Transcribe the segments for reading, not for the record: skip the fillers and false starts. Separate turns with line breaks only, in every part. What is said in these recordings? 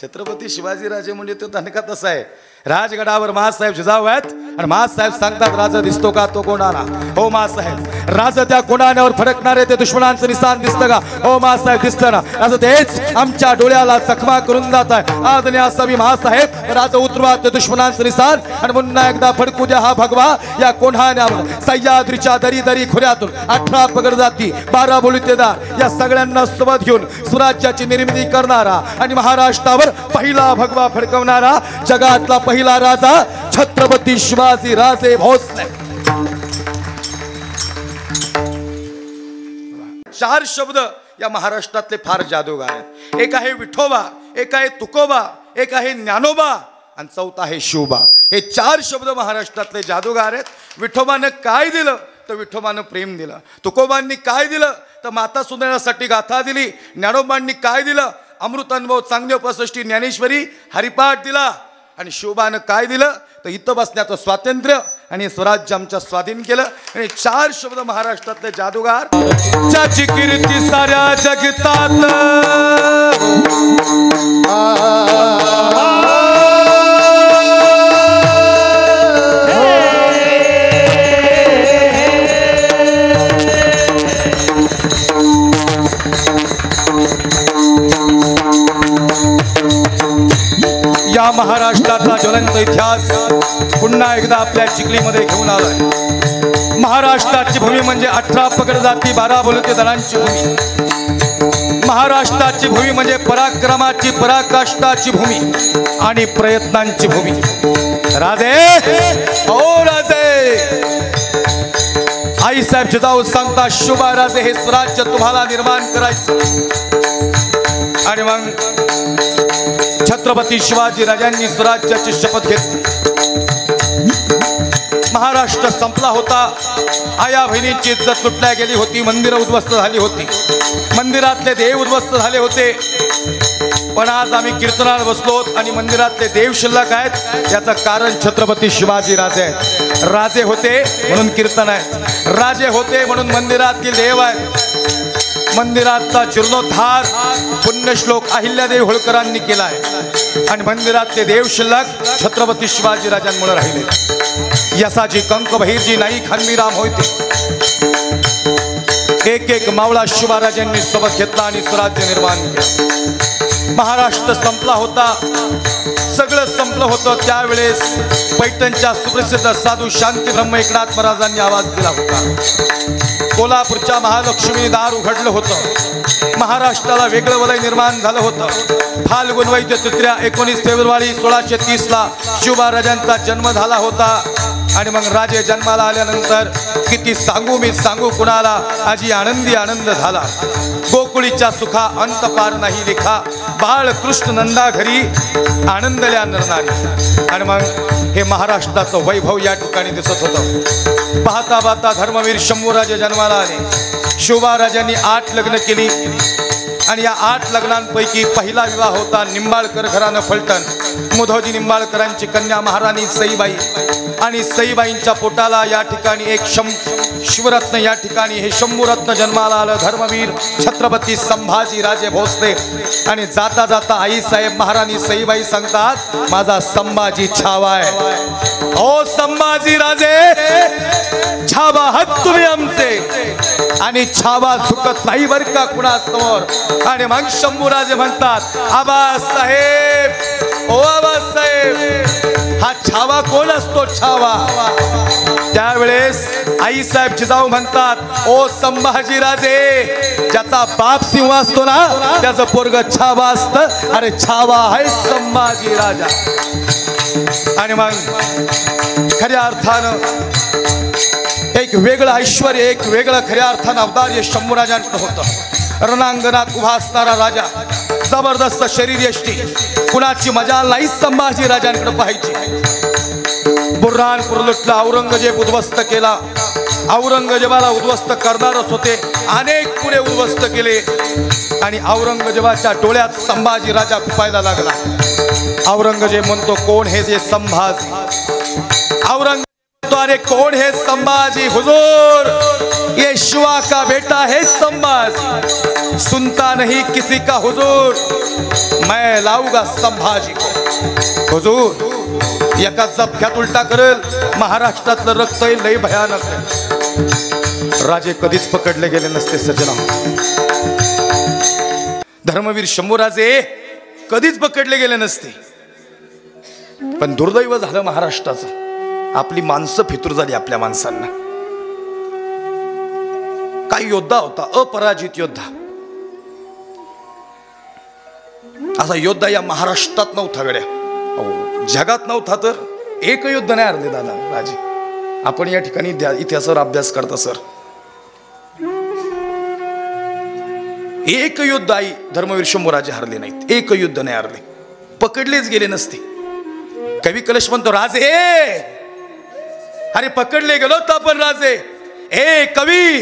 छत्रपती शिवाजीराजे म्हणजे तो तणका तसा आहे. राजगडावर महासाहेब जिजाऊ आहेत आणि महासाहेब सांगतात राजा दिसतो का? तो कोणाला? हो महासाहेब. राजा त्या कोणावर फडकणारे ते दुश्मनांचं निशाण दिसतं का? हो महासाहेब दिसतं ना. असं तेच आमच्या डोळ्याला चकमा करून जात आहे. आदने असावी महासाहेब राजा उतरवा ते दुश्मनांचं निशाण आणि पुन्हा एकदा फडकू द्या हा भगवा या कोणावर. सह्याद्रीच्या दरी दरी खोऱ्यातून 18 पगड जाती 12 बलुतेदार या सगळ्यांना सोबत घेऊन स्वराज्याची निर्मिती करणारा आणि महाराष्ट्रावर पहिला भगवा फडकवणारा जगातला पहिला राजा छत्रपती शिवाजी राजे भोसले. 4 शब्द या महाराष्ट्रातले फार जादूगार आहेत. एक आहे विठोबा, एक आहे तुकोबा, एक आहे ज्ञानोबा आणि चौथा आहे शिवबा. हे 4 शब्द महाराष्ट्रातले जादूगार आहेत. विठोबानं काय दिलं तर विठोबानं प्रेम दिलं. तुकोबांनी काय दिलं तर माता सुधारण्यासाठी गाथा दिली. ज्ञानोबांनी काय दिलं? अमृत अनुभव चांगदेव 65 ज्ञानेश्वरी हरिपाठ दिला. आणि शिवबानं काय दिलं तर इथं बसण्याचं स्वातंत्र्य आणि स्वराज्य आमच्या स्वाधीन केलं. आणि 4 शब्द महाराष्ट्रातले जादूगार ज्याची कीर्ती साऱ्या जगतात. या महाराष्ट्राचा ज्वलंत इतिहास पुन्हा एकदा आपल्या चिखलीमध्ये घेऊन आलाय. महाराष्ट्राची भूमी म्हणजे 18 पगड जाती 12 बलुतेदारांची भूमी. महाराष्ट्राची भूमी म्हणजे पराक्रमाची पराकाष्ठाची भूमी आणि प्रयत्नांची भूमी. राजे ओ राजे आईसाहेब जिजाऊ सांगता शुभा राजे हे स्वराज्य तुम्हाला निर्माण करायचं. आणि मग छत्रपती शिवाजी राजांनी स्वराज्याची शपथ घेतली. महाराष्ट्र संपला होता. आया बहिणींची इज्जत लुटल्या गेली होती. मंदिरं उद्ध्वस्त झाली होती. मंदिरातले देव उद्ध्वस्त झाले होते. पण आज आम्ही कीर्तनाला बसलो आणि मंदिरातले देव शिल्लक आहेत. याचं कारण छत्रपती शिवाजी राजे आहेत. राजे होते म्हणून कीर्तन आहेत. राजे होते म्हणून मंदिरातील देव आहेत. मंदिराचा जीर्णोद्धार पुण्यश्लोक अहिल्यादेवी होळकरांनी केलाय आणि मंदिरातले देव शिल्लक छत्रपती शिवाजी राजांमुळे राहिले. यसाजी कंक बहिरजी नाही खनमीराम होते. एक एक मावळा शिवराजांनी सोबत घेतला आणि स्वराज्य निर्माण केलं. महाराष्ट्र संपला होता. सगळं संपलं होतं. त्यावेळेस पैठणच्या सुप्रसिद्ध साधू शांती ब्रह्म एकनाथ महाराजांनी आवाज दिला होता. कोल्हापूरच्या महालक्ष्मी दार उघडलं होतं. महाराष्ट्राला वेगळं वलय निर्माण झालं होतं. फाल्गुन वैद्य तृतीया 19 फेब्रुवारी 1630ला शिवराजांचा जन्म झाला होता. आणि मग राजे जन्माला आल्यानंतर किती सांगू मी सांगू कुणाला आजी आनंदी आनंद झाला. गोकुळीच्या सुखा अंत पार नाही लेखा. बाळ कृष्ण नंदा घरी आनंदल्या नरनारी. आणि मग हे महाराष्ट्राचं वैभव या ठिकाणी दिसत होतं. पाहता पाहता धर्मवीर शंभूराजे जन्माला आले. शिवराजांनी 8 लग्न केली आणि या 8 लग्नांपैकी पहिला विवाह होता निंबाळकर घराणं फलटण. मुधोजी निंबाळकरांची कन्या महाराणी सईबाई आणि सईबाईंच्या पोटाला या ठिकाणी एक शिवरत्न या ठिकाणी हे शंभूरत्न जन्माला आलं. धर्मवीर छत्रपती संभाजी राजे भोसले. आणि जाता जाता आई साहेब महाराणी सईबाई सांगतात माझा संभाजी छावा आहे. ओ संभाजी राजे छावा आहात तुम्ही आमचे आणि छावा झुकत नाही बर का कुणासमोर. आणि मग शंभूराजे म्हणतात आबासाहेब ओ आबासाहेब हा छावा कोण असतो छावा. त्यावेळेस आई साहेब जिजाऊ म्हणतात ओ संभाजी राजे ज्याचा बाप सिंह असतो ना त्याचं पोरग छावा असतं. अरे छावा आहे संभाजी राजा. आणि मग खऱ्या अर्थानं एक वेगळं ऐश्वर एक वेगळं खऱ्या अर्थानं अवतार्य शंभूराजांकडे होतं. रणांगणात उभा असणारा राजा जबरदस्त शरीर यष्टी कुणाची मजा नाही संभाजी राजांकडे पाहायची. बुरहानपूर लुटला. औरंगजेब उद्ध्वस्त केला. औरंगजेबाला उद्ध्वस्त करणारच होते. अनेक पुढे उद्ध्वस्त केले आणि औरंगजेबाच्या डोळ्यात संभाजी राजा खुपायला लागला. औरंगजेब म्हणतो कोण हे जे संभाजी. औरंगजेब तो अरे कौन है संभाजी हुजूर, ये शिवा का बेटा है संभाजी, सुनता नहीं किसी का हुजूर, मैं लाऊंगा संभाजी को। हुजूर एका झपक्यात उलटा करेल, महाराष्ट्रातलं रक्त लय भयानक आहे। राजे कधीच पकडले गेले नसते सजना, धर्मवीर शंभूराजे कधीच पकडले गेले नसते, पण दुर्दैव झालं महाराष्ट्राचं, आपली माणसं फितूर झाली आपल्या माणसांना। काही योद्धा होता, अपराजित योद्धा, असा योद्धा या महाराष्ट्रात नव्हता गड्या, जगात नव्हता। तर एक युद्ध नाही हरले दादा राजे, आपण या ठिकाणी इतिहासावर अभ्यास करता सर, एक युद्ध आई धर्मवीर शंभूराजे हरले नाहीत, एक युद्ध नाही हरले, पकडलेच गेले नसते। कवी कलश म्हणतो राजे, अरे पकडले गेलो तर आपण राजे, ए कवी,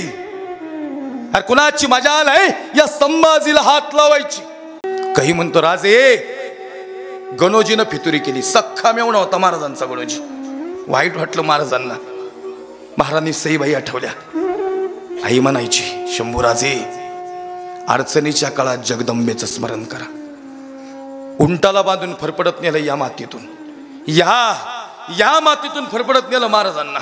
अरे कुणाची मजाल आहे या संभाजीला हात लावायची। कवी म्हणतो राजे, गणोजीनं फितुरी केली, सख्खा मेवणा होता महाराजांचा गणोजी, वाईट वाटलं महाराजांना, महाराजांनी सईबाई आठवल्या, आई म्हणायची शंभूराजे अडचणीच्या काळात जगदंबेचं स्मरण करा, उंटाला बांधून फरफडत नेलं या मातीतून, या मातीतून फरफडत नेलं महाराजांना।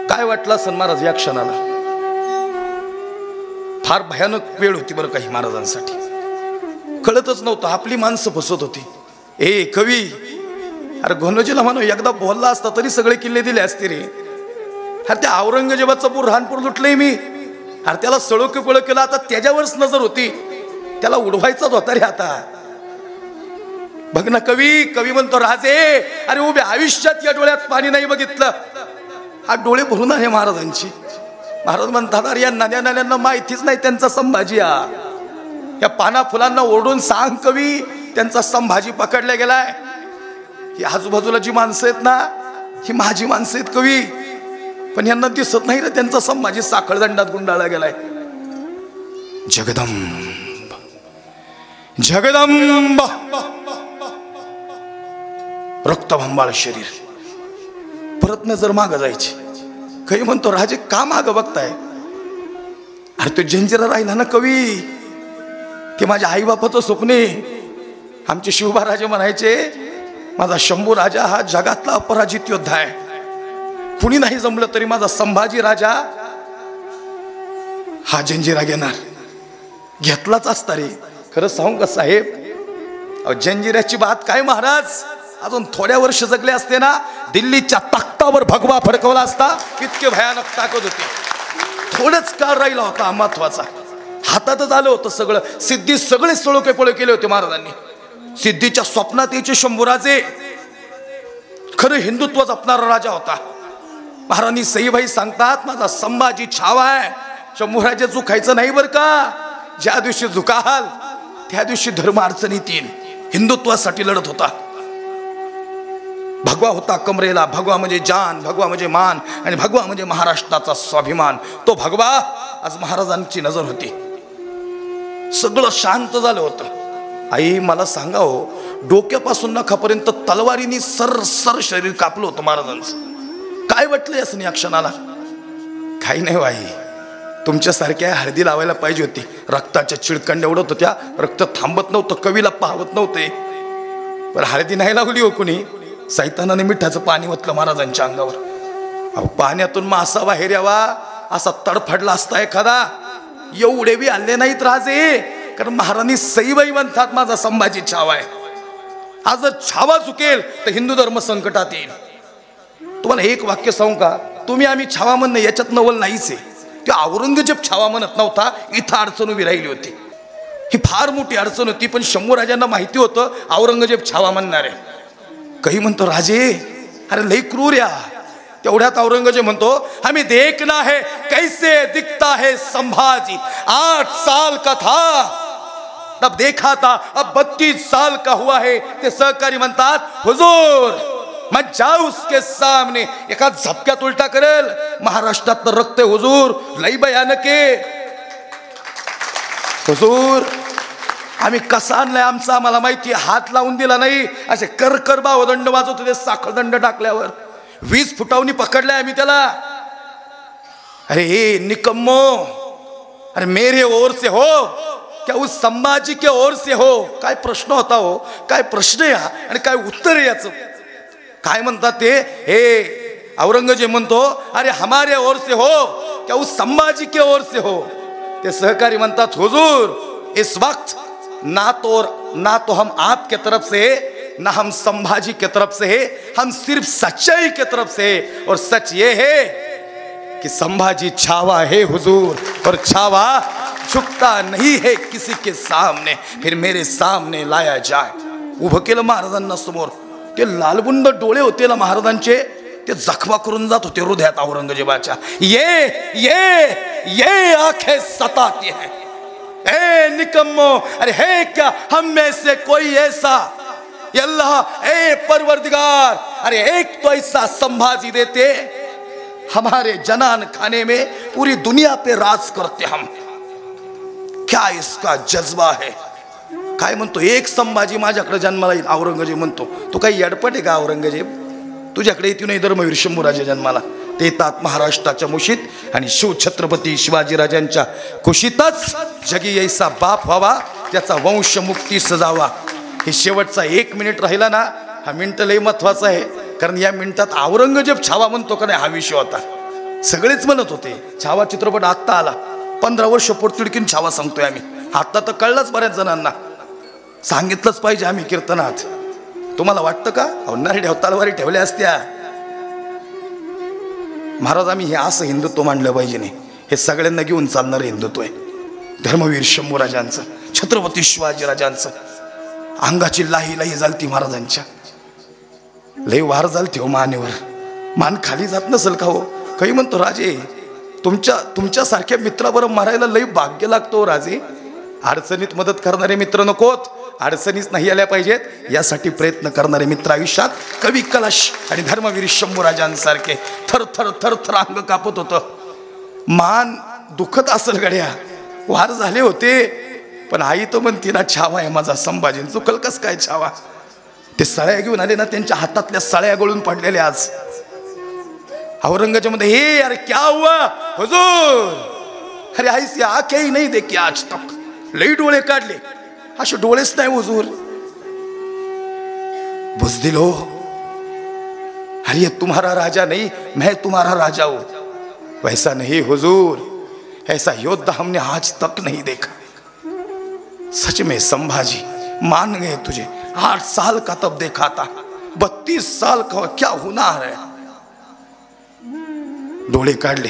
काय वाटलं असेल महाराज या क्षणाला, फार भयानक वेळ होती बरं काही महाराजांसाठी, कळतच नव्हतं, आपली माणसं फसवत होती। ए कवी, अरे गणोजीला म्हणू एकदा बोलला असता तरी सगळे किल्ले दिले असते रे, अरे त्या औरंगजेबाचं बुरहानपूर लुटलंय मी, अरे त्याला सळोकी पळ केलं, आता त्याच्यावरच नजर होती, त्याला उडवायचाच होता रे आता। बघ ना कवी, कवी म्हणतो राजे, अरे उभ्या आयुष्यात या डोळ्यात पाणी नाही बघितलं, हा डोळे भरून आहे महाराजांची। महाराज म्हणतात अरे या नद्या नाल्यांना माहितीच नाही त्यांचा संभाजी, या पाना फुलांना ओढून सांग कवी त्यांचा संभाजी पकडला गेलाय। ही आजूबाजूला जी माणसं आहेत ना, ही माझी माणसं आहेत कवी, पण यांना दिसत नाही रे त्यांचा संभाजी साखळदंडात गुंडाळला गेलाय। जगदंब जगदंब रक्तभंबाळ शरीर, परत नजर माग जायची। कवी म्हणतो राजे का माग बघताय, अरे तो जंजिरा राहिला ना कवी, ते माझ्या आई बापाचं स्वप्ने, आमचे शिवबा राजे म्हणायचे माझा शंभू राजा हा जगातला अपराजित योद्धा आहे, कुणी नाही जमलं तरी माझा संभाजी राजा हा जंजिरा घेणार, घेतलाच असता रे। खरं सांगू का साहेब, जंजिऱ्याची बात काय महाराज, अजून थोड्या वर्ष जगले असते ना, दिल्लीच्या तख्तावर भगवा फडकवला असता, इतके भयानक ताकद होती। थोडंच काळ राहिला होता महत्वाचा, हातातच आलं होतं सगळं, सिद्धी सगळे सळोके पळ केले होते महाराजांनी। सिद्धीच्या स्वप्नात यायचे शंभूराजे, खरं हिंदुत्व जपणारा राजा होता। महाराणी सईबाई सांगतात माझा संभाजी छावा आहे, शंभूराजे झुकायचं नाही बरं का, ज्या दिवशी झुकाल त्या दिवशी धर्म अडचणीत येईल। हिंदुत्वासाठी लढत होता, भगवा होता कमरेला, भगवा म्हणजे जान, भगवा म्हणजे मान, आणि भगवा म्हणजे महाराष्ट्राचा स्वाभिमान। तो भगवा आज महाराजांची नजर होती, सगळं शांत झालं होतं। आई मला सांगा हो, डोक्यापासून नखापर्यंत तलवारीने सर शरीर कापलं होतं महाराजांचं, काय वाटलं असं या क्षणाला? काही नाही आई, तुमच्यासारख्या हळदी लावायला पाहिजे होती, रक्ताच्या चिळकंड्या उडत होत्या, रक्त थांबत नव्हतं, कवीला पाहत नव्हते, पण हळदी नाही लावली हो कुणी, सैतानाने मिठाचं पाणी ओतलं महाराजांच्या अंगावर। अहो पाण्यातून मासा बाहेर यावा असा तडफडला असता एखादा, एवढे बी आले नाहीत राजे, कारण महाराणी सईबाई म्हणतात माझा संभाजी छावा आहे, आज जर छावा चुकेल तर हिंदू धर्म संकटात येईल। तुम्हाला एक वाक्य सांगू का, तुम्ही आम्ही छावा म्हणणं याच्यात नवल नाहीच आहे, ते औरंगजेब छावा म्हणत नव्हता, इथं अडचण उभी राहिली होती, ही फार मोठी अडचण होती, पण शंभूराजांना माहिती होतं औरंगजेब छावा म्हणणार आहे। काही म्हणतो राजे अरे लई क्रूर या, तेवढ्यात औरंगजेब म्हणतो हमें देखना है कैसे दिखता है संभाजी, 8 साल का था तब देखा था, अब 32 साल का हुआ है। ते सहकारी म्हणतात हुजूर मैं जाऊ उसके सामने, एका झपक्यात उलटा करेल, महाराष्ट्रात रक्त आहे हुजूर, लई भयानक आहे हुजूर, आम्ही कसा आणलाय आमचा आम्हाला माहिती, हात लावून दिला नाही. असे कर भावदंड वाजवत होते साखळदंड टाकल्यावर. 20 फुटावनी पकडलाय आम्ही त्याला. अरे हे निकम्मो, अरे मेरे ओर से हो क्या उस संभाजी के ओर से हो? काय प्रश्न होता हो, काय प्रश्न या आणि काय उत्तर आहे याचं. काय म्हणतात ते, हे औरंगजेब म्हणतो अरे हमारे ओर से हो क्या उस संभाजी के ओर से हो? ते सहकारी म्हणतात हुजूर इस वक्त ना तो हम आपके तरफ से है, ना हम संभाजी के तरफ से है, हम सिर्फ सच्चाई के तरफ से है. और सच ये है कि संभाजी छावा है हुजूर, और छावा झुकता नहीं है किसी के सामने, फिर मेरे सामने लाया जाए. उभं केलं महाराजांना समोर. ते लालबुंद डोळे होते ना महाराजांचे, ते जखमा करून जात होते हृदयात औरंगजेबाच्या. ये आंखें सताती है. ए निकम्मो, अरे है क्या हम में से कोई ऐसा, अल्लाह ए परवरदिगार, अरे एक तो ऐसा संभाजी देते, हमारे जनान खाने में पूरी दुनिया पे राज करते हम. क्या इसका जज्बा है. काय म्हणतो, एक संभाजी माझ्याकडे जन्माला येईल. औरंगजेब म्हणतो तू काही येडपट आहे का औरंगजेब, तुझ्याकडे येते नाही धर्मवीर शंभूराजे जन्माला. ते येतात महाराष्ट्राच्या मुशीत आणि शिवछत्रपती शिवाजीराजांच्या कुशीतच जगी ऐसा बाप व्हावा, त्याचा वंश मुक्ती सजावा. हे शेवटचा 1 मिनिट राहिला ना, हा मिनिट लय महत्वाचा आहे. कारण या मिनिटात औरंगजेब छावा म्हणतो का नाही हा विषय होता. सगळेच म्हणत होते छावा चित्रपट आत्ता आला, 15 वर्ष पोटतिडकीन छावा सांगतोय आम्ही. आत्ता तर कळलंच बऱ्याच जणांना, सांगितलंच पाहिजे आम्ही कीर्तनात. तुम्हाला वाटतं का नरड्यावर तलवारी ठेवल्या असत्या. महाराज आम्ही हे असं हिंदुत्व मांडलं पाहिजे नाही, हे सगळ्यांना घेऊन चालणारं हिंदुत्व आहे. धर्मवीर शंभूराजांचं, छत्रपती शिवाजीराजांचं. अंगाची लाही झालती महाराजांच्या, लय वार झालती हो मानेवर. मान खाली जात नसेल का हो. काही म्हणतो राजे तुमच्यासारख्या मित्राबरोबर मारायला लय भाग्य लागतो राजे. अडचणीत मदत करणारे मित्र नकोत, अडचणीच नाही आल्या पाहिजेत यासाठी प्रयत्न करणारे मित्र आयुष्यात. कवी कलश आणि धर्मवीर शंभूराजांसारखे. थर थर थर थर अंग कापत होतं. मान दुखत असेल गड्या, वार झाले होते, पण आई तो म्हणते ना छावा आहे माझा संभाजी. चुकल कस काय छावा. ते सळ्या घेऊन आले ना, त्यांच्या हातातल्या सळ्या गळून पडलेल्या आज. औरंगजेब मध्ये हे यार क्या हुआ हुजूर, अरे ऐसी आंखें ही नहीं देखी आज तक. लई डोळे काढले, असे डोळेच नाही हुजूर. बुज़दिल हो, अरे ये तुम्हारा राजा नहीं मैं तुम्हारा राजा हूं. वैसा नहीं हुजूर, ऐसा योद्धा हमने आज तक नहीं देखा. सच में संभाजी मान गए तुझे. 8 साल का तब देखा था, 32 साल का क्या हुनर है. डोळे काढले,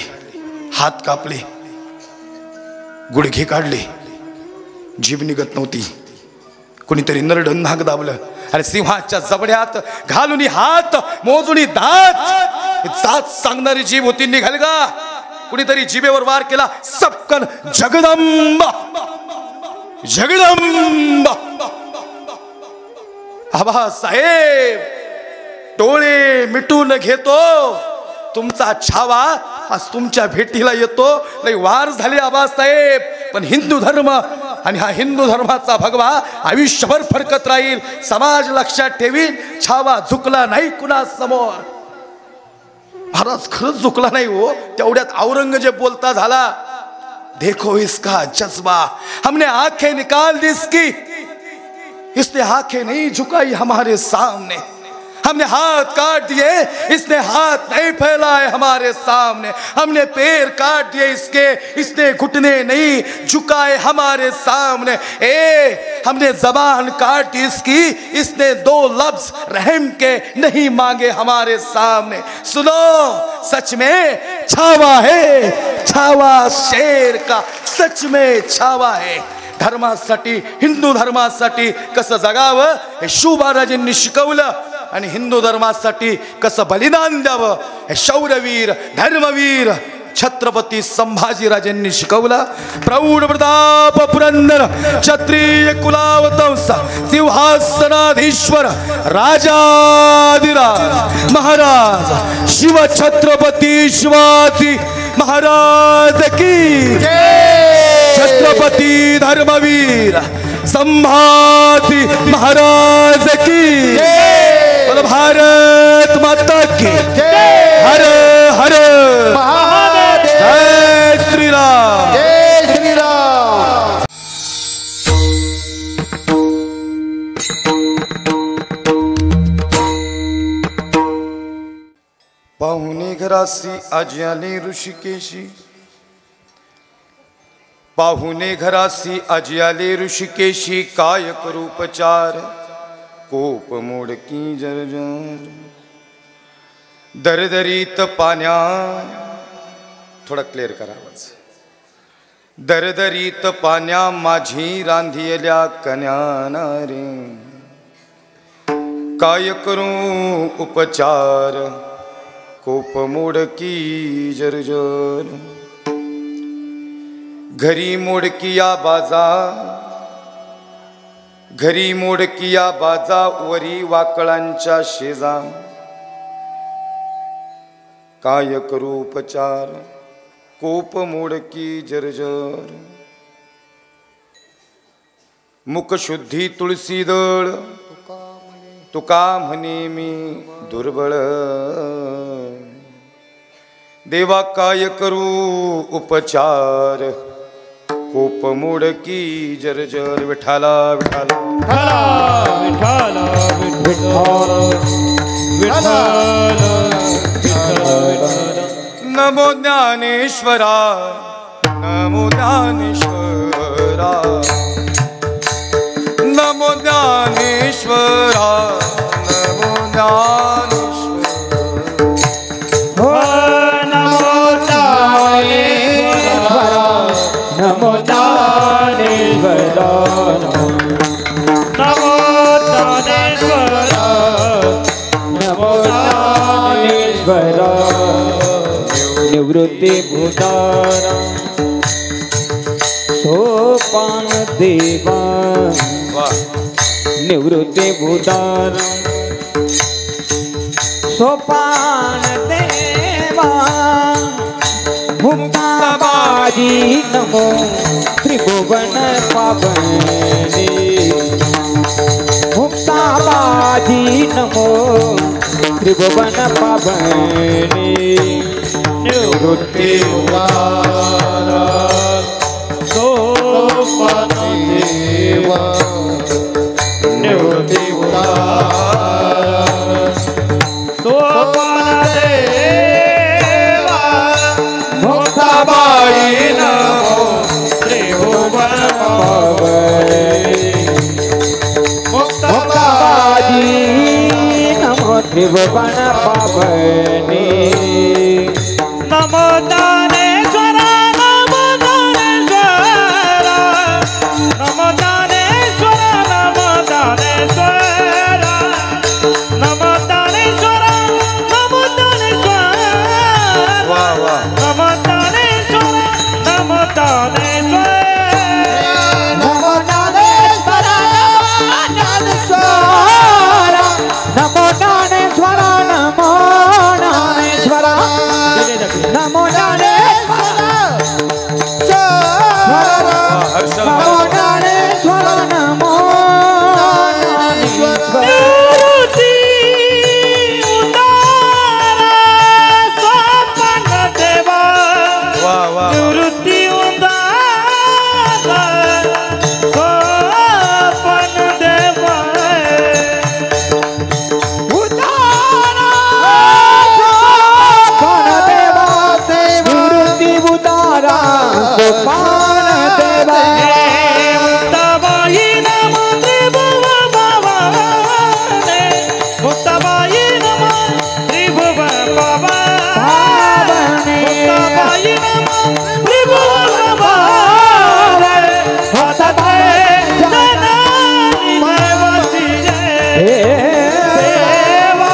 हात कापले, गुडघे काढले, जीभ निघत नव्हती. कोणीतरी नरडं नाक दाबलं. अरे सिंहाच्या जबड्यात घालून हात मोजून दात सांगणारी जीभ होती. निघाल का कुणीतरी जिभेवर वार केला. सबकन जगदंबा जगदंबा. आबासाहेब डोळे मिटून घेतो, तुमचा छावा आज तुमच्या भेटीला येतो. लई वार झाले आबासाहेब, पण हिंदू धर्म आणि हा हिंदू धर्माचा भगवा आयुष्यभर फडकत राहील. समाज लक्षात ठेवील. छावा झुकला नाही कुणा समोर. महाराज खरंच झुकला नाही हो. तेवढ्यात औरंगजेब बोलता झाला. देखो इसका जज्बा, हमने आंखें निकाल दी इसकी, इसने आंखें नहीं झुकाई हमारे सामने. हमने हाथ काट दिए, इसने हाथ नहीं फैलाए हमारे सामने. हमने पैर काट दिए इसके, इसने घुटने नहीं झुकाए हमारे सामने. हमने जबान काट दी इसकी, इसने 2 लफ्ज रहम के नहीं मांगे हमारे सामने. सुनो सच में छावा है, छावा शेर का सच में छावा है. धर्मासाठी, हिंदू धर्मासाठी कसं जगावं हे शिवबाराजांनी शिकवलं. आणि हिंदू धर्मासाठी कसं बलिदान द्यावं हे शौर्यवीर धर्मवीर छत्रपती संभाजीराजांनी शिकवलं. प्रौढ प्रताप पुरंदर क्षत्रिय कुलावतंस सिंहासनाधीश्वर राजाधिराज महाराज शिव छत्रपती शिवाजी महाराज की छत्रपती धर्मवीर संभाजी महाराज की बोल भारत माता की हर हर
महादेव।
जय श्री राम।
जय श्री राम।
पाहुणे घरासी आजी आले ऋषिकेशी पाहुणे घरासी आजी आले ऋषिकेशी काय करूपचार कोप मोडकी जर्जर दरदरीत पाण्या थोडा क्लिअर करावाच दरदरीत पाण्या माझी रांधियल्या कन्याना रे काय करू उपचार कोप मोडकी जर्जर घरी मोडकिया बाजा घरी मोडकिया बाजा वरी वाकळांच्या शेजा काय करू उपचार कोप मोडकी जर्जर मुखशुद्धी तुळसी दळ तुका म्हणे मी दुर्बळ देवा काय करू उपचार कोप मोडकी जर्जर विठाला विठाला
विठाला विठाला विठाला
नमो ज्ञानेश्वरा नमो ज्ञानेश्वरा नमो ज्ञानेश्वरा नमो ज्ञानेश्वरा
नमो ज्ञानेश्वरा नमो ज्ञानेश्वरा नमो ज्ञानेश्वरा निवृत्ति भूतारा सोपान देवा निवृत्ति भूतारा सोपान देवा मुक्ताबाजी नमो त्रिभुवन पावनी मुक्ताबाजी नमो त्रिभुवन पावनी निवृत्ति उदारा सोपान देवा निवृत्ति उदारा सोपान देवा मुक्ताबाई नमो त्रिभुवन पावनी मुक्ताबाजी नमो त्रिभुवन पावनी नमो दानेश्वरा नमो दानेश्वरा नमो दानेश्वरा नमो दानेश्वरा नमो दानेश्वरा नमो दानेश्वरा
वाह वाह
नमो दानेश्वरा नमो दानेश्वरा नमो दानेश्वरा नमो दानेश्वरा नमो दानेश्वरा नमो दानेश्वरा नमो दानेश्वरा नमो दानेश्वरा निवृत्ति उदारा सोपान देवा
वाह वाह
निवृत्ति उदारा सोपान देवा उदारा सोपान देवा निवृत्ति उदारा सोपान देवा मुक्ताबाई नमो त्रिभुवन पावनी मुक्ताबाई नमो त्रिभुवन पावनी मुक्ताबाई नमो त्रिभुवन पावनी होतते जननी देवती देवा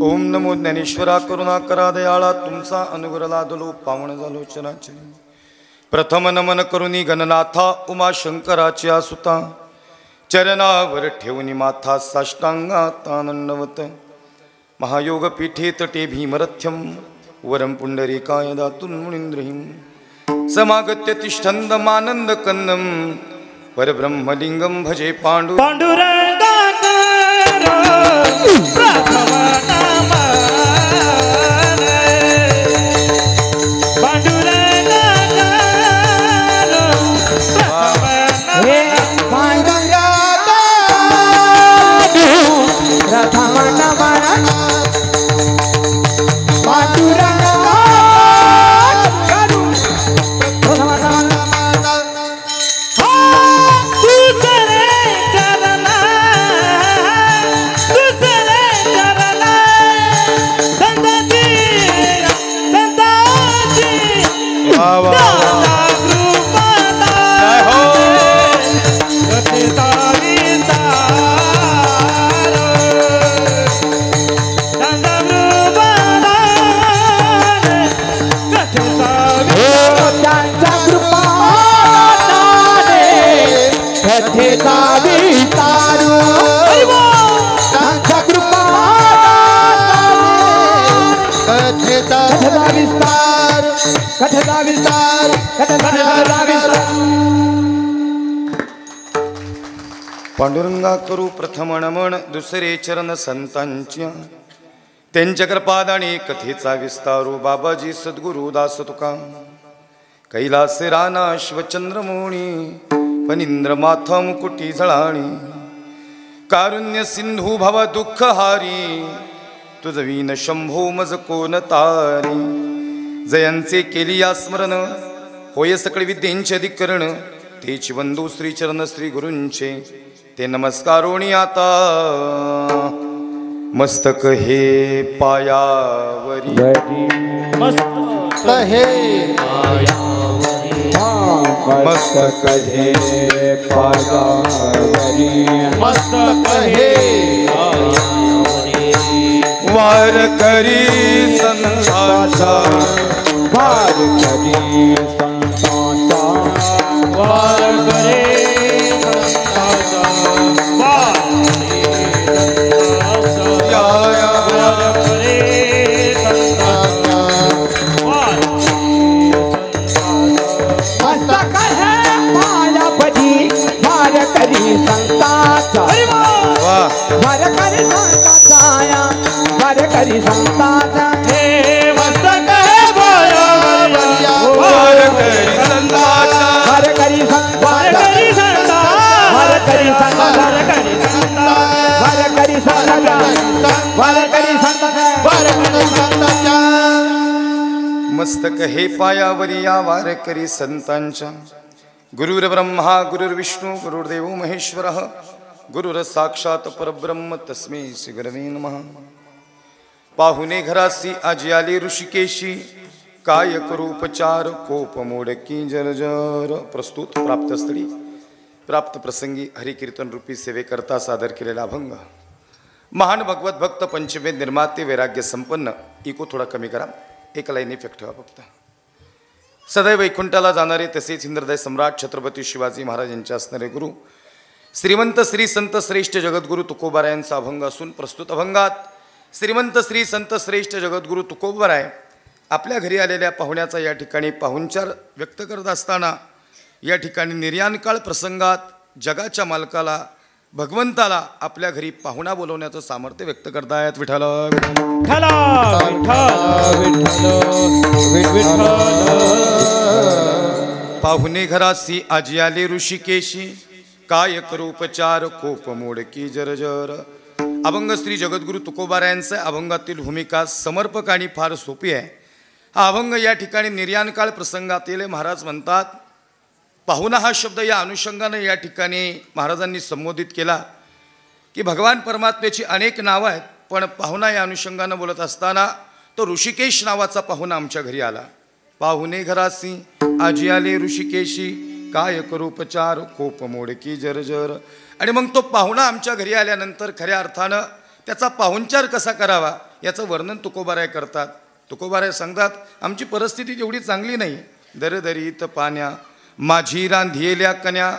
ओम नमो ज्ञानेश्वरा करुणा करा दयाळा तुमचा अनुग्रह लादलो पावन झालो चराचरी प्रथम नमन करुणी गणनाथा उमाशंकराची सुता चरणावर ठेवणी माथा साष्टांगात आनंदवत महायोग पीठे तटे भीमरथ्यम वरं पुंडरीकाय दातुं मुनीन्द्रहिं समागत्य तिष्ठन्दमानन्द कन्दं परब्रह्मलिङ्गं भजे पाण्डु
पांडुरंगाकार प्रथम नमन पांडुरंगाकार प्रथम नमन
पांडुरंगा करू प्रथम नमन दुसरे चरण संतांच्या त्यांच्या कृपादानी कथेचा विस्तारू बाबाजी सद्गुरु दास तुका कैलास राना शिवचंद्रमोणी फणींद्र माथा मुकुटी झळाणी कारुण्य सिंधू भव दुःख हारी तुझ वीन शंभो मज कोण तारी जयांचे केली या स्मरण होय सकळ विद्येंचे अधिकरण तेची वंदू श्री चरण श्री गुरूंचे ते नमस्कारोणी आता मस्तक हे पायावरी
मस्तक हे
मस्तक हे
पायावरी मस्तक हे
वार करी संतांचा
वार करी संतांचा
वार करे
मस्तक हे पायावरी या वारकरी संतांच्या गुरुर ब्रह्मा गुरुर्विष्णू गुरुर्देव महेश्वरः गुरुर साक्षात परब्रह्म तस्मै श्री गुरवे नमः। पाहुणे घरासी आजी आले ऋषिकेशी काय करू उपचार कोप मोडकी जर्जर। प्रस्तुत प्राप्तस्थळी प्राप्त प्रसंगी हरिकीर्तन रूपी सेवेकरता सादर केलेला अभंग। महान भगवत भक्त पंचवेद निर्माते वैराग्य संपन्न। इको थोडा कमी करा, एक लाईन इफेक्ट ठेवा फक्त। सदैव वैकुंठाला जाणारे तसेच इंद्रदय सम्राट छत्रपती शिवाजी महाराज यांचे असणारे गुरु श्रीमंत श्री संत श्रेष्ठ जगद्गुरु तुकोबारायांचा अभंग असून प्रस्तुत अभंगात श्रीमंत श्री संत श्रेष्ठ जगद्गुरु तुकोबाराय आपल्या घरी आलेल्या पाहुण्याचा या ठिकाणी पाहुणचार व्यक्त करत असताना या ठिकाणी निर्याणकाळ प्रसंगात जगाच्या मालकाला भगवंताला आपल्या घरी पाहुणा बोलवण्याचं सामर्थ्य व्यक्त करतायत। विठ्ठल पाहुणे घरासी आजी आले ऋषिकेशी काय करू उपचार कोप मोडकी जर्जर। अभंग श्री जगद्गुरु तुकोबारायांचे अभंगातील भूमिका समर्पक आणि फार सोपी आहे। हा अभंग या ठिकाणी निर्याणकाळ प्रसंगातील महाराज म्हणतात पाहुणा हा शब्द या अनुषंगाने या ठिकाणी महाराजांनी संबोधित केला की भगवान परमात्म्याची अनेक नावं आहेत, पण पाहुणा या अनुषंगाने बोलत असताना तो ऋषिकेश नावाचा पाहुणा आमच्या घरी आला। पाहुणे घरासी आजी आले ऋषिकेशी काय करू उपचार कोप मोडकी जर्जर। आणि मग तो पाहुणा आमच्या घरी आल्यानंतर खऱ्या अर्थानं त्याचा पाहुणचार कसा करावा याचं वर्णन तुकोबाराय करतात। तुकोबाराय सांगतात आमची परिस्थिती तेवढी चांगली नाही, दरदरीत पाण्या माझी रांधियेल्या कन्या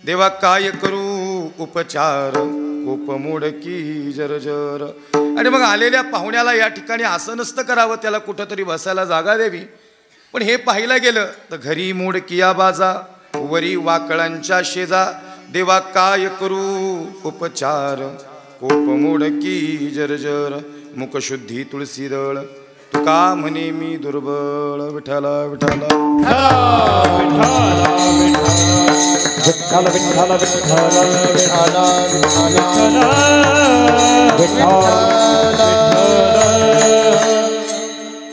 देवा काय करू उपचार कोप मोडकी जर्जर. आणि मग आलेल्या पाहुण्याला या ठिकाणी असं नसतं करावं, त्याला कुठंतरी बसायला जागा द्यावी. पण हे पाहिलं गेलं तर घरी मोडकिया बाजा, वरी वाकळांच्या शेजा, देवा काय करू उपचार, कोप मोडकी जर्जर. मुखशुद्धी तुळशी दळ, तुका म्हणे मी दुर्बळ. विठाला विठाला
विठ्ठल विठ्ठल विठ्ठल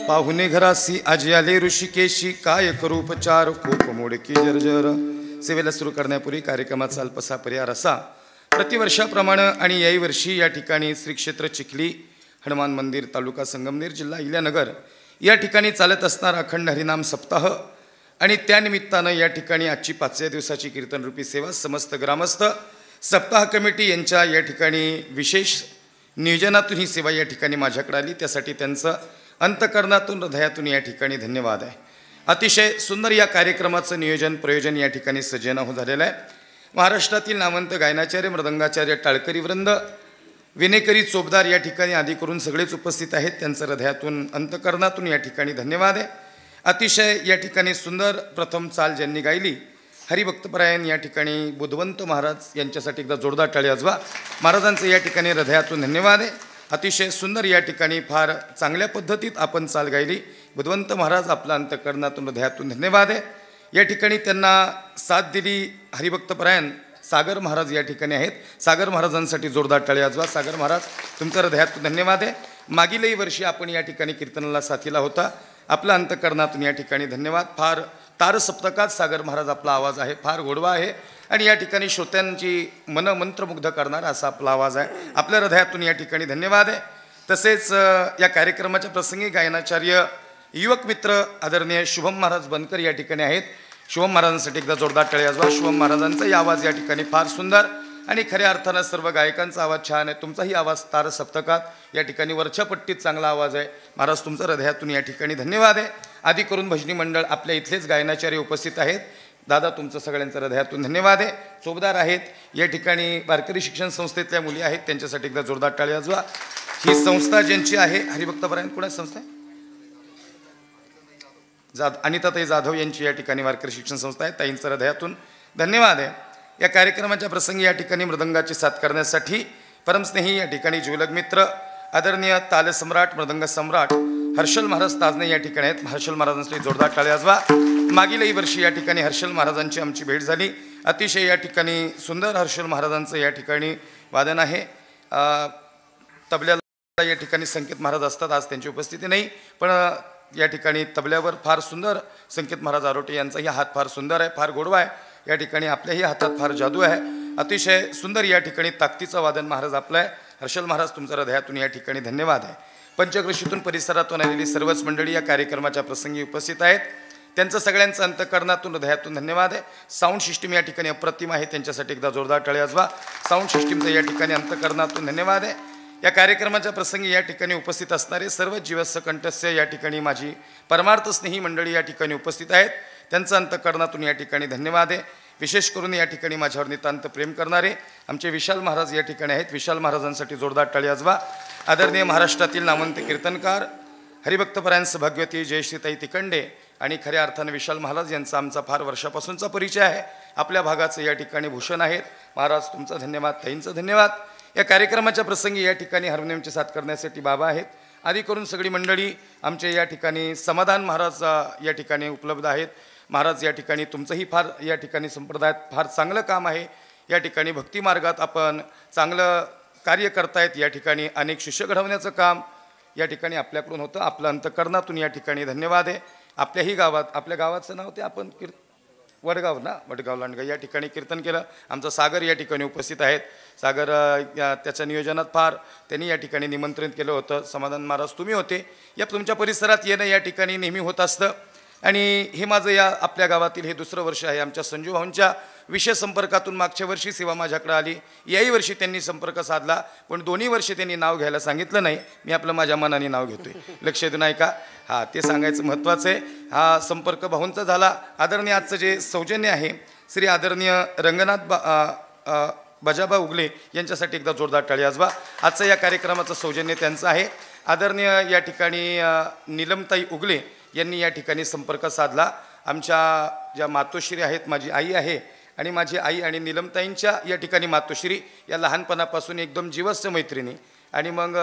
पाहुणे घरासी आजी आले ऋषिकेशी, काय करू उपचार, कोप मोडकी जर्जर. सेवेला सुरू करण्यापूर्वी कार्यक्रमाचा अल्पसा पर्याय असा. प्रतिवर्षाप्रमाणे आणि याही वर्षी या ठिकाणी श्री क्षेत्र चिखली हनुमान मंदिर, तालुका संगमनेर, जिल्हा इल्यानगर या ठिकाणी चालत असणारा अखंड हरिनाम सप्ताह आणि त्यानिमित्तानं या ठिकाणी आजची 5व्या दिवसाची कीर्तनरूपी सेवा समस्त ग्रामस्थ सप्ताह कमिटी यांच्या या ठिकाणी विशेष नियोजनातून ही सेवा या ठिकाणी माझ्याकडे आली. त्यासाठी त्यांचं अंतकरणातून हृदयातून या ठिकाणी धन्यवाद आहे. अतिशय सुंदर या कार्यक्रमाचं नियोजन प्रयोजन या ठिकाणी सज्जन झालेलं आहे. महाराष्ट्रातील नामवंत गायनाचार्य मृदंगाचार्य टाळकरी वृंद, विनेकरी चोपदार या ठिकाणी आदी करून सगळेच उपस्थित आहेत. त्यांचं हृदयातून अंतकरणातून या ठिकाणी धन्यवाद आहे. अतिशय या ठिकाणी सुंदर प्रथम चाल ज्यांनी गायली हरिभक्तपरायण या ठिकाणी बुधवंत महाराज यांच्यासाठी एकदा जोरदार टाळी वाजवा. महाराजांचं या ठिकाणी हृदयातून धन्यवाद आहे. अतिशय सुंदर या ठिकाणी फार चांगल्या पद्धतीत आपण चाल गायली. बुधवंत महाराज आपला अंतकरणातून हृदयातून धन्यवाद आहे. या ठिकाणी त्यांना साथ दिली हरिभक्तपरायण सागर महाराज या ठिकाणी आहेत. सागर महाराजांसाठी जोरदार टाळी वाजवा. सागर महाराज तुमचं हृदयातून धन्यवाद आहे. मागीलही वर्षी आपण या ठिकाणी कीर्तनाला साथीला होता. आपला अंतकरणातून या ठिकाणी धन्यवाद. फार तार सप्तकात सागर महाराज आपला आवाज आहे, फार गोडवा आहे आणि या ठिकाणी श्रोत्यांची मन मंत्रमुग्ध करणारा असा आपला आवाज आहे. आपल्या हृदयातून या ठिकाणी धन्यवाद आहे. तसेच या कार्यक्रमाच्या प्रसंगी गायनाचार्य युवक मित्र आदरणीय शुभम महाराज बनकर या ठिकाणी आहेत. शुभम महाराजांसाठी एकदा जोरदार टाळी वाजवा. शुभम महाराजांचाही आवाज या ठिकाणी फार सुंदर आणि खऱ्या अर्थानं सर्व गायकांचा आवाज छान आहे. तुमचाही आवाज तार सप्तकात या ठिकाणी वरच्या पट्टीत चांगला आवाज आहे. महाराज तुमचं हृदयातून या ठिकाणी धन्यवाद आहे. आदी करून भजनी मंडळ आपल्या इथलेच गायनाचार्य उपस्थित आहेत. दादा तुमचं सगळ्यांचं हृदयातून धन्यवाद आहे. चोपदार आहेत या ठिकाणी, वारकरी शिक्षण संस्थेतल्या मुली आहेत, त्यांच्यासाठी एकदा जोरदार टाळी वाजवा. ही संस्था ज्यांची आहे हरिभक्तपरायण कोणाची संस्था आहे? अनिताताई जाधव यांची या ठिकाणी वारकरी शिक्षण संस्था आहे. ताईंचं हृदयातून धन्यवाद आहे. या कार्यक्रमाच्या प्रसंगी या ठिकाणी मृदंगाची साथ करण्यासाठी परमस्नेही या ठिकाणी जीवलग मित्र आदरणीय तालसम्राट मृदंग सम्राट हर्षल महाराज ताजने या ठिकाणी आहेत. हर्षल महाराजांसाठी जोरदार टाळी वाजवा. मागीलही वर्षी या ठिकाणी हर्षल महाराजांची आमची भेट झाली. अतिशय या ठिकाणी सुंदर हर्षल महाराजांचं या ठिकाणी वादन आहे. तबल्याला या ठिकाणी संकेत महाराज असतात, आज त्यांची उपस्थिती नाही, पण या ठिकाणी तबल्यावर फार सुंदर संकेत महाराज आरोटे यांचाही हात फार सुंदर आहे, फार गोडवा आहे. या ठिकाणी आपल्याही हातात फार जादू आहे. अतिशय सुंदर या ठिकाणी ताकदीचं वादन महाराज आपलं आहे. हर्षल महाराज तुमच्या हृदयातून या ठिकाणी धन्यवाद आहे. पंचक्रोशीतून परिसरातून आलेली सर्वच मंडळी या कार्यक्रमाच्या प्रसंगी उपस्थित आहेत. त्यांचं सगळ्यांचं अंतकरणातून हृदयातून धन्यवाद आहे. साऊंड सिस्टीम या ठिकाणी अप्रतिम आहे, त्यांच्यासाठी एकदा जोरदार टाळी वाजवा. साऊंड सिस्टीमचं या ठिकाणी अंतकरणातून धन्यवाद आहे. या कार्यक्रमाच्या प्रसंगी या ठिकाणी उपस्थित असणारे सर्व जीवस्य कंठस्य या ठिकाणी माझी परमार्थ स्नेही मंडळी या ठिकाणी उपस्थित आहेत. त्यांचं अंतकरणातून या ठिकाणी धन्यवाद आहे. विशेष करून या ठिकाणी माझ्यावर नितांत प्रेम करणारे आमचे विशाल महाराज या ठिकाणी आहेत. विशाल महाराजांसाठी जोरदार टाळी वाजवा. आदरणीय महाराष्ट्रातील नामवंत कीर्तनकार हरिभक्तपरायण सौभाग्यवती जयश्रीताई तिकंडे आणि खऱ्या अर्थानं विशाल महाराज यांचा आमचा फार वर्षापासूनचा परिचय आहे. आपल्या भागाचं या ठिकाणी भूषण आहेत. महाराज तुमचा धन्यवाद, ताईंचं धन्यवाद. या कार्यक्रमाच्या प्रसंगी या ठिकाणी हार्मोनियमची साथ करण्यासाठी बाबा आहेत. आदी करून सगळी मंडळी आमचे या ठिकाणी समाधान महाराज या ठिकाणी उपलब्ध आहेत. महाराज या ठिकाणी तुमचंही फार या ठिकाणी संप्रदायात फार चांगलं काम आहे. या ठिकाणी भक्ती मार्गात आपण चांगलं कार्य करतायत. या ठिकाणी अनेक शिष्य घडवण्याचं काम या ठिकाणी आपल्याकडून होतं. आपलं अंतकरणातून या ठिकाणी धन्यवाद आहे. आपल्याही गावात, आपल्या गावाचं नाव ते आपण वडगाव ना, वडगाव लांडगाव या ठिकाणी कीर्तन केलं. आमचा सागर या ठिकाणी उपस्थित आहेत. सागर त्याच्या नियोजनात फार त्यांनी या ठिकाणी निमंत्रित केलं होतं. समाधान महाराज तुम्ही होते. या तुमच्या परिसरात येणं या ठिकाणी नेहमी होत असतं आणि हे माझं या आपल्या गावातील हे दुसरं वर्ष आहे. आमच्या संजू भाऊंच्या विशेष संपर्कातून मागच्या वर्षी सेवा माझ्याकडे आली. याही वर्षी त्यांनी संपर्क साधला, पण दोन्ही वर्षी त्यांनी नाव घ्यायला सांगितलं नाही. मी आपलं माझ्या मनाने नाव घेतोय. लक्ष देऊ नाही का? हां, ते सांगायचं महत्त्वाचं आहे. हा संपर्क भाऊंचा झाला. आदरणीय आजचं जे सौजन्य आहे श्री आदरणीय रंगनाथ बजाबा उगले यांच्यासाठी एकदा जोरदार टाळी वाजवा. आजचं या कार्यक्रमाचं सौजन्य त्यांचं आहे. आदरणीय या ठिकाणी नीलमताई उगले यांनी या ठिकाणी संपर्क साधला. आमच्या ज्या मातोश्री आहेत, माझी आई आहे आणि माझी आई आणि नीलमताईंच्या या ठिकाणी मातोश्री या लहानपणापासून एकदम जीवस्त मैत्रिणी. आणि मग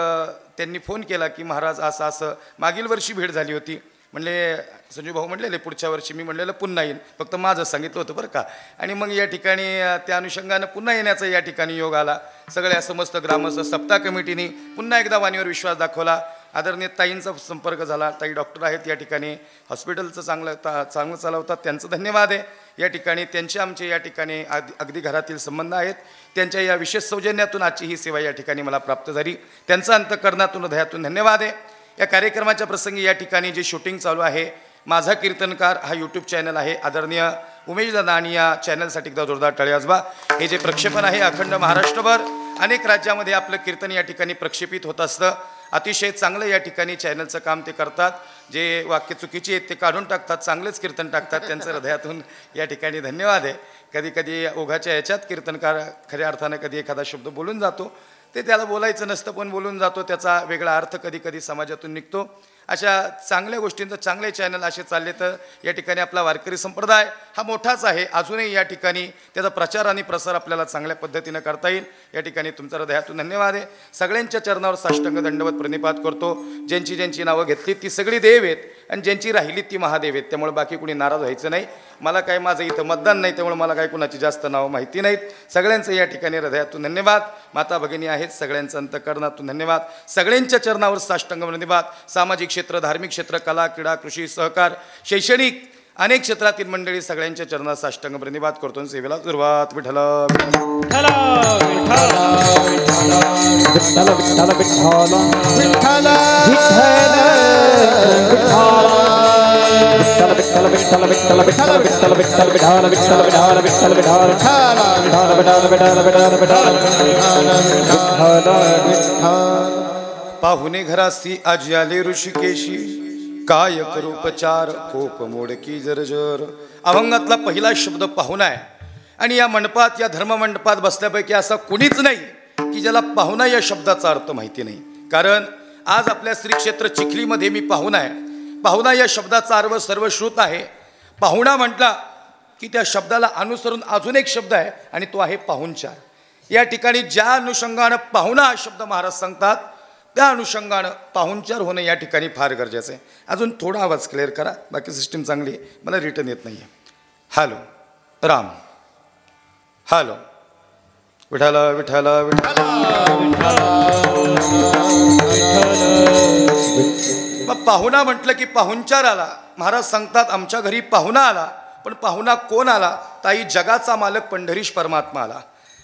त्यांनी फोन केला की महाराज असं असं मागील वर्षी भेट झाली होती. म्हणले संजू भाऊ म्हणलेले पुढच्या वर्षी. मी म्हणलेलं पुन्हा येईन, फक्त माझं सांगितलं होतं बरं का. आणि मग या ठिकाणी त्या अनुषंगानं पुन्हा येण्याचा या ठिकाणी योग आला. सगळ्या समस्त ग्रामस्थ सप्ताह कमिटीने पुन्हा एकदा वाणीवर विश्वास दाखवला. आदरणीय ताईंचा संपर्क झाला. ताई डॉक्टर आहेत या ठिकाणी, हॉस्पिटलचं चांगलं चालवतात, त्यांचं धन्यवाद आहे. या ठिकाणी त्यांचे आमचे या ठिकाणी अगदी घरातील संबंध आहेत. त्यांच्या या विशेष सौजन्यातून आजची ही सेवा या ठिकाणी मला प्राप्त झाली. त्यांचा अंतःकरणातून हृदयातून धन्यवाद आहे. या कार्यक्रमाच्या प्रसंगी या ठिकाणी जे शूटिंग चालू आहे, माझा कीर्तनकार हा यूट्यूब चॅनल आहे. आदरणीय उमेश दादा आणि या चॅनलसाठी एकदा जोरदार टाळी वाजवा. हे जे प्रक्षेपण आहे अखंड महाराष्ट्रभर अनेक राज्यामध्ये आपलं कीर्तन या ठिकाणी प्रक्षेपित होत असतं. अतिशय चांगलं या ठिकाणी चॅनलचं काम ते करतात. जे वाक्य चुकीची आहेत ते काढून टाकतात, चांगलेच कीर्तन टाकतात. त्यांचं हृदयातून या ठिकाणी धन्यवाद आहे. कधी कधी ओघाच्या याच्यात कीर्तनकार खऱ्या अर्थानं कधी एखादा शब्द बोलून जातो, ते त्याला बोलायचं नसतं पण बोलून जातो, त्याचा वेगळा अर्थ कधी कधी समाजातून निघतो. अशा चांगल्या गोष्टींचं चांगले चॅनल असे चालले तर या ठिकाणी आपला वारकरी संप्रदाय हा मोठाच आहे. अजूनही या ठिकाणी त्याचा प्रचार आणि प्रसार आपल्याला चांगल्या पद्धतीनं करता येईल. या ठिकाणी तुमचा हृदयातून धन्यवाद आहे. सगळ्यांच्या चरणावर साष्टांग दंडवत प्रणिपात करतो. ज्यांची ज्यांची नावं घेतली ती सगळी देव आहेत आणि ज्यांची राहिली ती महादेव आहेत. त्यामुळे बाकी कुणी नाराज व्हायचं नाही. मला काय, माझं इथं मतदान नाही त्यामुळे मला काय कुणाची जास्त नावं माहिती नाहीत. सगळ्यांचं या ठिकाणी हृदयातून धन्यवाद. माता भगिनी आहेत, सगळ्यांचं अंतःकरणातून धन्यवाद. सगळ्यांच्या चरणावर साष्टांग धन्यवाद. सामाजिक क्षेत्र, धार्मिक क्षेत्र, कला, क्रीडा, कृषी, सहकार, शैक्षणिक अनेक क्षेत्रातील मंडळी सगळ्यांच्या चरणात साष्टांग धन्यवाद करतो. सेवेला सुरुवात. विठ्ठल पाहुणे घरासी आज आले ऋषिकेशी, काय करूपचार कोप मोडकी जर्जर. अभंगातला पहिला शब्द पाहुणा आहे. आणि या मंडपात, या धर्ममंडपात बसल्यापैकी असा कुणीच नाही की ज्याला पाहुणा या शब्दाचा अर्थ माहिती नाही. कारण आज आपल्या श्री क्षेत्र चिखलीमध्ये मी पाहुणा आहे. पाहुणा या शब्दाचा अर्थ सर्वश्रुत आहे. पाहुणा म्हटला की त्या शब्दाला अनुसरून अजून एक शब्द आहे आणि तो आहे पाहुणचार. या ठिकाणी ज्या अनुषंगानं पाहुणा हा शब्द महाराज सांगतात त्या अनुषंगानं पाहुणचार होणं या ठिकाणी फार गरजेचं आहे. अजून थोडा आवाज क्लिअर करा, बाकी सिस्टीम चांगली आहे, मला रिटर्न येत नाही आहे. Hello Ram, hello Vithal Vithal Vithal. मग पाहुणा म्हटलं की पाहुणचार आला. महाराज सांगतात आमच्या घरी पाहुणा आला. पण पाहुणा कोण आला? ताई जगाचा मालक पंढरीश परमात्मा आला.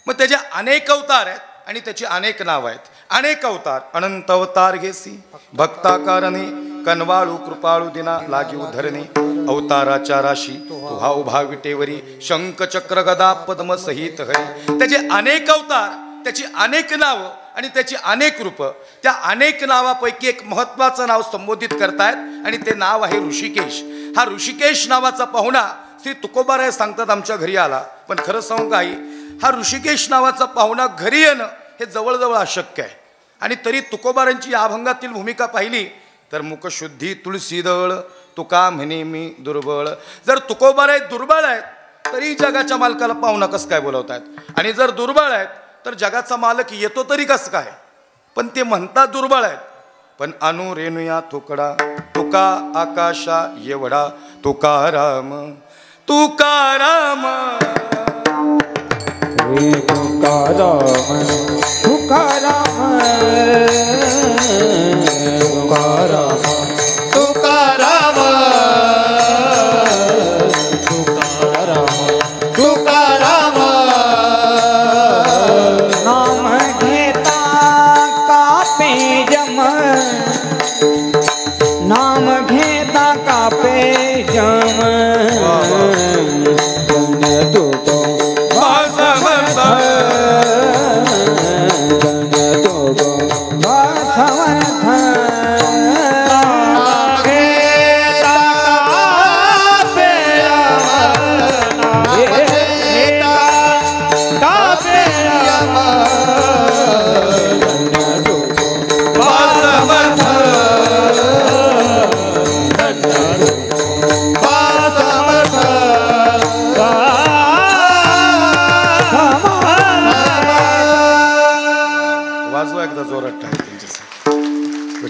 मग त्याचे अनेक अवतार आहेत आणि त्याची अनेक नाव आहेत. अनेक अवतार, अनंत अवतार घेसी भक्ताकारणे, कनवाळू कृपाळू दिना लागी उधरणे, अवताराच्या राशी तुहा उभा विटेवरी, शंख चक्र गदा पद्म सहित हरी. त्याचे अनेक अवतार, त्याची अनेक नावं आणि त्याची अनेक रूप. त्या अनेक नावापैकी एक महत्त्वाचं नाव संबोधित करतायत आणि ते नाव आहे ऋषिकेश. हा ऋषिकेश नावाचा पाहुणा श्री तुकोबाराय सांगतात आमच्या घरी आला. पण खरं सांगू काही, हा ऋषिकेश नावाचा पाहुणा घरी येणं हे जवळजवळ अशक्य आहे. आणि तरी तुकोबारांची या अभंगातील भूमिका पाहिली तर मुखशुद्धी तुळशीदळ तुका म्हणे मी दुर्बळ. जर तुकोबाराय दुर्बळ आहेत तरी जगाच्या मालकाला पाहुणा कसं काय बोलवतायत, आणि जर दुर्बळ आहेत तर जगाचा मालक येतो तरी कसं काय. पण ते म्हणतात दुर्बळ आहेत. पण अनु रेणुया तुकडा तुका आकाशा एवढा तुकाराम तुकाराम
तुकाराम तुकाराम तुकाराम तुकाराम तुकाराम तुकाराम. नाम घेता कापे जम, नाम घेता कापे जम. पुण्य तुको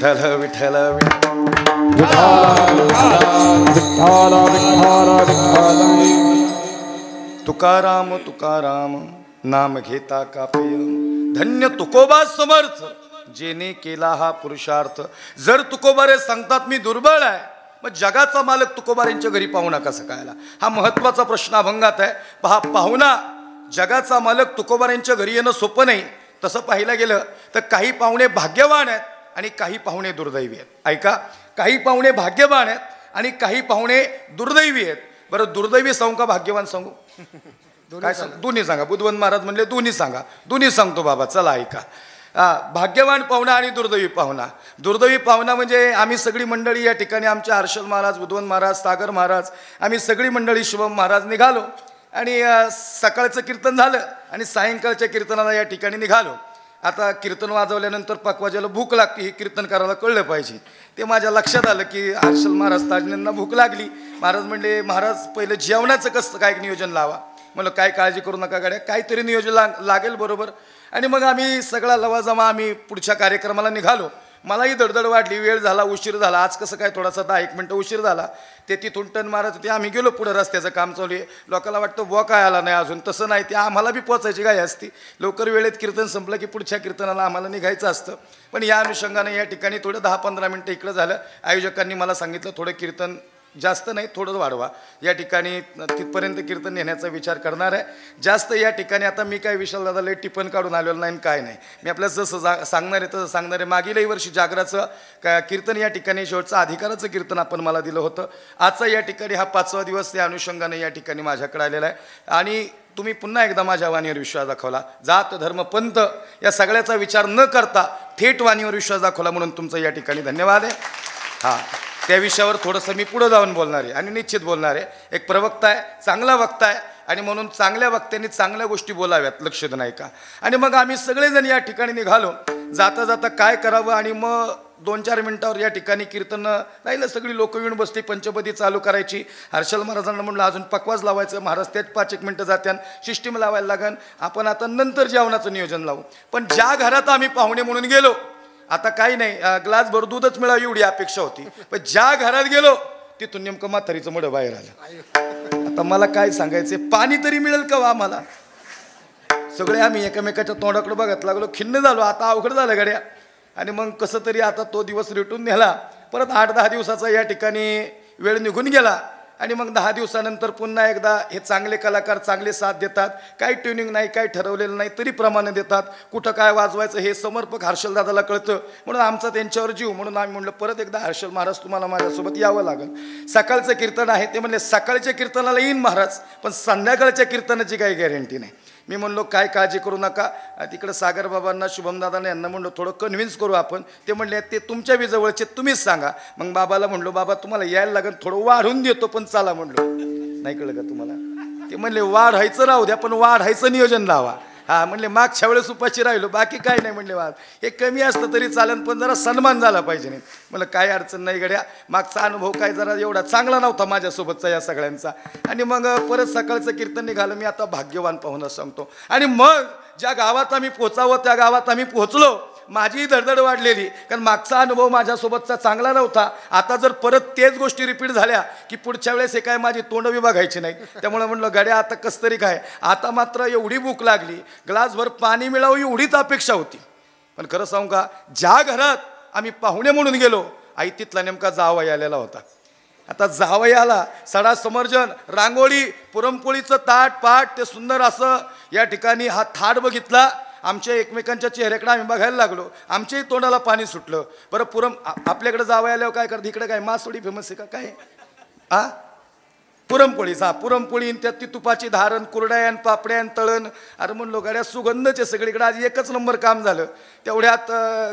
विठ्ठल विठ्ठल
विठ्ठल विठ्ठल विठ्ठल
तुकाराम तुकाराम नाम घेता कापेय धन्य तुकोबा समर्थ जेने केला हा पुरुषार्थ. जर तुकोबारे सांगतात मी दुर्बळ आहे, मग जगाचा मालक तुकोबाऱ्यांच्या घरी पाहुणा कसा कायला? हा महत्वाचा प्रश्न अभंगात आहे. पहा, पाहुणा जगाचा मालक तुकोबाऱ्यांच्या घरी येणं सोपं नाही. तसं पाहिलं गेलं तर काही पाहुणे भाग्यवान आहेत आणि काही पाहुणे दुर्दैवी आहेत. ऐका, काही पाहुणे भाग्यवान आहेत आणि काही पाहुणे दुर्दैवी आहेत. बरं, दुर्दैवी सांगू का भाग्यवान सांगू? काय सांग? दोन्ही सांगा. बुधवंत महाराज म्हणले दोन्ही सांगा. दोन्ही सांगतो बाबा, चला ऐका. भाग्यवान पाहुणा आणि दुर्दैवी पाहुणा. दुर्दैवी पाहुणा म्हणजे आम्ही सगळी मंडळी या ठिकाणी, आमचे हर्षल महाराज, बुधवंत महाराज, सागर महाराज, आम्ही सगळी मंडळी शुभम महाराज निघालो आणि सकाळचं कीर्तन झालं आणि सायंकाळच्या कीर्तनाला या ठिकाणी निघालो. आता कीर्तन वाजवल्यानंतर पकवाजाला भूक लागते हे कीर्तन करायला कळलं पाहिजे. ते माझ्या लक्षात आलं की हर्षल महाराज ताजण्यांना भूक लागली. महाराज म्हणले, महाराज पहिलं जेवणाचं कसं काय नियोजन लावा. म्हणलं काय काळजी करू नका गाड्या, काहीतरी नियोजन लागेल बरोबर. आणि मग आम्ही सगळा लवाजमा आम्ही पुढच्या कार्यक्रमाला निघालो. मलाही दडदड वाढली, वेळ झाला, उशीर झाला. आज कसं काय थोडासा 10-1 मिनटं उशीर झाला. ते तिथून टन मारत होते. आम्ही गेलो पुढं, रस्त्याचं काम चालू आहे. लोकांना वाटतं बुवा काय आला नाही अजून. तसं नाही, ते आम्हाला बी पोचायची काय असती. लवकर वेळेत कीर्तन संपलं की पुढच्या कीर्तनाला आम्हाला निघायचं असतं. पण या अनुषंगाने या ठिकाणी थोडं 10-15 मिनटं इकडं झालं. आयोजकांनी मला सांगितलं थोडं कीर्तन जास्त नाही, थोडं वाढवा. या ठिकाणी तिथपर्यंत कीर्तन नेण्याचा विचार करणार आहे. जास्त या ठिकाणी आता मी काय विशाल दादा लय टिपण काढून आलेलं नाही, काय नाही. मी आपल्याला जसं सांगणार आहे तसं सांगणार आहे. मागीलही वर्षी जागराचं कीर्तन या ठिकाणी शेवटचं अधिकाराचं कीर्तन आपण मला दिलं होतं. आजचा या ठिकाणी हा 5वा दिवस त्या अनुषंगाने या ठिकाणी माझ्याकडे आलेला आहे. आणि तुम्ही पुन्हा एकदा माझ्या वाणीवर विश्वास दाखवला. जात धर्म पंथ या सगळ्याचा विचार न करता थेट वाणीवर विश्वास दाखवला म्हणून तुमचं या ठिकाणी धन्यवाद आहे. हां, त्या विषयावर थोडंसं मी पुढं जाऊन बोलणार आहे आणि निश्चित बोलणार आहे. एक प्रवक्ता आहे, चांगला वक्ता आहे आणि म्हणून चांगल्या वक्त्यांनी चांगल्या गोष्टी बोलाव्यात, लक्ष देणं नाही का. आणि मग आम्ही सगळेजण या ठिकाणी निघालो. जाता जाता काय करावं आणि मग 2-4 मिनिटावर या ठिकाणी कीर्तन राहिलं. सगळी लोकं येऊन बसली, पंचपदी चालू करायची. हर्षल महाराजांना म्हणलं अजून पकवाज लावायचं. महाराज त्याच 5-1 मिनटं जात्यान, सिस्टीम लावायला लागन, आपण आता नंतर जेवणाचं नियोजन लावू. पण ज्या घरात आम्ही पाहुणे म्हणून गेलो, आता काही नाही, ग्लास भर दूधच मिळावं एवढी अपेक्षा होती. पण ज्या घरात गेलो तिथून नेमकं म्हातारीचं मड बाहेर आलं. आता मला काय सांगायचे, पाणी तरी मिळेल का वा आम्हाला. सगळे आम्ही एकमेकाच्या तोंडाकडे बघत लागलो, खिन्न झालो. आता अवघड झालं गड्या. आणि मग कसं तरी आता तो दिवस रेटून नेला. परत 8-10 दिवसाचा या ठिकाणी वेळ निघून गेला. आणि मग 10 दिवसानंतर पुन्हा एकदा हे चांगले कलाकार चांगले साथ देतात. काही ट्युनिंग नाही, काही ठरवलेलं नाही, तरी प्रमाणे देतात. कुठं काय वाजवायचं हे समर्पक हर्षलदादाला कळतं. म्हणून आमचा त्यांच्यावर जीव. म्हणून आम्ही म्हणलं परत एकदा हर्षल महाराज तुम्हाला माझ्यासोबत यावं लागेल. सकाळचं कीर्तन आहे ते म्हणले सकाळच्या कीर्तनाला येईन महाराज, पण संध्याकाळच्या कीर्तनाची काही गॅरंटी नाही. मी म्हणलो काय काळजी करू नका. तिकडं सागरबाबांना, शुभमदादांना यांना म्हणलो थोडं कन्व्हिन्स करू आपण. ते म्हणले ते तुमच्या बी जवळचे, तुम्हीच सांगा. मग बाबाला म्हणलो बाबा तुम्हाला यायला लागेल, थोडं वाढून देतो पण चला म्हणलो. नाही कळलं का तुम्हाला? ते म्हणले वाढायचं राहू द्या पण वाढायचं नियोजन लावा. हा म्हणले मागच्या वेळेस उपाशी राहिलो, बाकी काय नाही म्हणले. वाद हे कमी असतं तरी चालेल पण जरा सन्मान झाला पाहिजे. नाही म्हणलं काय अडचण नाही गड्या. मागचा अनुभव काय जरा एवढा चांगला नव्हता माझ्यासोबतचा या सगळ्यांचा. आणि मग परत सकाळचं कीर्तन निघालं. मी आता भाग्यवान पाहून सांगतो. आणि मग ज्या गावात आम्ही पोचावं त्या गावात आम्ही पोहोचलो. माझीही धडधड वाढलेली, कारण मागचा अनुभव माझ्यासोबतचा चांगला नव्हता. आता जर परत तेच गोष्टी रिपीट झाल्या की पुढच्या वेळेस हे काय माझी तोंड बी बघायची नाही. त्यामुळे म्हणलं गड्या आता कसं तरी काय. आता मात्र एवढी भूक लागली, ग्लासभर पाणी मिळावं एवढीच अपेक्षा होती. पण खरं सांगू का, ज्या घरात आम्ही पाहुणे म्हणून गेलो, आई तिथला नेमका जावई आलेला होता. आता जावई आला, सडा समर्जन, रांगोळी, पुरणपोळीचं ताट पाट, ते सुंदर असं या ठिकाणी हा थाट बघितला. आमच्या एकमेकांच्या चेहऱ्याकडे आम्ही बघायला लागलो. आमच्याही तोंडाला पाणी सुटलं. बरं आपल्याकडे जावं आल्यावर काय करते, इकडे काय मासोडी फेमस आहे का काय? पुरणपोळीच. पुरणपोळी, त्यात ती तुपाची धारण, कुरड्यान, पापड्यान, तळण. अरे म्हणलो गाड्या सुगंधचे सगळीकडे. आज एकच नंबर काम झालं. तेवढ्यात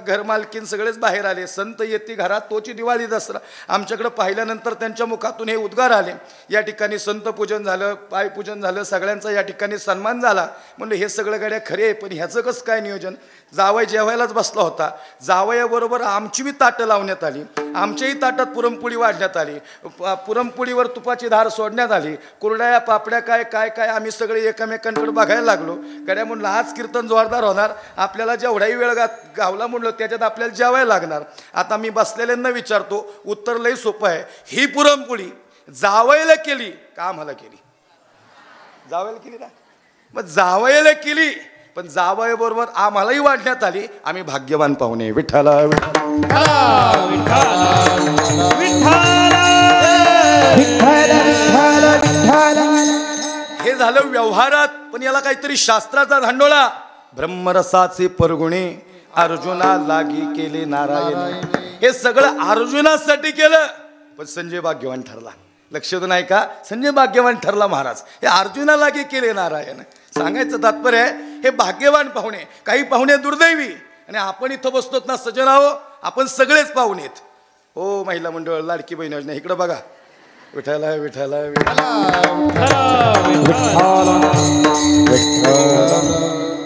घरमालकीन सगळेच बाहेर आले. संत येते घरात तोची दिवाळी दसरा. आमच्याकडे पाहिल्यानंतर त्यांच्या मुखातून हे उद्गार आले. या ठिकाणी संत पूजन झालं, पायपूजन झालं, सगळ्यांचा या ठिकाणी सन्मान झाला. म्हणलं हे सगळं गाड्या खरे आहे, पण ह्याचं कसं काय नियोजन. जावई जेवायलाच बसला होता. जावयाबरोबर आमची बी ताटं लावण्यात आली. आमच्याही ताटात पुरणपोळी वाढण्यात आली, पुरणपोळीवर तुपाची धार सोडण्यात आली, कुरड्या पापड्या काय काय काय आम्ही सगळे एकमेकांकडे बघायला लागलो. गड्या म्हणलं आज कीर्तन जोरदार होणार, आपल्याला जेवढाही वेळ गावला म्हणलं त्याच्यात आपल्याला जेवायला लागणार. आता मी बसलेल्यांना विचारतो, उत्तर लई सोपं आहे. ही पुरणपोळी जावयाला केली का आम्हाला केली? जावयाला केली ना, मग जावयाला केली पण जावयाबरोबर आम्हालाही वाढण्यात आली. आम्ही भाग्यवान पाहुणे. विठ्ठल हे झालं व्यवहारात, पण याला काहीतरी शास्त्राचा धांडोळा. ब्रह्मरसाचे परगुणे अर्जुना लागी केले नारायण. हे सगळं अर्जुनासाठी केलं, पण संजय भाग्यवान ठरला. लक्ष नाही का? संजय भाग्यवान ठरला महाराज. हे अर्जुना लागी केले नारायण. सांगायचं तात्पर्य आहे हे भाग्यवान पाहुणे. काही पाहुणे दुर्दैवी, आणि आपण इथं बसतोत ना सजनाहो, आपण सगळेच पाहुणेत. हो महिला मंडळ, लाडकी बहीण योजना, इकडं बघा. विठ्ठल विठ्ठल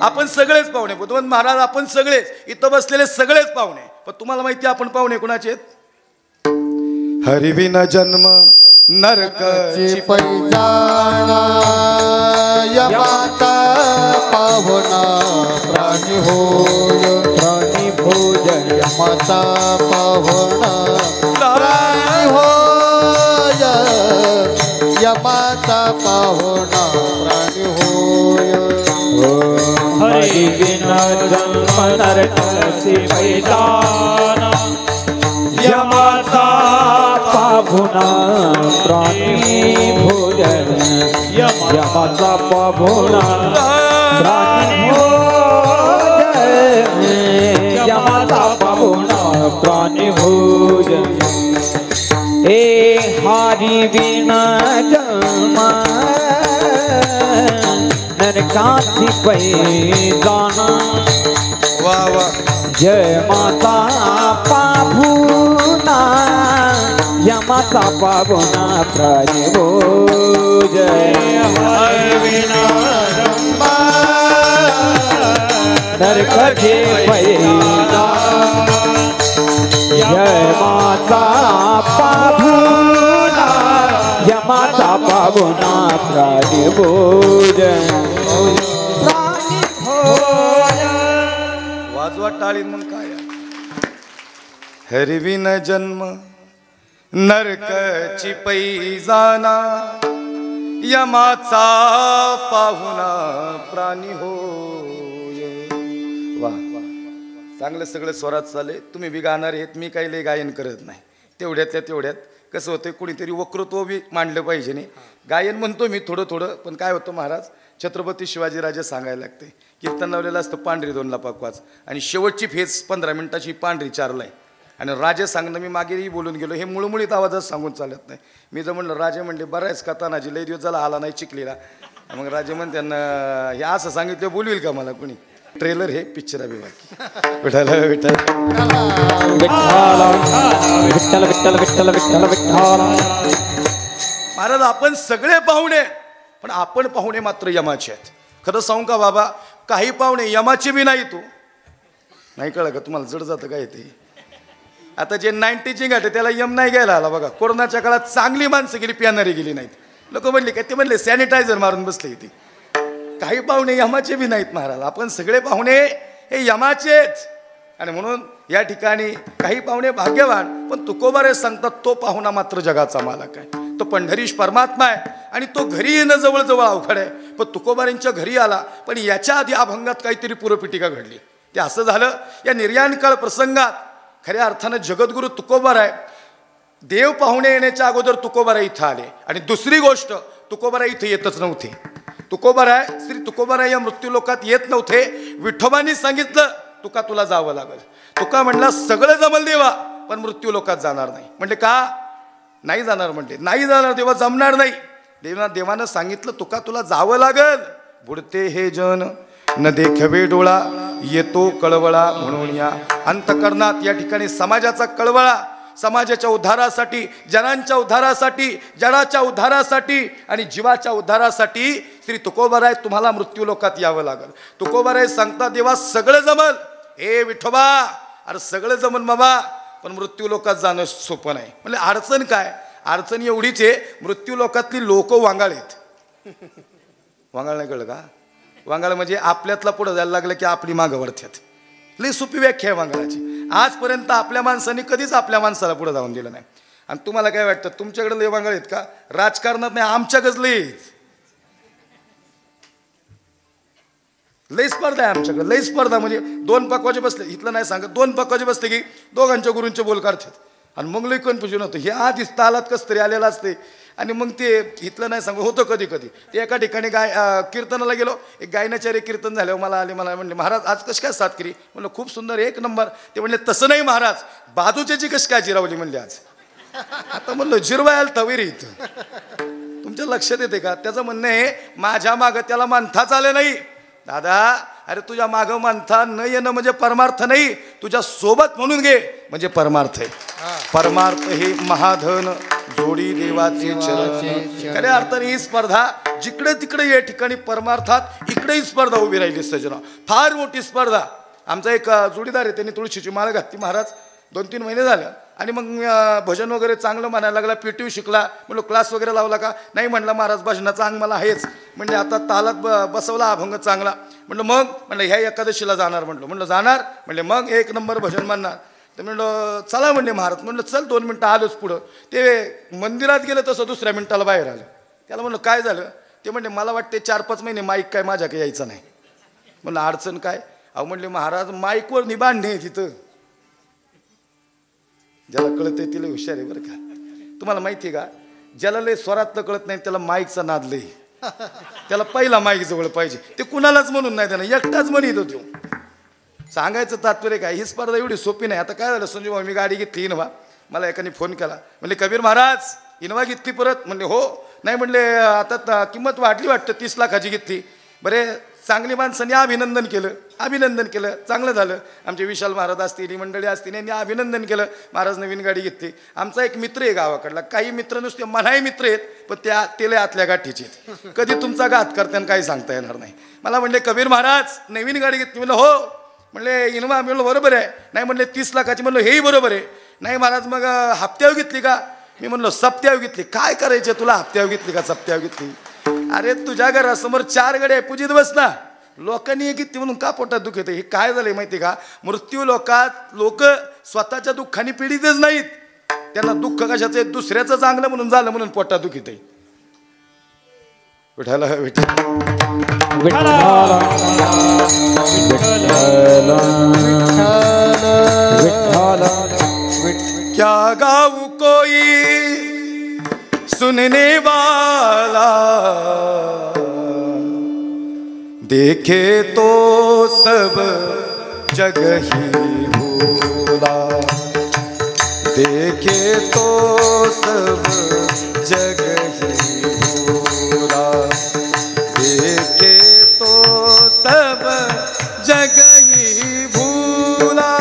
आपण सगळेच पाहुणे. बुद्धवंत महाराज आपण सगळेच इथं बसलेले सगळेच पाहुणे. पण तुम्हाला माहिती आपण पाहुणे कुणाचे आहेत? हरिविन जन्म नरकाची
पैजाना यमाता पावना प्राणी होय प्राणी भोजन यमाता पावना प्राणी होय यमाता पावना प्राणी होय.
हरि बिना जन्म नरकाची पैजाना यमाचा पाहुणा प्राणी भोजन यमाचा पाहुणा प्राणी भोजन यमाचा पाहुणा प्राणी भोजन. हे हरि बिना जन्म नरकाची पैजाना
वा वा
जय माता पाहुणा यमाचा पाहुणा प्राणी भोजन. नरकाची पैजाना जय माता पाहुणा यमाचा पाहुणा प्राणी भोजन.
वाजवा टाळी मग काय. हरिविन जन्म नरकाची पैजाना यमाचा पाहुणा प्राणी होय. वा चांगलं सगळं स्वरात चाले. तुम्ही बी गाणार आहेत, मी काही लय गायन करत नाही. तेवढ्यातल्या तेवढ्यात कसं होतं, कुणीतरी वक्तृत्व बी मांडलं पाहिजे. नाही गायन म्हणतो मी थोडं थोडं, पण काय होतं महाराज, छत्रपती शिवाजीराजे सांगायला लागते. कीर्तन लावलेलं असतं पांढरी 2 ला पाकवाच, आणि शेवटची फेज 15 मिनिटाची पांढरी 4 ला आहे. आणि राजे सांगणं मी मागेही बोलून गेलो, हे मुळमुळीत आवाजात सांगून चालत नाही. मी जर म्हणलं राजे म्हणले बऱ्याच का तानाजी लय दिवस झाला आला नाही चिखलीला, मग राजे म्हण त्यांना हे असं सांगितलं बोलवेल का मला कुणी. ट्रेलर हे पिक्चर आहे बाकी. विठ्ठल विठ्ठल
विठ्ठल विठ्ठल विठ्ठल विठ्ठल विठ्ठल.
महाराज आपण सगळे पाहुणे, पण आपण पाहुणे मात्र यमाचे आहेत. खरं सांगू का बाबा, काही पाहुणे यमाचे बी नाही. तू नाही कळलं का तुम्हाला? जड जातं काय ते. आता जे 90ची गाठ त्याला यम नाही घ्यायला आला बघा. कोरोनाच्या काळात चांगली माणसं गेली, पियानारी गेली नाहीत. लोक म्हणले काय, ते म्हणले सॅनिटायझर मारून बसले इथे. काही पाहुणे यमाचे बी नाहीत महाराज. आपण सगळे पाहुणे हे यमाचेच. आणि म्हणून या ठिकाणी काही पाहुणे भाग्यवान, पण तुकोबारे सांगतात तो पाहुणा मात्र जगाचा मालक आहे. तो पंढरीश परमात्मा आहे, आणि तो घरी येणं जवळजवळ अवघड आहे. पण तुकोबारांच्या घरी आला, पण याच्या आधी अभंगात काहीतरी पूर्वपीठिका घडली. ते असं झालं, या निर्याणकाळ प्रसंगात खऱ्या अर्थानं जगद्गुरु तुकोबार आहे. देव पाहुणे येण्याच्या अगोदर तुकोबारा इथं आले. आणि दुसरी गोष्ट, तुकोबारा इथं येतच नव्हते. तुकोबाराय श्री तुकोबाराय या मृत्यूलोकात येत नव्हते. विठोबांनी सांगितलं तुका तुला जावं लागल. तुका म्हणला सगळं जमल देवा, पण मृत्यूलोकात जाणार नाही. म्हणले का नाही जाणार? म्हणले नाही जाणार देवा, जमणार नाही. देवानं सांगितलं तुका तुला जावं लागल. बुडते हे जन न देखवे डोळा, येतो कळवळा म्हणून या अंतकरणात. या ठिकाणी समाजाचा कळवळा, समाजाच्या उद्धारासाठी, जनांच्या उद्धारासाठी, जडाच्या उद्धारासाठी आणि जीवाच्या उद्धारासाठी श्री तुकोबाराय तुम्हाला मृत्यूलोकात यावं लागल. तुकोबाराय सांगता देवा सगळं जमल. ए विठोबा, अरे सगळं जमल बाबा, पण मृत्यू लोकात जाणं सोपं नाही. म्हणजे अडचण काय, अडचण एवढीच आहे, मृत्यू लोकातली लोक वांगाळ आहेत. वांगाळ नाही कळलं का? वांगाळ म्हणजे आपल्यातला पुढं जायला लागलं की आपली मागं वळतात. लई सोपी व्याख्या आहे वांगाळाची. आजपर्यंत आपल्या माणसांनी कधीच आपल्या माणसाला पुढे जाऊन दिलं नाही. आणि तुम्हाला काय वाटतं तुमच्याकडे लय वांगाळ आहेत का? राजकारणात नाही, आमच्याकडेच लय लई स्पर्धा आहे आमच्याकडे. लई स्पर्धा म्हणजे दोन पकवाचे बसले, इथलं नाही सांगत, दोन पकवाचे बसले की दोघांच्या गुरूंचे बोल काढतात. आणि मग लई कन्फ्युजन होतं. हे आधीच तालात कसं तरी आलेलं असते. आणि मग ते इथलं नाही सांगू होतं कधी कधी. ते एका ठिकाणी कीर्तनाला गेलो, एक गायनाचार्य कीर्तन झाल्यावर मला म्हणले महाराज आज कशी काय साथ केली? म्हणलं खूप सुंदर, एक नंबर. ते म्हणले तसं नाही महाराज, बाजूच्याची कशी काय जिरावली म्हणले आज. आता म्हणलं जिरवायला तवेरी इथं. तुमच्या लक्षात येते का? त्याचं म्हणणं आहे माझ्या मागं त्याला मानथाच आले नाही. दादा अरे तुझ्या मागं मानथा न येणं म्हणजे परमार्थ नाही, तुझ्या सोबत म्हणून घे म्हणजे परमार्थ आहे. परमार्थ हे महाधन जोडी देवाचे चरण. खऱ्या अर्थाने ही स्पर्धा जिकडे तिकडे या ठिकाणी परमार्थात इकडेही स्पर्धा उभी राहिली. सजना फार मोठी स्पर्धा. आमचा एक जोडीदार आहे, त्यांनी तुळशीची माळ घातली महाराज 2-3 महिने झालं. आणि मग भजन वगैरे चांगलं म्हणायला लागला, PTU शिकला. म्हणलो क्लास वगैरे लावला का? नाही म्हणला महाराज भजनाचा अंग मला आहेच. म्हणजे आता तालात बसवला अभंग चांगला. म्हणलं मग म्हणलं ह्या एकादशीला जाणार. म्हणलं जाणार. म्हणले मग 1 नंबर भजन म्हणणार. तर म्हणलं चला म्हणले महाराज. म्हणलं चल 2 मिनटं आलोच पुढं. ते मंदिरात गेलं तसं 2ऱ्या मिनिटाला बाहेर आलं. त्याला म्हणलं काय झालं? ते म्हणले मला वाटते 4-5 महिने माईक काय माझ्या काही यायचं नाही. म्हणलं अडचण काय? अहो म्हणले महाराज माईकवर निबांध नाही तिथं. ज्याला कळत आहे तिला हुशार आहे बरं का. तुम्हाला माहिती आहे का, ज्याला लय स्वरातलं कळत नाही त्याला माईकचा नाद लय. त्याला पहिला माईक जवळ पाहिजे. ते कुणालाच म्हणून नाही, त्यानं एकटाच म्हणत होतो. सांगायचं तात्पर्य काय, ही स्पर्धा एवढी सोपी नाही. आता काय झालं संजू भाऊ, मी गाडी घेतली इनोवा. मला एकाने फोन केला, म्हणले कबीर महाराज इनोवा घेतली परत? म्हणले हो. नाही म्हणले आता किंमत वाढली वाटतं, 30 लाखाची घेतली. बरे चांगली माणसांनी अभिनंदन केलं, चांगलं झालं. आमचे विशाल महाराज असतील, ही मंडळी असतील, यांनी अभिनंदन केलं. महाराज नवीन गाडी घेतली. आमचा एक मित्र आहे गावाकडला. काही मित्र नुसते मनाही मित्र आहेत, पण ते आतल्या गाठीचे आहेत. कधी तुमचा घात करताना काही सांगता येणार नाही. मला म्हणले कबीर महाराज नवीन गाडी घेतली. म्हणलं हो. म्हणले इनोवा. म्हणलं बरोबर आहे. नाही म्हणले 30 लाखाची. म्हणलं हेही बरोबर आहे. नाही महाराज मग हप्त्यावर घेतली का? मी म्हणलो सप्त्यावर घेतली. काय करायचे तुला, हप्त्यावर घेतली का सप्त्यावर घेतली? अरे तुझ्या घरासमोर 4 गाड्या पूजित बस ना. लोकांनी घेतली म्हणून का पोटात दुख येते? हे काय झालंय माहिती का, मृत्यू लोकात लोक स्वतःच्या दुःखाने पीडितच नाहीत. त्यांना दुःख कशाचं आहे, दुसऱ्याचं चांगलं म्हणून झालं म्हणून पोटात दुख येते. विठाला क्या गाऊं कोई सुनने वाला, देखे तो सब जग ही भूला, देखे तो सब जग ही भूला, देखे तो सब जग ही भूला.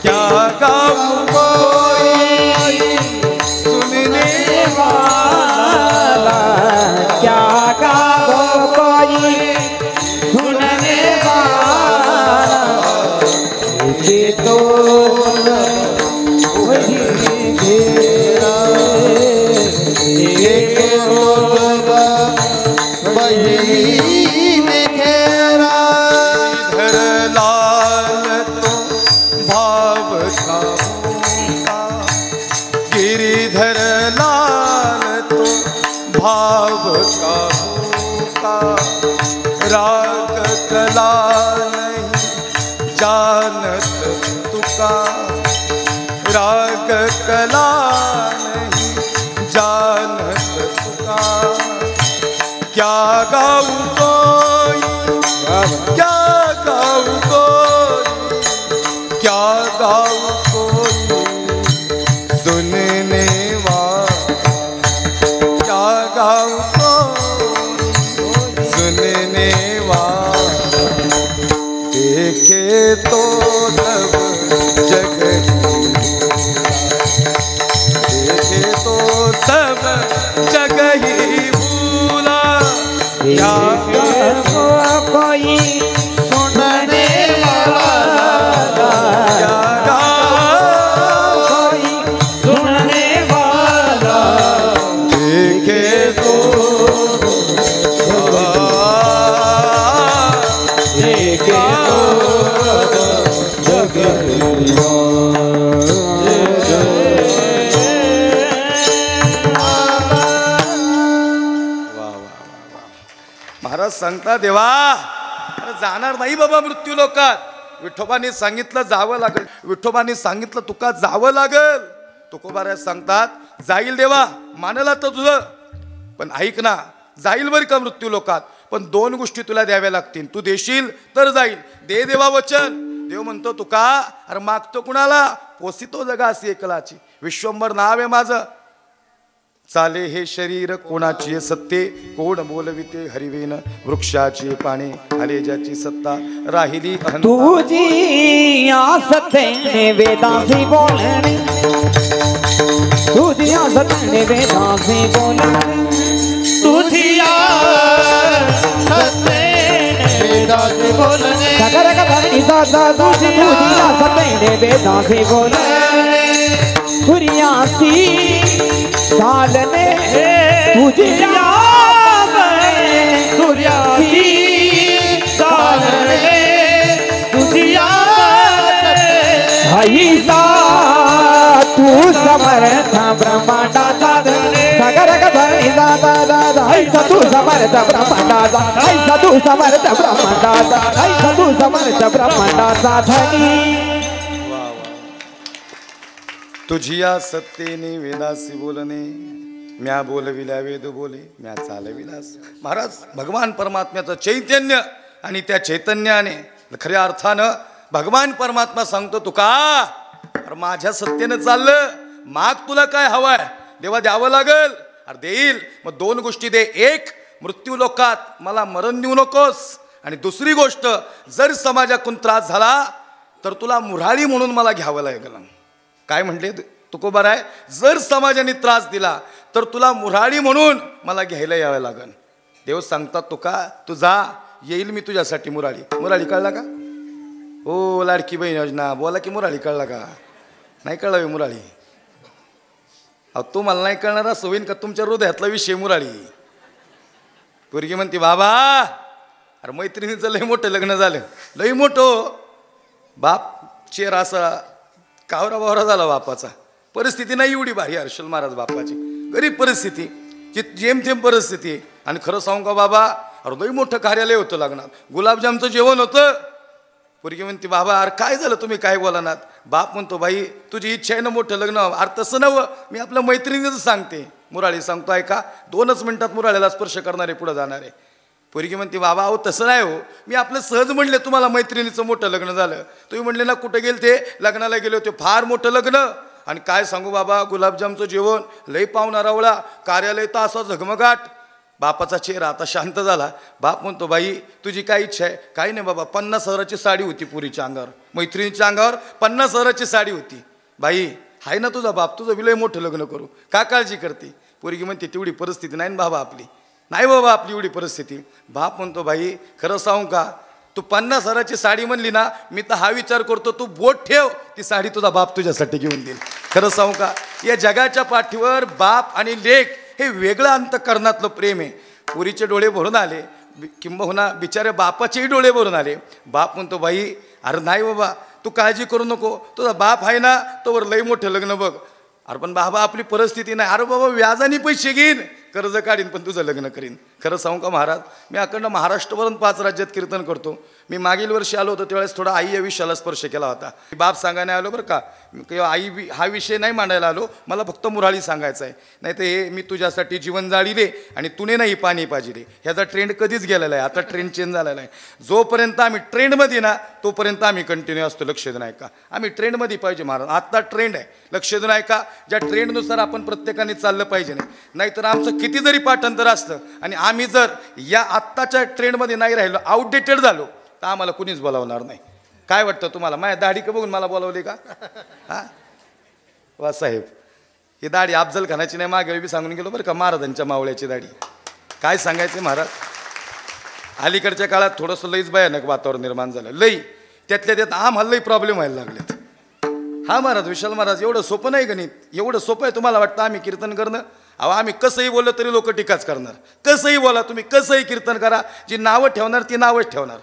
क्या गाऊं कोई सुनने वाला,
क्या गाओ कोई सुनने वाला, देखे तो वही घेरा,
देखे तो वही घेरा.
इधर लाल तो भाव का भूखा, गिरिधर लाल तो भाव का भूखा, राग कला नहीं जानत तुका, राग कला नहीं जानत तुका. क्या गाऊं कोई, क्या गाऊं कोई, क्या गाऊं कोई सुनने वाला, क्या गाऊं कोई सुनने वाला, देखे तो सब जग ही भूला, देखे तो सब जग ही भूला. क्या
कोई सुनने वाला,
क्या गाऊं महाराज सांगता देवा अरे जाणार नाही बाबा मृत्यू लोकात. विठोबाने सांगितलं जावं लागेल. विठोबाने सांगितलं तुका जावं लागेल. तुकोबाराज सांगतात जाईल देवा मानला तर तुझं, पण ऐक ना जाईल बरं का मृत्यू लोकात, पण 2 गोष्टी तुला द्याव्या लागतील. तू देशील तर जाईल. दे देवा वचन. देव म्हणतो तुका अरे मागतो कुणाला, पोसितो जगासी एकलाची. विश्वंभर नाव आहे माझं. चाले हे शरीर कोणाची सत्ते, कोण बोलविते हरिवेन. वृक्षाची पाने आले ज्याची सत्ता, राहिली अहंता.
तुझी आसते वेदांसी बोलणे, तुझी आसते वेदांसी बोलणे,
तुझी आसते वेदांसी बोलणे.
सगर कथनी दादा तुझी आसते वेदांसी बोलणे, सूर्यासी चालणे तुझी सूर्यासी चालणे तुझी हईसा तू समर्थ ब्रह्मांडाचा सगर कथनी दादा दादा हईसा तू समर्थ ब्रह्मांडाचा, हईसा तू समर्थ ब्रह्मांडाचा, हईसा तू समर्थ ब्रह्मांडाचा धनी.
तुझिया सत्तेने वेदासी बोलणे, म्या बोलविल्या वेद बोले, म्या चालविलास. महाराज भगवान परमात्म्याचं चैतन्य आणि त्या चैतन्याने खऱ्या अर्थानं भगवान परमात्मा सांगतो तुका अरे माझ्या सत्तेनं चाललं, माग तुला काय हवंय देवा द्यावं लागल. अरे देईल. मग 2 गोष्टी दे. एक मृत्यू लोकात मला मरण देऊ नकोस, आणि दुसरी गोष्ट जर समाजातून त्रास झाला तर तुला मुरारी म्हणून मला घ्यावं लागेल. काय म्हटले तुकोबाराय, जर समाजाने त्रास दिला तर तुला मुरारी म्हणून मला घ्यायला यावं लागेल. देव सांगतात तुका तू जा, येईल मी तुझ्यासाठी मुरारी. मुरारी कळला का? ओ लाडकी बहीण योजना बोला की मुरारी कळला का? नाही कळला मुरारी? अहो तू मला नाही कळणार असं होईन का? तुमच्या हृदयातला विषय मुरारी. पोरगी म्हणते बाबा अरे मैत्रिणीचं लय मोठं लग्न झालं, लय मोठं. बाप चेहरा असा कावरा बावरा झाला बापाचा. परिस्थिती नाही एवढी भारी हर्षल महाराज बापाची, गरीब परिस्थिती, जेमतेम परिस्थिती. आणि खरं सांगू का बाबा अरे लई मोठं कार्यालय होतं लग्नात, गुलाबजामचं जेवण होतं. पोरगी म्हणते बाबा अरे काय झालं तुम्ही काय बोलानात? बाप म्हणतो बाई तुझी इच्छा आहे ना मोठं लग्न. अरे तसं नवं, मी आपल्या मैत्रिणीचं सांगते. मुराळी सांगतो ऐका, 2च मिनिटात मुराळीला स्पर्श करणारे पुढे जाणारे. पोरगी म्हणते बाबा अहो तसं नाही हो, मी आपलं सहज म्हणले तुम्हाला मैत्रिणीचं मोठं लग्न झालं. तुम्ही म्हणले ना कुठे गेल ते लग्नाला गेले होते, फार मोठं लग्न. आणि काय सांगू बाबा गुलाबजामचं जेवण, लई पाहुणा रावळा, कार्यालय तर असा झगमगाट. बापाचा चेहरा आता शांत झाला. बाप म्हणतो बाई तुझी काय इच्छा आहे? काही नाही बाबा, 50,000ची साडी होती पुरीच्या अंगावर, मैत्रिणीच्या अंगावर 50,000ची साडी होती. बाई हाय ना तुझा बाप, तुझं विलय मोठं लग्न करू, का काळजी करते? पोरगी म्हणते तेवढी परिस्थिती नाही बाबा आपली, नाही बाबा आपली एवढी परिस्थिती. बाप म्हणतो बाई खरं सांगू का, तू 50,000ची साडी म्हणली ना, मी तर हा विचार करतो तू बोट ठेव, ती साडी तुझा बाप तुझ्यासाठी घेऊन देईल. खरं सांगू का, या जगाच्या पाठीवर बाप आणि लेक हे वेगळं अंतःकरणातलं प्रेम आहे. पुरीचे डोळे भरून आले, किंबहुना बिचारे बापाचेही डोळे भरून आले. बाप म्हणतो बाई अरे नाही बाबा तू काळजी करू नको, तुझा बाप आहे ना तोवर लई मोठं लग्न बघ. अरे पण बाबा आपली परिस्थिती नाही. अरे बाबा व्याजाने पैसे घेईन, कर्ज काढीन, पण तुझं लग्न करीन. खरं सांगू का महाराज, मी अखंड महाराष्ट्रभरून 5 राज्यात कीर्तन करतो. मी मागील वर्षी आलो होतो त्यावेळेस थोडा आई या विषयाला स्पर्श केला होता. बाप सांगायला आलो बरं का, किंवा आई हा विषय नाही मांडायला आलो, मला फक्त मुराळी सांगायचं आहे. नाही तर हे मी तुझ्यासाठी जीवन जाळीले आणि तुने नाही पाणी पाजिले, ह्याचा ट्रेंड कधीच गेलेला आहे. आता ट्रेंड चेंज झालेला आहे. जोपर्यंत आम्ही ट्रेंडमध्ये ना तोपर्यंत आम्ही कंटिन्यू असतो. लक्ष देऊन ऐका, आम्ही ट्रेंडमध्ये पाहिजे महाराज. आत्ता ट्रेंड आहे, लक्ष देऊन ऐका. ज्या ट्रेंडनुसार आपण प्रत्येकाने चाललं पाहिजे. नाहीतर आमचं किती जरी पाठांतर असतं आणि आम्ही जर या आत्ताच्या ट्रेंडमध्ये नाही राहिलो, आउटडेटेड झालो, तर आम्हाला कुणीच बोलावणार नाही. काय वाटतं तुम्हाला? माझ्या दाढी का बघून मला बोलावले का? हां वा साहेब, ही दाढी अफजल खानाची नाही, मागे बी सांगून गेलो बरं का, महाराजांच्या मावळ्याची दाढी. काय सांगायचं महाराज, अलीकडच्या काळात थोडंसं लईच भयानक वातावरण निर्माण झालं. लई त्यातल्या त्यात आम्हाला लई प्रॉब्लेम व्हायला लागलेत. हा महाराज, विशाल महाराज, एवढं सोपं नाही गणित. एवढं सोपं आहे तुम्हाला वाटतं आम्ही कीर्तन करणं? अहो आम्ही कसंही बोललं तरी लोक टीकाच करणार. कसंही बोला तुम्ही, कसंही कीर्तन करा, जी नावं ठेवणार ती नावच ठेवणार.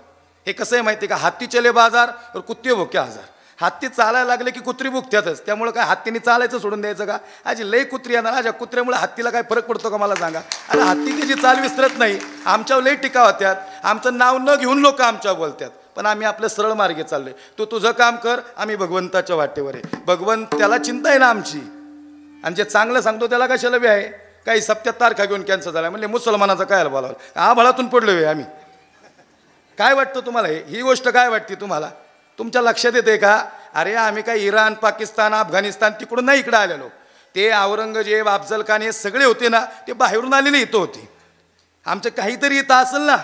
हे कसं आहे माहिती आहे का, हाती चले बाजार और कुत्ते भोके हजार. हत्ती चालायला लागले की कुत्री भुकत्यातच. त्यामुळे काय हत्तीने चालायचं सोडून द्यायचं का? आजी लई कुत्री येणार ना, कुत्र्यामुळे हत्तीला काय फरक पडतो का मला सांगा? अरे हत्ती त्याची चाल विसरत नाही. आमच्यावर लई टीका होत्यात, आमचं नाव न घेऊन लोक आमच्यावर बोलतात, पण आम्ही आपल्या सरळ मार्गे चाललोय. तू तुझं काम कर, आम्ही भगवंताच्या वाटेवर आहे. भगवंत त्याला चिंता आहे ना आमची, आणि जे चांगलं सांगतो त्याला कशाला बी आहे. काही 70 तारखा घेऊन कॅन्सल झाला म्हणजे मुसलमानाचं काय बोलावं? आभाळातून पडलोय आम्ही. काय वाटतं तुम्हाला? ही गोष्ट काय वाटते तुम्हाला? तुमच्या लक्षात येते का? अरे आम्ही काय इराण, पाकिस्तान, अफगाणिस्तान तिकडून नाही इकडे आलेलो. ते औरंगजेब, अफजल खान हे सगळे होते ना, ते बाहेरून आलेले इथं होते. आमचं काहीतरी इथं असेल ना.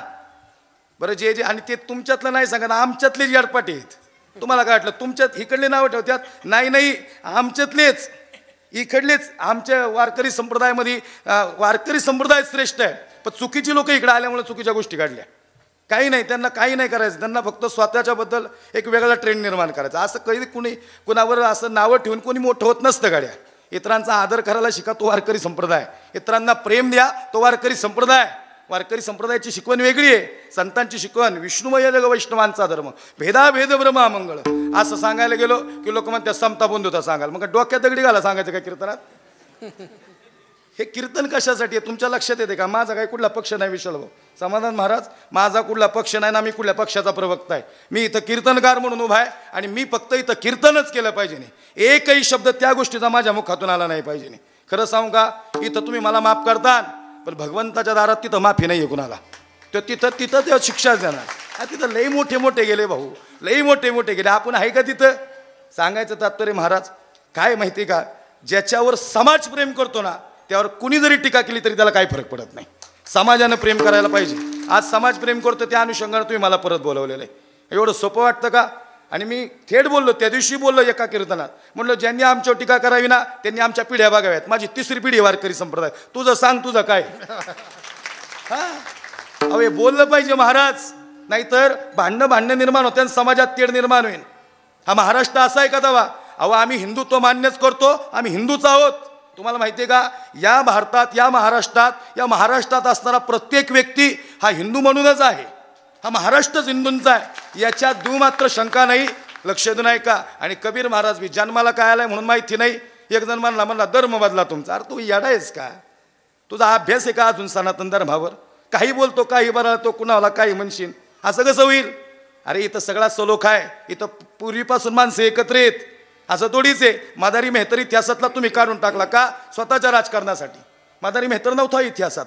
बरं जे जे, आणि ते तुमच्यातलं नाही सांगा ना, आमच्यातले जडपाटे आहेत. तुम्हाला काय वाटलं तुमच्यात इकडले नावं ठेवतात? नाही नाही, आमच्यातलेच, इकडलेच. आमच्या वारकरी संप्रदायामध्ये वारकरी संप्रदाय श्रेष्ठ आहे, पण चुकीची लोक इकडे आल्यामुळे चुकीच्या गोष्टी काढल्या. काही नाही, त्यांना काही नाही करायचं. त्यांना फक्त स्वतःच्याबद्दल एक वेगळा ट्रेंड निर्माण करायचा. असं कधी कुणावर असं नावं ठेवून कोणी मोठं होत नसतं गाड्या. इतरांचा आदर करायला शिका, तो वारकरी संप्रदाय. इतरांना प्रेम द्या, तो वारकरी संप्रदाय. वारकरी संप्रदायाची शिकवण वेगळी आहे. संतांची शिकवण विष्णुमय जग वैष्णवांचा धर्म, भेदाभेद ब्रह्म मंगळ. असं सांगायला गेलो की लोक म्हणतात समता बंधुता सांगाल, मग डोक्यात दगडी घाला सांगायचं काय कीर्तनात? हे कीर्तन कशासाठी आहे तुमच्या लक्षात येते का? माझा काही कुठला पक्ष नाही विशाल भाऊ, समाधान महाराज, माझा कुठला पक्ष नाही ना, मी कुठल्या पक्षाचा प्रवक्ता आहे. मी इथं कीर्तनकार म्हणून उभा आहे, आणि मी फक्त इथं कीर्तनच केलं पाहिजे. नाही एकही शब्द त्या गोष्टीचा माझ्या मुखातून आला नाही पाहिजे. नाही खरं सांगू का, इथं तुम्ही मला माफ करता, पण भगवंताच्या दारात तिथं माफी नाही आहे कुणाला. तर तिथं ते शिक्षा देणार. तिथं लई मोठे मोठे गेले भाऊ, लई मोठे मोठे गेले. आपण आहे का तिथं? सांगायचं तात्पर्य महाराज काय माहिती का, ज्याच्यावर समाज प्रेम करतो ना, त्यावर कुणी जरी टीका केली तरी त्याला काही फरक पडत नाही. समाजानं प्रेम करायला पाहिजे. आज समाज प्रेम करतो, त्या अनुषंगाने तुम्ही मला परत बोलवलेलं आहे. एवढं सोपं वाटतं का? आणि मी थेट बोललो, त्या दिवशी बोललो एका कीर्तनात, म्हणलं ज्यांनी आमच्यावर टीका करावी ना त्यांनी आमच्या पिढ्या बघाव्यात. माझी 3री पिढी वारकरी संप्रदाय. तुझं सांग, तुझं काय? हा अवे बोललं पाहिजे महाराज, नाहीतर भांडणं निर्माण होते आणि समाजात तेढ निर्माण होईल. हा महाराष्ट्र असा आहे का दवा? अहो आम्ही हिंदुत्व मान्यच करतो, आम्ही हिंदूच आहोत. तुम्हाला माहिती आहे का, या भारतात, या महाराष्ट्रात असणारा प्रत्येक व्यक्ती हा हिंदू म्हणूनच आहे. हा महाराष्ट्रच हिंदूंचा आहे, याच्यात देऊ मात्र शंका नाही. लक्ष देऊ नाही का? आणि कबीर महाराज बी जन्माला काय आलाय म्हणून माहिती नाही. एक जण म्हणला धर्म बदला तुमचा. अरे तू येडा आहेस का? तुझा अभ्यास आहे का अजून सनातन धर्मावर? काही बोलतो, काही बरळतो, कुणाला काही म्हणशील, असं कसं होईल? अरे इथं सगळा सलोखा आहे. इथं पूर्वीपासून माणसं एकत्रित, असं थोडीच आहे. मदारी मेहतर इतिहासातला तुम्ही काढून टाकला का स्वतःच्या राजकारणासाठी? मदारी मेहतर नव्हता इतिहासात.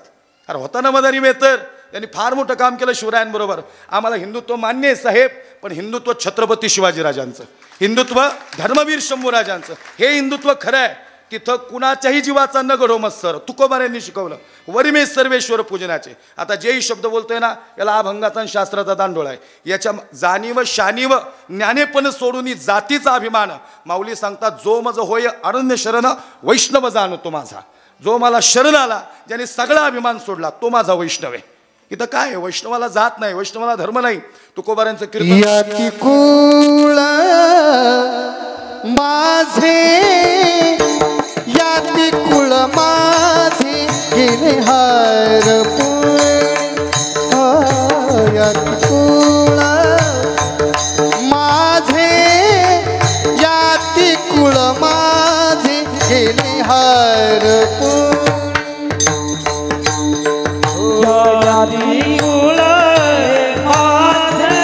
अरे होता ना मदारी मेहतर, त्यांनी फार मोठं काम केलं शिवरायांबरोबर. आम्हाला हिंदुत्व मान्य आहे साहेब, पण हिंदुत्व छत्रपती शिवाजीराजांचं, हिंदुत्व धर्मवीर शंभूराजांचं, हे हिंदुत्व खरं आहे. तिथं कुणाच्याही जीवाचा न घडो मत्सर, तुकोबाऱ्यांनी शिकवलं. वरिमे सर्वेश्वर पूजनाचे. आता जेही शब्द बोलतोय ना, याला अभंगाचा आणि शास्त्राचा दांडोळा आहे. याच्या जाणीव शानीव ज्ञानेपण सोडून जातीचा अभिमान. माऊली सांगतात, जो मज होय अनन्य शरण वैष्णव जाणतो माझा. जो मला शरण आला, ज्याने सगळा अभिमान सोडला, तो माझा वैष्णव आहे. इथं काय आहे? वैष्णवाला जात नाही, वैष्णवाला धर्म नाही. तुकोबाऱ्यांचं कीर्तन,
याती कुळ माझे, याती कुळ माझे गेले हरपून. याती कुळ माझे, याती कुळ माझे गेले हरपून.
याती कुळ माझे,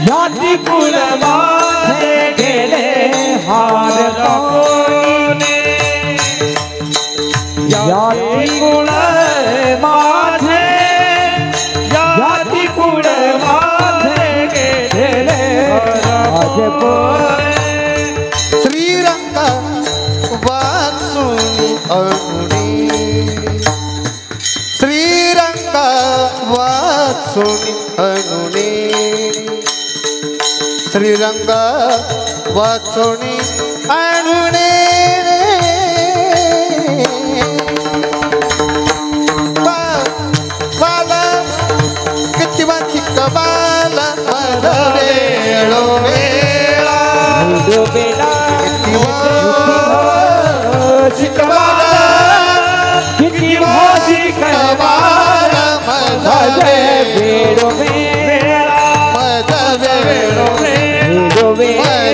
याती कुळ माझे गेले हरपून. याती कुळ माझे, याती कुळ माझे गेले हरपून.
श्रीरंग वाचुनी अरुणी, श्रीरंग वाचुनी अरुणी, श्रीरंग वाचुनी अरुणी. बाला किती वाची कबाला वेळो वेळा,
किती भाजी कबाला मधे वेळो वेळा, मधे वेळो वेळा.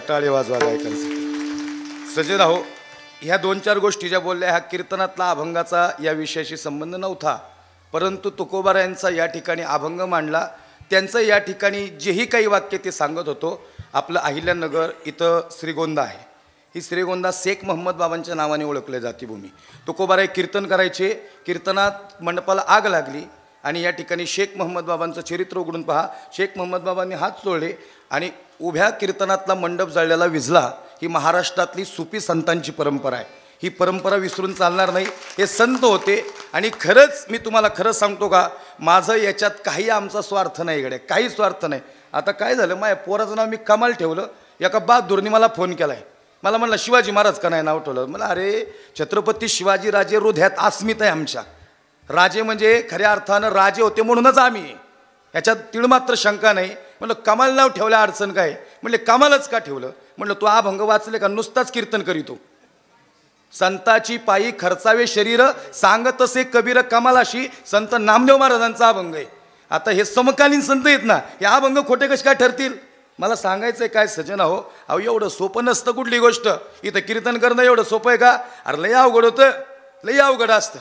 टाळी वाजवा गायकांसाठी. सजन हो, ह्या 2-4 गोष्टी ज्या बोलल्या ह्या कीर्तनातला अभंगाचा या विषयाशी संबंध नव्हता, परंतु तुकोबारायांचा या ठिकाणी अभंग मांडला. त्यांचं या ठिकाणी जेही काही वाक्य ते सांगत होतो. आपलं अहिल्यानगर इथं श्रीगोंदा आहे. ही श्रीगोंदा शेख महम्मद बाबांच्या नावाने ओळखले जाते भूमी. तुकोबाराय कीर्तन करायचे. कीर्तनात मंडपाला आग लागली आणि या ठिकाणी शेख महम्मद बाबांचं चरित्र उघडून पहा. शेख महम्मद बाबांनी हात जोडले आणि उभ्या कीर्तनातला मंडप जळलेला विझला. ही महाराष्ट्रातली सुफी संतांची परंपरा आहे. ही परंपरा विसरून चालणार नाही. हे संत होते आणि खरंच मी तुम्हाला खरं सांगतो का, माझं याच्यात काही आमचा स्वार्थ नाही गड्या, काही स्वार्थ नाही. आता काय झालं, माझ्या पोराचं नाव मी कमाल ठेवलं. एका बहादूरनी मला फोन केला आहे. मला म्हणलं शिवाजी महाराज का नाही नाव ठेवलं. मला अरे छत्रपती शिवाजी राजे हृदयात अस्मिता आहे आमच्या. राजे म्हणजे खऱ्या अर्थानं राजे होते म्हणूनच आम्ही, ह्याच्यात तिळमात्र शंका नाही. म्हणलं कमाल नाव ठेवल्या अडचण काय. म्हणले कमालच का ठेवलं. म्हणलं तू अभंग वाचले का, नुसताच कीर्तन करीतो. संताची पायी खर्चावे शरीर, सांगत असे कबीर कमालाशी. संत नामदेव महाराजांचा अभंग आहे. आता हे समकालीन संत आहेत ना, हे अभंग खोटे कसे काय ठरतील. मला सांगायचंय काय सजन हो, अहो एवढं सोपं नसतं कुठली गोष्ट. इथं कीर्तन करणं एवढं सोपं आहे का. अरे लय अवघड होतं, लय अवघड असतं.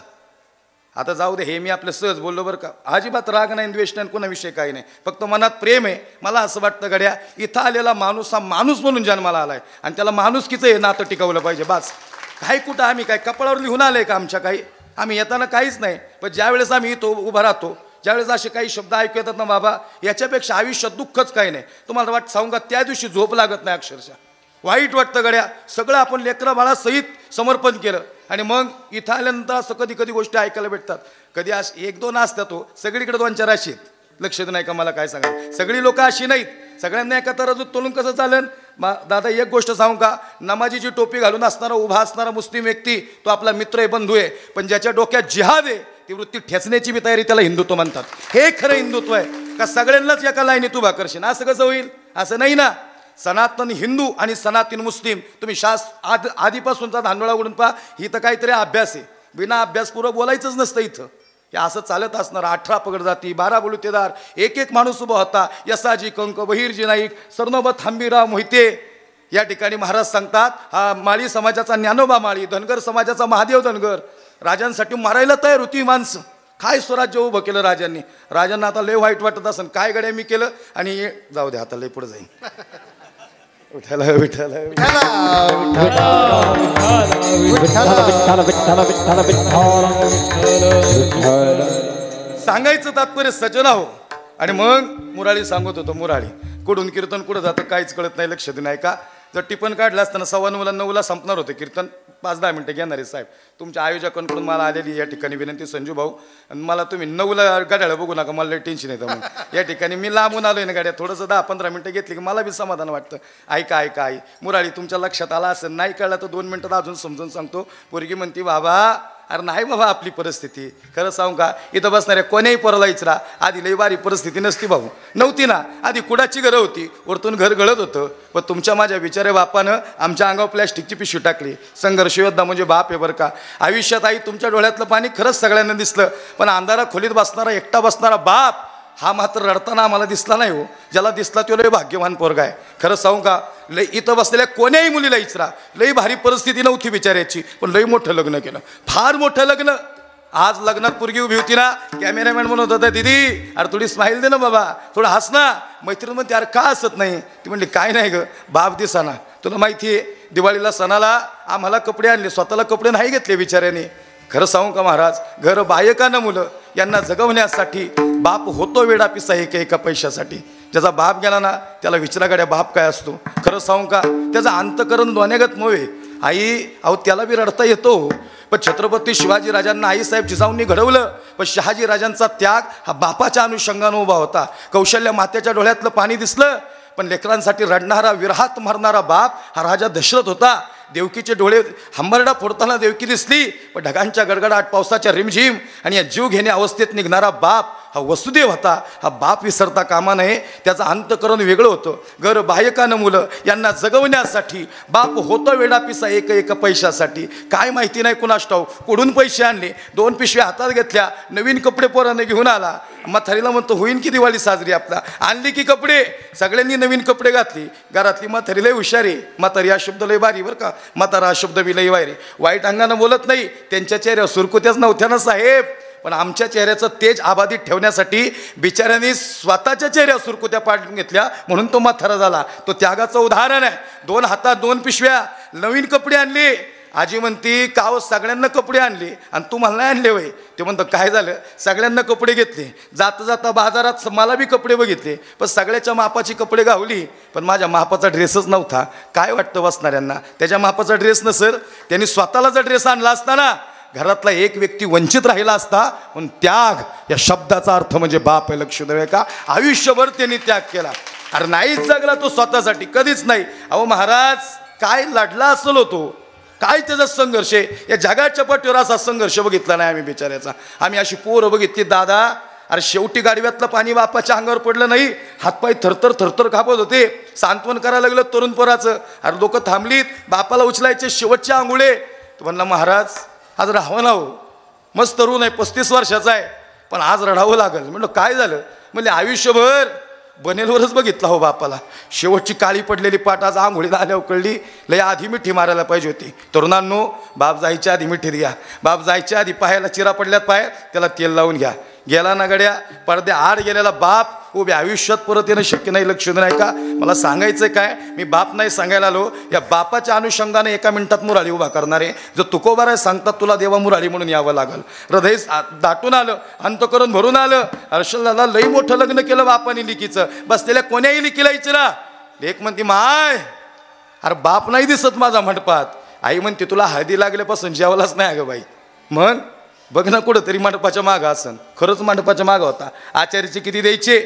आता जाऊ दे, हे मी आपलं सहज बोललो बरं का. अजिबात राग नाही, द्वेष नाही, कोणाविषयी काही नाही. फक्त मनात प्रेम आहे. मला असं वाटतं गड्या, इथं आलेला माणूस हा माणूस म्हणून जन्माला आलाय आणि त्याला माणुसकीचं हे नातं टिकवलं पाहिजे. बास. काही कुठं आम्ही काय कपाळावर लिहून आलंय का आमच्या काही. आम्ही येताना काहीच नाही, पण ज्यावेळेस आम्ही इथं उभा राहतो, ज्यावेळेस असे काही शब्द ऐकू येतात ना बाबा, याच्यापेक्षा आयुष्यात दुःखच काही नाही. तुम्हाला वाटतं सांगू का, त्या दिवशी झोप लागत नाही अक्षरशः. वाईट वाटतं गड्या. सगळं आपण लेकरं बाळासहित समर्पण केलं आणि मग इथं आल्यानंतर असं कधी कधी गोष्टी ऐकायला भेटतात. कधी अशी 1-2 असतात हो, सगळीकडे 2-4 अशी आहेत. लक्षात नाही का मला काय सांगा, सगळी लोक अशी नाहीत. सगळ्यांना एका तराजूत तोलून कसं चालेल. दादा एक गोष्ट सांगू का, नमाजीची टोपी घालून असणारा उभा असणारा मुस्लिम व्यक्ती तो आपला मित्र आहे, बंधू आहे. पण ज्याच्या डोक्यात जिहाद आहे, ती वृत्ती ठेचण्याची बी तयारी, त्याला हिंदुत्व म्हणतात. हे खरं हिंदुत्व आहे का. सगळ्यांनाच एका लाईनीत उभा करशील असं कसं होईल. असं नाही ना. सनातन हिंदू आणि सनातन मुस्लिम, तुम्ही आधीपासूनचा धांडोळा उडून पहा. ही तर काहीतरी अभ्यास आहे. बिना अभ्यास पुरं बोलायचंच नसतं इथं. हे असं चालत असणार. 18 पगड जाती, 12 बलुतेदार, एक माणूस उभा होता. यसाजी कंक, बहिरजी नाईक, सरनोबत हंबीराव मोहिते. या ठिकाणी महाराज सांगतात, हा माळी समाजाचा ज्ञानोबा माळी, धनगर समाजाचा महादेव धनगर. राजांसाठी मारायला तयार होती माणसं. काय स्वराज्य उभं केलं राजांनी. राजांना आता लय वाईट वाटत असेल, काय गड्या मी केलं. आणि जाऊ दे, आता लय पुढे जाईन. विठ्ठल विठ्ठल सांगायचं तात्पर्य सजन हो. आणि मग मुराळी सांगत होतो. मुराळी कुठून कीर्तन कुठं जातं काहीच कळत नाही. लक्षात नाही का. जर टिपण काढलं असताना 9:15 संपणार होते कीर्तन. 5-10 मिनटं घेणार आहे साहेब. तुमच्या आयोजकांकडून मला आलेली या ठिकाणी विनंती, संजू भाऊ, आणि मला तुम्ही 9ला गाड्याला बघू नका, मला लई टेन्शन येतं. मग या ठिकाणी मी लांबून आलोय ना गाड्या, थोडंसं 10-15 मिनटं घेतली की मला बी समाधान वाटतं. ऐका ऐका आई, मुराळी तुमच्या लक्षात आला असं नाही कळलं तर 2 मिनटात अजून समजून सांगतो. पोरगी म्हणती बाबा, अरे नाही बाबा आपली परिस्थिती. खरं सांगू का, इथं बसणाऱ्या कोण्याही पोराला इचरा, आधी लई बारी परिस्थिती नसती भाऊ. नव्हती ना. आधी कुडाची घरं होती, वरतून घर गळत होतं. पण तुमच्या माझ्या बिचारे बापानं आमच्या अंगावर प्लॅस्टिकची पिशवी टाकली. संघर्ष योद्धा म्हणजे बाप आहे बरं का. आयुष्यात आई तुमच्या डोळ्यातलं पाणी खरंच सगळ्यांना दिसलं, पण अंधारा खोलीत बसणारा एकटा बसणारा बाप हा मात्र रडताना आम्हाला दिसला नाही हो. ज्याला दिसला तो लय भाग्यवान पोरगा आहे. खरं सांगू का, लय इथं बसलेल्या कोण्याही मुलीला इचरा, लई भारी परिस्थिती नव्हती बिचाऱ्याची, पण लई मोठं लग्न केलं, फार मोठं लग्न. आज लग्नात पोरगी उभी होती ना, कॅमेरामॅन म्हणत होता, दीदी अरे थोडी स्माईल दे ना बाबा, थोडं हस ना. मैत्रीण म्हणते अरे का हसत नाही. ती म्हणली काय नाही ग, बाप दिसाना. तुला माहिती आहे दिवाळीला सणाला आम्हाला कपडे आणले, स्वतःला कपडे नाही घेतले बिचाऱ्याने. खरं सांगू का महाराज, घर बायकानं मुलं यांना जगवण्यासाठी बाप होतो वेडा पिसा एका पैशासाठी. ज्याचा बाप गेला ना त्याला विचारा गाड्या बाप काय असतो. खरं सांगू का, त्याचा अंतकरण दोन्यागत मोहे. आई अहो त्याला बी रडता येतो. पण छत्रपती शिवाजी राजांना आईसाहेब जिजाऊंनी घडवलं, पण शहाजी राजांचा त्याग हा बापाच्या अनुषंगाने उभा होता. कौशल्य मातेच्या डोळ्यातलं पाणी दिसलं, पण लेकरांसाठी रडणारा विरहात मरणारा बाप हा राजा दशरथ होता. देवकीचे डोळे हंबरडा फोडताना देवकी दिसली, पण ढगांच्या गडगडाट, पावसाच्या रिमझिम आणि या जीव घेण्या अवस्थेत निघणारा बाप हा वसुदेव होता, हा बाप विसरता कामा नये. त्याचं अंतकरण वेगळं होतं. घर बायकानं मुलं यांना जगवण्यासाठी बाप होतं वेडापिसा एक एक पैशासाठी. काय माहिती नाही कुणास ठाऊक कुठून पैसे आणले. 2 पिशव्या हातात घेतल्या, नवीन कपडे पोराने घेऊन आला. म्हातारीला म्हणतो होईन की दिवाळी साजरी आपला. आणली की कपडे, सगळ्यांनी नवीन कपडे घातली. घरातली म्हातारी लय हुशारी. म्हातारी हा शब्द लय भारी बरं का. म्हातारा हा शब्द बी लय वायरे. वाईट अंगानं बोलत नाही. त्यांच्या चेहऱ्यावर सुरकुत्याच नव्हत्या ना साहेब, पण आमच्या चेहऱ्याचं तेज आबाधित ठेवण्यासाठी बिचाऱ्यांनी स्वतःच्या चेहऱ्यावर सुरकुत्या पाडून घेतल्या, म्हणून तो म्हातारा झाला. तो त्यागाचं उदाहरण आहे. 2 हातात 2 पिशव्या, नवीन कपडे आणले. आजी म्हणती काव सगळ्यांना कपडे आणले आणि तू मला नाही आणले वय. ते म्हणतो काय झालं, सगळ्यांना कपडे घेतले. जाता जाता बाजारात मला बी कपडे बघितले, पण सगळ्याच्या मापाची कपडे गावली, पण माझ्या मापाचा ड्रेसच नव्हता. काय वाटतं बसणाऱ्यांना, त्याच्या मापाचा ड्रेस नसेल, त्यांनी स्वतःला जर ड्रेस आणला असताना घरातला एक व्यक्ती वंचित राहिला असता. पण त्याग या शब्दाचा अर्थ म्हणजे बाप आहे. लक्ष द्यावे का, आयुष्यभर त्यांनी त्याग केला. अरे नाहीच जगला तो स्वतःसाठी, कधीच नाही. अहो महाराज काय लढला असेल होतो, काय त्याचा संघर्ष आहे. या जगाच्या पाठीवर असा संघर्ष बघितला नाही आम्ही बिचाऱ्याचा. आम्ही अशी पोरं बघितली दादा. अरे शेवटी गाडव्यातलं पाणी बापाच्या अंगावर पडलं नाही, हातपाय थरथर थरथर कापत होते. सांत्वन करायला लागलं तरुण पोराचं. अरे लोक थांबलीत, बापाला उचलायचे शेवटच्या आंघोळे. तो म्हणला महाराज आज राहावं ना हो, मस्त तरुण आहे, 35 वर्षाचा आहे, पण आज रडावं लागेल. म्हणलं काय झालं. म्हणजे आयुष्यभर बनेलवरच बघितला हो बापाला. शेवटची काळी पडलेली पाट आज आंघोळीला आल्यावर कळली. लय आधी मिठी मारायला पाहिजे होती. तरुणांनो, बाप जायच्या आधी मिठी द्या. बाप जायच्या आधी पायाला चिरा पडल्यात पाय, त्याला तेल लावून घ्या. गेला ना गड्या, पडद्या आड गेलेला बाप उभे आयुष्यात परत येणं शक्य नाही. लक्ष नाही का. मला सांगायचं काय, मी बाप नाही सांगायला आलो. या बापाच्या अनुषंगाने 1 मिनिटात मुराळी उभा करणार आहे. जो तुकोबाराय सांगतात तुला देवा मुराळी म्हणून यावं लागल. हृदय दाटून आलं, अंतकरण भरून आलं. हर्षलला लई मोठं लग्न केलं बापाने लिकीचं. बसलेल्या कोण्याही लिकीला इचरा. लेक म्हणते माय, अरे बाप नाही दिसत माझा मंडपात. आई म्हणते तुला हळदी लागल्यापासून जेवलाच नाही अगं बाई. मग बघ ना कुठं तरी मंडपाच्या मागं असन. खरंच मंडपाच्या मागं होता. आचार्याचे किती द्यायचे,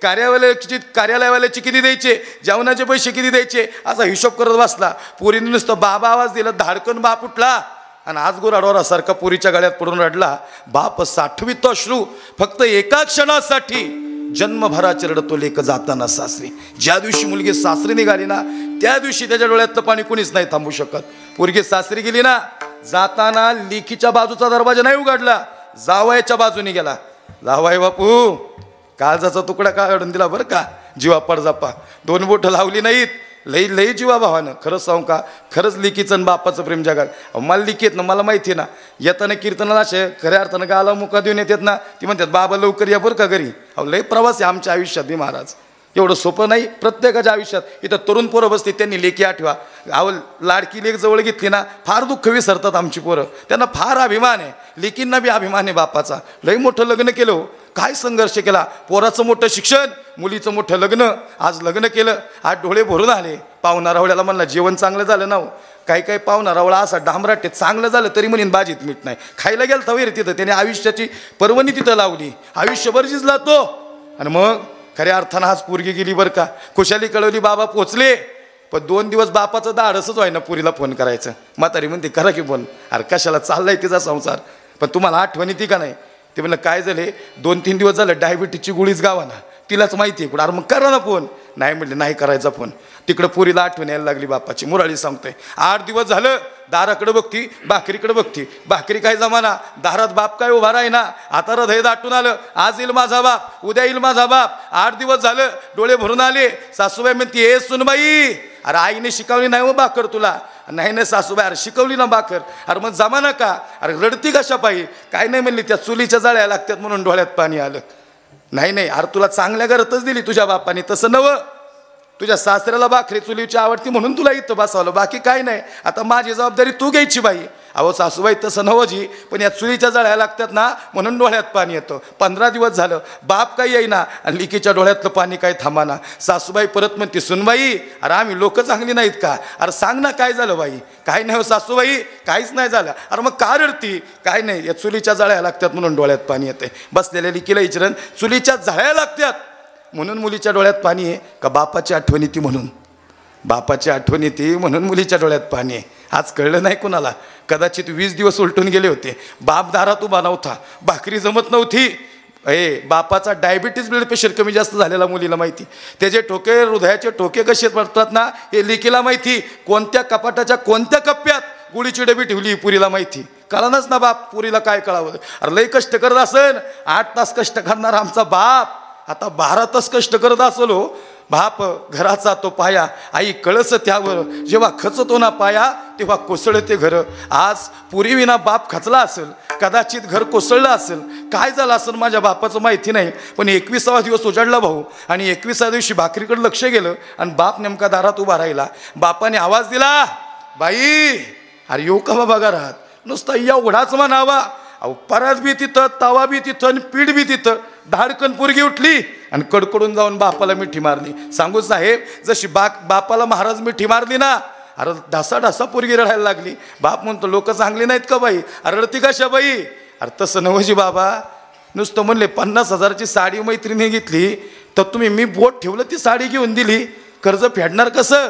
कार्यालयावाल्याचे किती द्यायचे, जेवणाचे पैसे किती द्यायचे, असा हिशोब करत बसला. पोरीने नुसतं बाबा आवाज दिला, धाडकन बाप उठला आणि आज गुराढोरासारखा पोरीच्या गळ्यात पडून रडला. बाप साठवीत अश्रू फक्त एका क्षणासाठी. जन्मभराचे रडतो लेक जाताना सासरी. ज्या दिवशी मुलगी सासरी निघाली ना, त्या दिवशी त्याच्या डोळ्यातलं पाणी कुणीच नाही थांबू शकत. पोरगी सासरी गेली ना, जाताना लेकीच्या बाजूचा दरवाजा नाही उघडला, जावयाच्या बाजूने गेला. जावाय बापू काळजाचा तुकडा काढून दिला बरं का, जीवा पडजापा. 2 बोटं लावली नाहीत. लई लई जीवा भावानं. खरंच सांगू का, खरंच लिकीचं आणि बापाचं प्रेम जगात. मला लिकी येत ना, मला माहिती आहे ना. येताना कीर्तनाला असे खऱ्या अर्थानं गाला मुका देऊन येतात ना, ती म्हणतात बाबा लवकर या बरं का घरी. अहो लई प्रवास आहे आमच्या आयुष्यात बी महाराज. एवढं सोपं नाही प्रत्येकाच्या आयुष्यात. इथं तरुण पोरं बसते, त्यांनी लेकी आठवा. अहो लाडकी लेक जवळ घेतली ना, फार दुःख विसरतात आमची पोरं. त्यांना फार अभिमान आहे. लेकींना बी अभिमान आहे बापाचा. लई मोठं लग्न केलं हो, काय संघर्ष केला. पोराचं मोठं शिक्षण, मुलीचं मोठं लग्न. आज लग्न केलं, आज डोळे भरून आले. पाहुणा रावळ्याला म्हणला जेवण चांगलं झालं ना हो. काही काही पाहुणा रावळा असा डांबराटे चांगलं झालं तरी म्हणून बाजीत मीठ नाही. खायला गेलं तवेर तिथं त्याने आयुष्याची पर्वणी तिथं लावली. आयुष्यभर जिजला तो. आणि मग खऱ्या अर्थानं आज पोरगी गेली बरं का. खुशाली कळवली, बाबा पोचले. पण 2 दिवस बापाचं धाडसच व्हाय ना पुरीला फोन करायचं. म्हातारी म्हणते करा की फोन. अरे कशाला चाललाय तिचा संसार, पण तुम्हाला आठवण येते का नाही. ते म्हणलं काय झाले, 2-3 दिवस झालं डायबिटीजची गोळीच गावा ना, तिलाच माहिती आहे कुठं. अरे मग करा ना फोन. नाही म्हटले नाही करायचा फोन. तिकडं पुरीला आठवण यायला लागली बापाची. मुराळी सांगतोय 8 दिवस झालं दाराकडे बघती, भाकरीकडे बघती. भाकरी काय जमाना, दारात बाप काय उभा राही ना. आता हृदय दाटून आलं, आज येईल माझा बाप, उद्या येईल माझा बाप. 8 दिवस झालं डोळे भरून आले. सासूबाई म्हणती ए सुनबाई, अरे आईने शिकवली नाही हो भाकर तुला. नाही नाही सासूबाई, अरे शिकवली ना भाकर. अरे मग जमाना का, अरे रडती कशा पाहिजे. काय नाही म्हणली, त्या चुलीच्या जाळ्या लागतात म्हणून डोळ्यात पाणी आलं. नाही नाही, अरे तुला चांगल्या घरातच दिली तुझ्या बापाने, तसं नवं. तुझ्या सासऱ्याला भाकरी चुलीची आवडती म्हणून तुला इथं बसवलं, बाकी काय नाही. आता माझी जबाबदारी तू घ्यायची बाई. अहो सासूबाई तसं नवजी, पण या चुलीच्या जळ्या लागतात ना म्हणून डोळ्यात पाणी येतं. 15 दिवस झालं बाप काही येईना आणि लिकीच्या डोळ्यातलं पाणी काही थांबाना. सासूबाई परत म्हणते सुनबाई, अरे आम्ही लोक चांगली नाहीत का. अरे सांग ना काय झालं बाई. काय नाही हो सासूबाई, काहीच नाही झालं. अरे मग का रडती. काय नाही, या चुलीच्या जळ्या लागतात म्हणून डोळ्यात पाणी येते. बसलेल्या लिकीला विचारन, चुलीच्या जळ्या लागतात म्हणून मुलीच्या डोळ्यात पाणी आहे का बापाची आठवण येते म्हणून. बापाची आठवण येते म्हणून मुलीच्या डोळ्यात पाणी आहे. आज कळलं नाही कुणाला. कदाचित 20 दिवस उलटून गेले होते. बाप दारात उभा नव्हता, भाकरी जमत नव्हती. बापाचा डायबिटीज ब्लड प्रेशर कमी जास्त झालेला मुलीला माहिती, त्याचे ठोके हृदयाचे ठोके कसे पडतात ना हे लेकीला माहिती, कोणत्या कपाटाच्या कोणत्या कप्प्यात गुळीची डबी ठेवली पुरीला माहिती. कळानच ना बाप पुरीला काय कळावं. अरे लय कष्ट करत असेल, 8 तास कष्ट करणार आमचा बाप आता 12 तास कष्ट करत असलो. बाप घराचा तो पाया, आई कळस त्यावर, जेव्हा खचतो ना पाया तेव्हा कोसळते घर. आज पुरी विना बाप खचला असेल, कदाचित घर कोसळलं असेल, काय झालं असेल माझ्या बापाचं माहिती नाही. पण 21वा दिवस उजाडला भाऊ आणि 21व्या दिवशी भाकरीकडे लक्ष गेलं आणि बाप नेमका दारात उभा राहिला. बापाने आवाज दिला, बाई अरे येऊ का बाबा घरात. नुसता एवढाच म्हणावा, अहो परात बी तिथं, तवा बी तिथं आणि पीठ बी तिथं. धाडकन पोरगी उठली आणि कडकडून जाऊन बापाला मिठी मारली. सांगू साहेब जशी बापाला महाराज मिठी मारली ना, अरे ढासा पोरगी रडायला लागली. बाप म्हणतो लोक चांगली नाहीत का बाई, रडती कशा बाई. अरे तसं नवजी बाबा, नुसतं म्हणले 50,000ची साडी मैत्रिणी घेतली तर तुम्ही मी बोट ठेवलं ती साडी घेऊन दिली, कर्ज फेडणार कसं.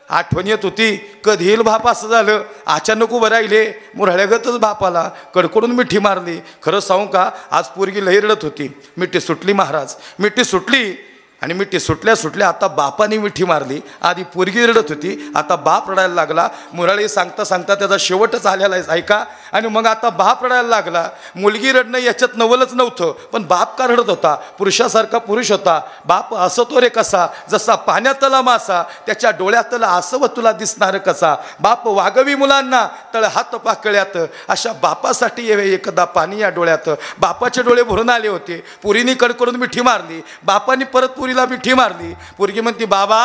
आठवण येत होती कधी येईल बाप असं झालं. अचानक उभं राहिले मुरहळ्यागतच बापाला कडकडून मिठी मारली. खरं सांगू का आज पोरगी लई रडत होती. मिठी सुटली महाराज, मिठी सुटली आणि मिठी सुटल्या आता बापाने मिठी मारली. आधी पोरगी रडत होती, आता बाप रडायला लागला. मुरळी सांगता सांगता त्याचा शेवटच आलेला आहे ऐका. आणि मग आता बाप रडायला लागला. मुलगी रडणं याच्यात नवलच नव्हतं, पण बाप का रडत होता. पुरुषासारखा पुरुष होता. बाप असतो रे कसा, जसा पाण्यातला मासा, त्याच्या डोळ्यातला आसव तुला दिसणार कसा. बाप वागवी मुलांना तळ हात पाकळ्यात, अशा बापासाठी येवे एकदा पाणी या डोळ्यात. बापाचे डोळे भरून आले होते. पुरीनी कडकडून मिठी मारली, बापानी परत पुरीला मिठी मारली. पोरगी म्हणती बाबा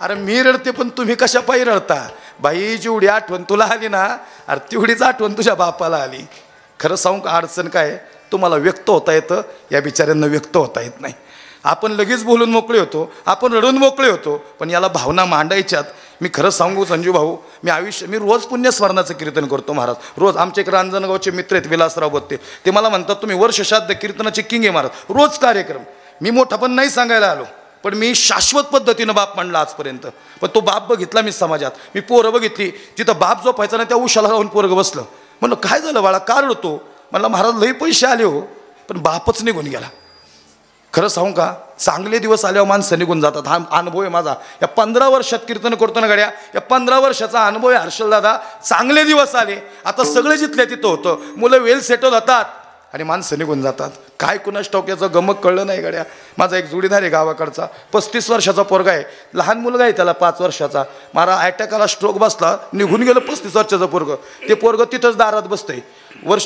अरे मी रडते पण तुम्ही कशा पायी रडता. बाई जेवढी आठवण तुला आली ना, अरे तेवढीच आठवण तुझ्या बापाला आली. खरं सांगू का अडचण काय, तुम्हाला व्यक्त होता येतं, या बिचाऱ्यांना व्यक्त होता येत नाही. आपण लगेच बोलून मोकळे होतो, आपण रडून मोकळे होतो, पण याला भावना मांडायच्यात. मी खरं सांगू संजू भाऊ, मी रोज पुण्यस्मरणाचं कीर्तन करतो महाराज. रोज आमचे एक रांजणगावचे मित्र आहेत विलासराव बोत्ते, ते मला म्हणतात तुम्ही वर्षश्राद्ध कीर्तनाचे किंग आहे महाराज. रोज कार्यक्रम. मी मोठा पण नाही सांगायला आलो, पण मी शाश्वत पद्धतीनं बाप मांडला आजपर्यंत. पण तो बाप बघितला मी समाजात. मी पोरं बघितली जिथं बाप झोपायचा ना त्या उशाला राहून पोरगं बसलं. म्हणलं काय झालं बाळा का रडतो. म्हणलं महाराज लई पैसे आले हो, पण बापच निघून गेला. खरं सांगू का चांगले दिवस आल्यावर माणसं निघून जातात. हा अनुभव आहे माझा. या 15 वर्षात कीर्तन करतो ना गड्या, या 15 वर्षाचा अनुभव आहे हर्षल दादा. चांगले दिवस आले, आता सगळे जिथल्या तिथं होतं. मुलं वेल सेटल होतात आणि माणसं निघून जातात. काय कुणास ठाऊक याचं गमक कळलं नाही गड्या. माझा एक जोडीदार आहे गावाकडचा, 35 वर्षाचा पोरगा आहे, लहान मुलगा आहे त्याला 5 वर्षाचा. मला अटॅक आला, स्ट्रोक बसला, निघून गेलं 35 वर्षाचं पोरगं. ते पोरगं तिथंच दारात बसतंय.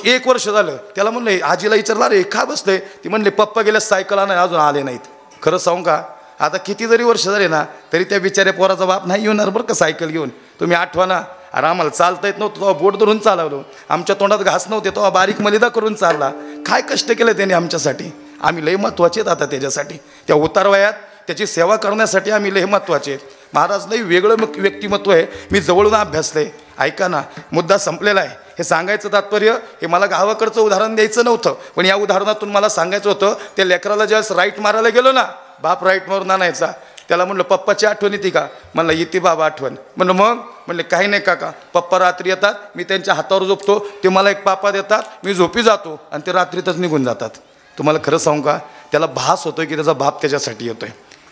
1 वर्ष झालं. त्याला म्हणलं आजीला विचारला रे का बसतंय, ती म्हणले पप्पा गेल्या सायकला नाही अजून आले नाहीत. खरं सांगू का आता किती जरी वर्ष झाले ना तरी त्या बिचाऱ्या पोराचा बाप नाही येणार बरं का सायकल घेऊन. तुम्ही आठवा ना, अरे आम्हाला चालता येत नव्हतं तेव्हा बोट धरून चालवलं. आमच्या तोंडात घास नव्हते तेव्हा बारीक मलिदा करून चालला. काय कष्ट केलं त्याने आमच्यासाठी. आम्ही लय महत्त्वाचे आहेत आता त्याच्यासाठी. त्या उतारवयात त्याची सेवा करण्यासाठी आम्ही लय महत्त्वाचे आहेत. महाराज लय वेगळं व्यक्तिमत्व आहे. मी जवळून अभ्यासलंय. ऐका ना, मुद्दा संपलेला आहे. हे सांगायचं तात्पर्य हे मला गावाकडचं उदाहरण द्यायचं नव्हतं, पण या उदाहरणातून मला सांगायचं होतं. त्या लेकराला ज्यावेळेस राईट मारायला गेलो ना, बाप राईट मारून आणायचा. त्याला म्हणलं पप्पाची आठवण येते का. म्हणलं येते बाबा आठवण. म्हणलं मग. म्हणले काही नाही काका, पप्पा रात्री येतात, मी त्यांच्या हातावर झोपतो, ते मला एक पापा देतात, मी झोपी जातो आणि ते रात्रीतच निघून जातात. तुम्हाला खरं सांगू का त्याला भास होतोय की त्याचा बाप त्याच्यासाठी येतोय.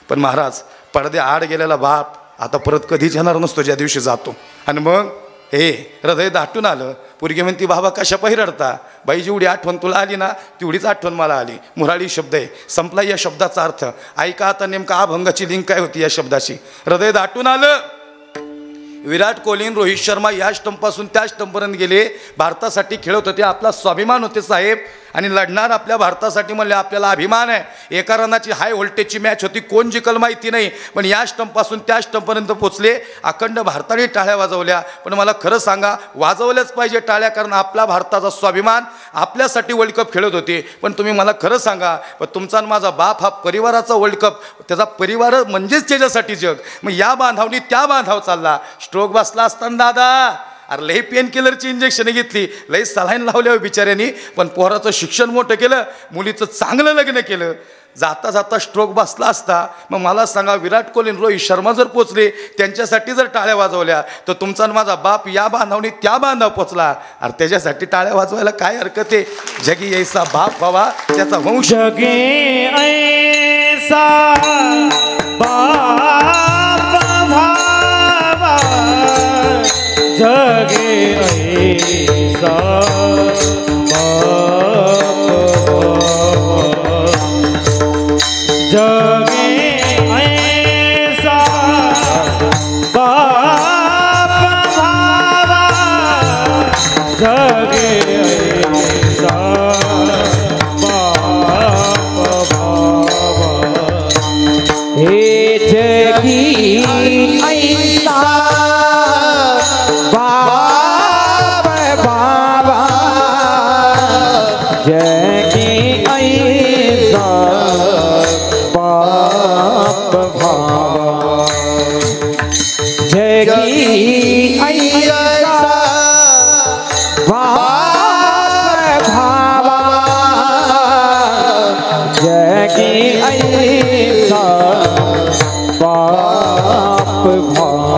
पण महाराज पडद्या आड गेलेला बाप आता परत कधीच येणार नसतो ज्या दिवशी जातो. आणि मग हे हृदय दाटून आलं. पोरगी म्हणती बाबा कशा पायी रडता. बाई जेवढी आठवण तुला आली ना तेवढीच आठवण मला आली. मुराळी शब्द आहे, संपला या शब्दाचा अर्थ. ऐका आता नेमका अभंगाची लिंक काय होती या शब्दाची. हृदय दाटून आलं. विराट कोहली, रोहित शर्मा या स्टंपपासून त्या स्टंपपर्यंत गेले. भारतासाठी खेळत होते, आपला स्वाभिमान होते साहेब. आणि लढणार आपल्या भारतासाठी म्हणले आपल्याला अभिमान आहे. एका रनाची हाय व्होल्टेजची मॅच होती, कोण जिंकल माहिती नाही, पण या स्टंपपासून त्या स्टंपपर्यंत पोचले. अखंड भारताने टाळ्या वाजवल्या. पण मला खरं सांगा वाजवल्याच पाहिजे टाळ्या, कारण आपला भारताचा स्वाभिमान आपल्यासाठी वर्ल्ड कप खेळत होते. पण तुम्ही मला खरं सांगा, पण तुमचा आणि माझा बाप हा परिवाराचा वर्ल्ड कप, त्याचा परिवार म्हणजेच त्याच्यासाठी जग. मग या बांधावनी त्या बांधाव चालला. स्ट्रोक बसला असताना दादा अरे लई पेन किलरची इंजेक्शन घेतली, लई सलाईन लावल्या बिचाऱ्यांनी, पण पोराचं शिक्षण मोठं केलं, मुलीचं चांगलं लग्न केलं. जाता जाता स्ट्रोक बसला असता मग मला सांगा विराट कोहली आणि रोहित शर्मा जर पोचले त्यांच्यासाठी जर टाळ्या वाजवल्या तर तुमचा आणि माझा बाप या बांधावनी त्या बांधाव पोचला अरे त्याच्यासाठी टाळ्या वाजवायला काय हरकत आहे जगी ऐसा बाप व्हावा त्याचा वंश
जगे ऐसा बाप भावा जगे ऐसा जगे ऐसा बाप भावा जगे ऐसा बाप भावा हे जगी ऐसा बाप भावा जगी ऐसा बाप भावा जगी ऐसा बाप भावा जगी ऐसा बाप भावा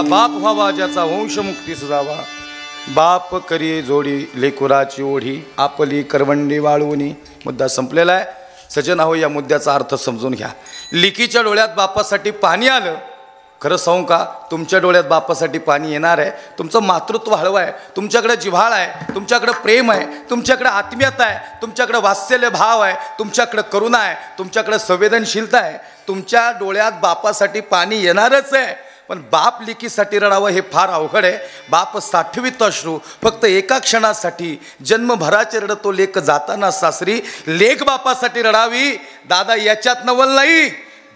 बाप व्हावा ज्याचा वंश मुक्तीस जावा बाप करी जोडी लेकुराची ओढी आपली करवंडी वाळवणी मुद्दा संपलेला आहे सजन आहो या मुद्द्याचा अर्थ समजून घ्या लिकीच्या डोळ्यात बापासाठी पाणी आलं खरं सांगू का तुमच्या डोळ्यात बापासाठी पाणी येणार आहे तुमचं मातृत्व हळवं आहे तुमच्याकडे जिव्हाळ आहे तुमच्याकडे प्रेम आहे तुमच्याकडे आत्मीयता आहे तुमच्याकडे वात्सल्य भाव आहे तुमच्याकडे करुणा आहे तुमच्याकडे संवेदनशीलता आहे तुमच्या डोळ्यात बापासाठी पाणी येणारच आहे पण बाप लेकीसाठी रडावं हे फार अवघड आहे बाप साठवीत अश्रू फक्त एका क्षणासाठी जन्मभराचे रडतो लेक जाताना सासरी लेक बापासाठी रडावी दादा याच्यात नवल नाही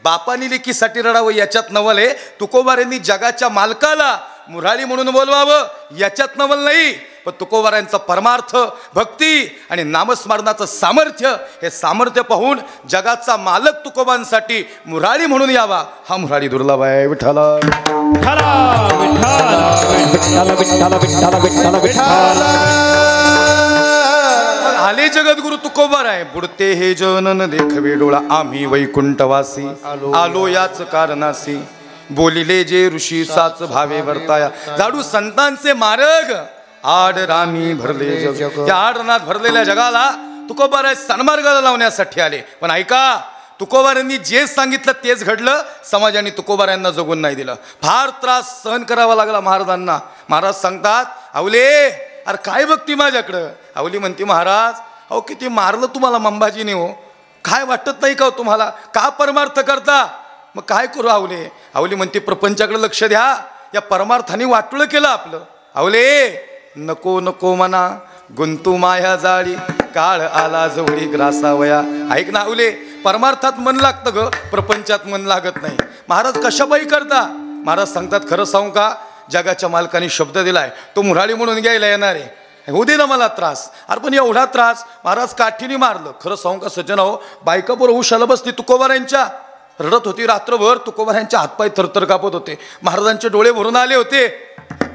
बापानी लेकीसाठी रडावं याच्यात नवल आहे तुकोबारांनी जगाच्या मालकाला मुरारी म्हणून बोलवावं याच्यात नवल नाही पण तुकोबारांचा परमार्थ भक्ती आणि नामस्मरणाचं सामर्थ्य हे सामर्थ्य पाहून जगाचा मालक तुकोबांसाठी मुरारी म्हणून यावा हा मुरारी दुर्लभ आहे विठ्ठल आले जगद्गुरु तुकोबार आहे बुडते हे जनन देखवे डोळा आम्ही वैकुंठवासी आलो याच कारणासी बोलिले जे ऋषी साच भावे वर्ताया झाडू संतांचे मार्ग आड रामी भरले जग त्या आडरणात भरलेल्या जगाला तुकोबार सन्मार्गाला लावण्यासाठी आले पण ऐका तुकोबारांनी जे सांगितलं तेच घडलं समाजाने तुकोबारांना जगून नाही दिलं फार त्रास सहन करावा लागला महाराजांना महाराज सांगतात अवले अरे काय बघती माझ्याकडं अवली म्हणते महाराज अहो किती मारलं तुम्हाला मंबाजीने हो काय वाटत नाही का तुम्हाला का परमार्थ करता मग काय करू अवले अवली म्हणते प्रपंचाकडे लक्ष द्या या परमार्थाने वाटुळं केलं आपलं अवले नको नको मना गुंतू माया जाळी काळ आला जवळी ग्रासावया ऐक ना अवले परमार्थात मन लागतं ग प्रपंचात मन लागत नाही महाराज कशाबाई करता महाराज सांगतात खरं सांगू का जगाच्या मालकाने शब्द दिलाय तो मुरारी म्हणून घ्यायला येणार आहे होऊ दे ना मला त्रास अरे पण एवढा त्रास महाराज काठीने मारलं खरं सांगू का सज्जन हो बायका बरोबर उशाला बसती तुकोबारांच्या रडत होती रात्रभर. तुकोबारायांचे हातपाय थरथर कापत होते. महाराजांचे डोळे भरून आले होते.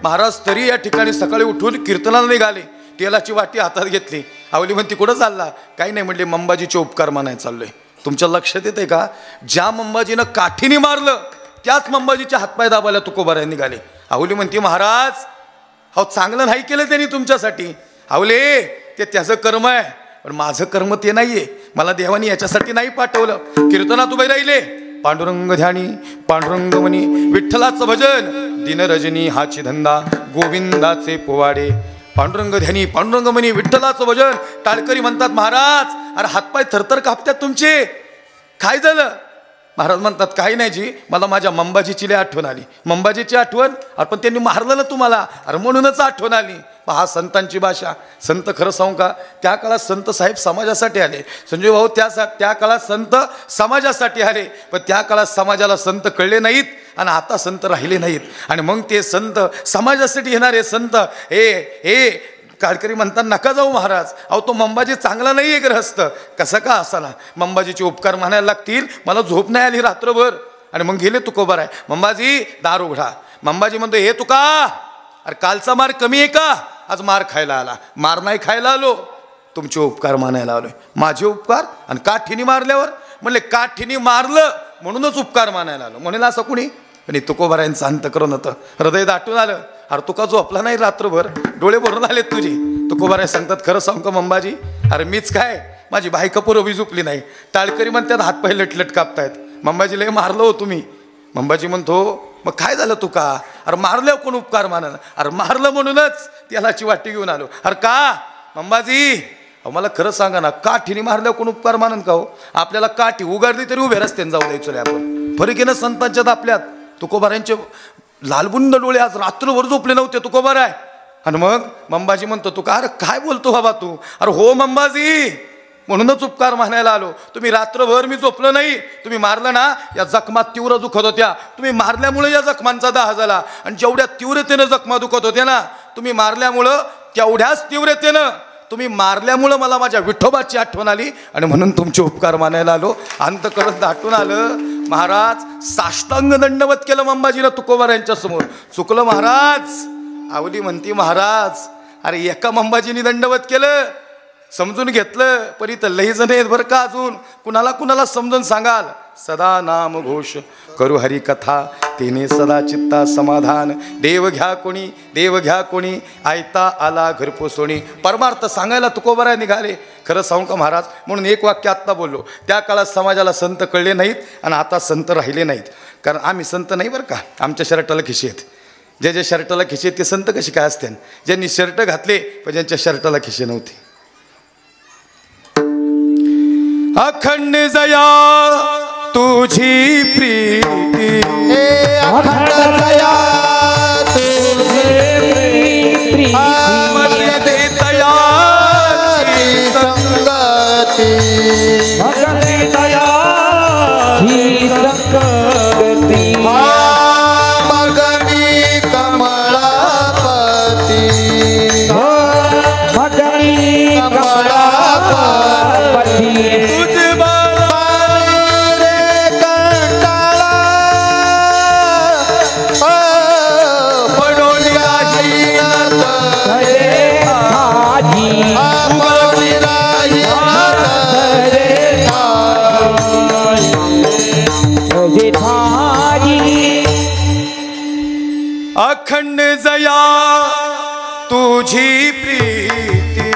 महाराज तरी या ठिकाणी सकाळी उठून कीर्तनाला निघाले. तेलाची वाटी हातात घेतली. आवली म्हणती कुठं चालला? काही नाही म्हणले, मंबाजीचे उपकार मानायला चाललोय. तुमच्या लक्षात येते का? ज्या मंबाजीनं काठीने मारलं त्याच मंबाजीचे हातपाय दाबायला तुकोबाराय निघाले. आवली म्हणती महाराज अहो चांगलं नाही केलं त्यांनी तुमच्यासाठी. आवले ते त्याचं कर्म आहे, पण माझं कर्म ते नाहीये. मला देवानी याच्यासाठी नाही पाठवलं. कीर्तनात उभे राहिले. पांडुरंग ध्यानी पांडुरंग म्हणी विठ्ठलाचं भजन दिनरजनी हाची धंदा गोविंदाचे पोवाडे. पांडुरंग ध्यानी पांडुरंग म्हणी विठ्ठलाचं भजन. टाळकरी म्हणतात महाराज अरे हातपाय थरथर कापतात तुमचे, काय झालं? महाराज म्हणतात काही नाही जी, मला माझ्या मंबाजीची लय आठवण आली. मंबाजीची आठवण? पण त्यांनी मारलं ना तुम्हाला, अरे म्हणूनच आठवण आली. पहा संतांची भाषा. संत खरं सांगू का, त्या काळात संत साहेब समाजासाठी आले. संजय भाऊ त्या काळात संत समाजासाठी आले, पण त्या काळात समाजाला संत कळले नाहीत आणि आता संत राहिले नाहीत. आणि मग ते संत समाजासाठी येणारे संत हे काळकरी म्हणतात नका जाऊ महाराज. अहो तो मंबाजी चांगला नाही आहे ग्रहस्थ. कसं का असाला, मंबाजीचे उपकार म्हणायला लागतील. मला झोप नाही आली रात्रभर. आणि मग गेले तुकोबाराय. मंबाजी दार उघडा. मंबाजी म्हणतो हे तुका, अरे कालचा मार कमी आहे का? आज मार खायला आला. मार नाही खायला आलो, तुमचे उपकार मानायला आलोय. माझे उपकार? आणि काठीने मारल्यावर म्हणले काठीने मारलं म्हणूनच उपकार मानायला आलो. म्हणेल असं कुणी? आणि तुकोबारायांचं अंतकरण होतं, हृदय दाटून आलं. अरे तुका झोपला नाही रात्रभर, डोळे भरून आलेत तुझे. तुकोबाराय सांगतात खरं सांग का मंबाजी, अरे मीच काय, माझी बायका पोरं बी झोपली नाही. टाळकरी म्हणतात हातपाय लटलट कापतायत. मंबाजी लय मारलं हो तुम्ही. मंबाजी म्हणतो मग काय झालं तुका? अरे मारल्यावर कोण उपकार मानन? अरे मारलं म्हणूनच त्यालाची वाटी घेऊन आलो. अरे का मंबाजी? मला खरं सांगा ना, काठीने मारल्यावर कोण उपकार मानन का हो? आपल्याला काठी उगारली तरी उभे रस्त्याने जाऊ द्यायचो रे आपण. फरक आहे ना संतांच्यात आपल्यात. तुकोबारायांचे लालबुंद डोळे आज रात्रभर झोपले नव्हते तुकोबाराय. आणि मग मंबाजी म्हणतो तू का, अरे काय बोलतो बाबा तू? अरे हो मंबाजी, म्हणूनच उपकार मानायला आलो. तुम्ही रात्रभर मी झोपलो नाही. तुम्ही मारलं ना, या जखमात तीव्र दुखत होत्या. तुम्ही मारल्यामुळे या जखमांचा दाह झाला. आणि जेवढ्या तीव्रतेनं जखमा दुखत होत्या ना, तुम्ही मारल्यामुळं तेवढ्याच तीव्रतेनं तुम्ही मारल्यामुळं मला माझ्या विठोबाची आठवण आली आणि म्हणून तुमचे उपकार मानायला आलो. अंतकरण दाटून आलं. महाराज साष्टांग दंडवत केलं मंबाजीला तुकोबारायांच्या समोर. चुकलं महाराज. आवली म्हणती महाराज अरे एका मंबाजीने दंडवत केलं, समजून घेतलं, पण इथं लई जण आहेत बरं का अजून. कुणाला समजून सांगाल? सदा नाम घोष करू हरी कथा, तिने सदा चित्ता समाधान. देव घ्या कोणी, देव घ्या कोणी, आयता आला घरपोसोणी. परमार्थ सांगायला तुकोबाराय निघाले. खरं सांगू का महाराज, म्हणून एक वाक्य आत्ता बोललो. त्या काळात समाजाला संत कळले नाहीत आणि आता संत राहिले नाहीत. कारण आम्ही संत नाही बरं का, आमच्या शर्टाला खिशे आहेत. जे शर्टाला खिशे आहेत ते संत कशी काय असते? ज्यांनी शर्ट घातले पण ज्यांच्या शर्टाला खिशे नव्हते. अखंड जया तुझी प्रीती,
अखंड दया तुझी प्रीती,
मध्ये दयाची
संगती,
भगती दयाची संगती,
मगनी कमळापती,
मगनी कमळापती.
अखंड जया तुझी प्रीती,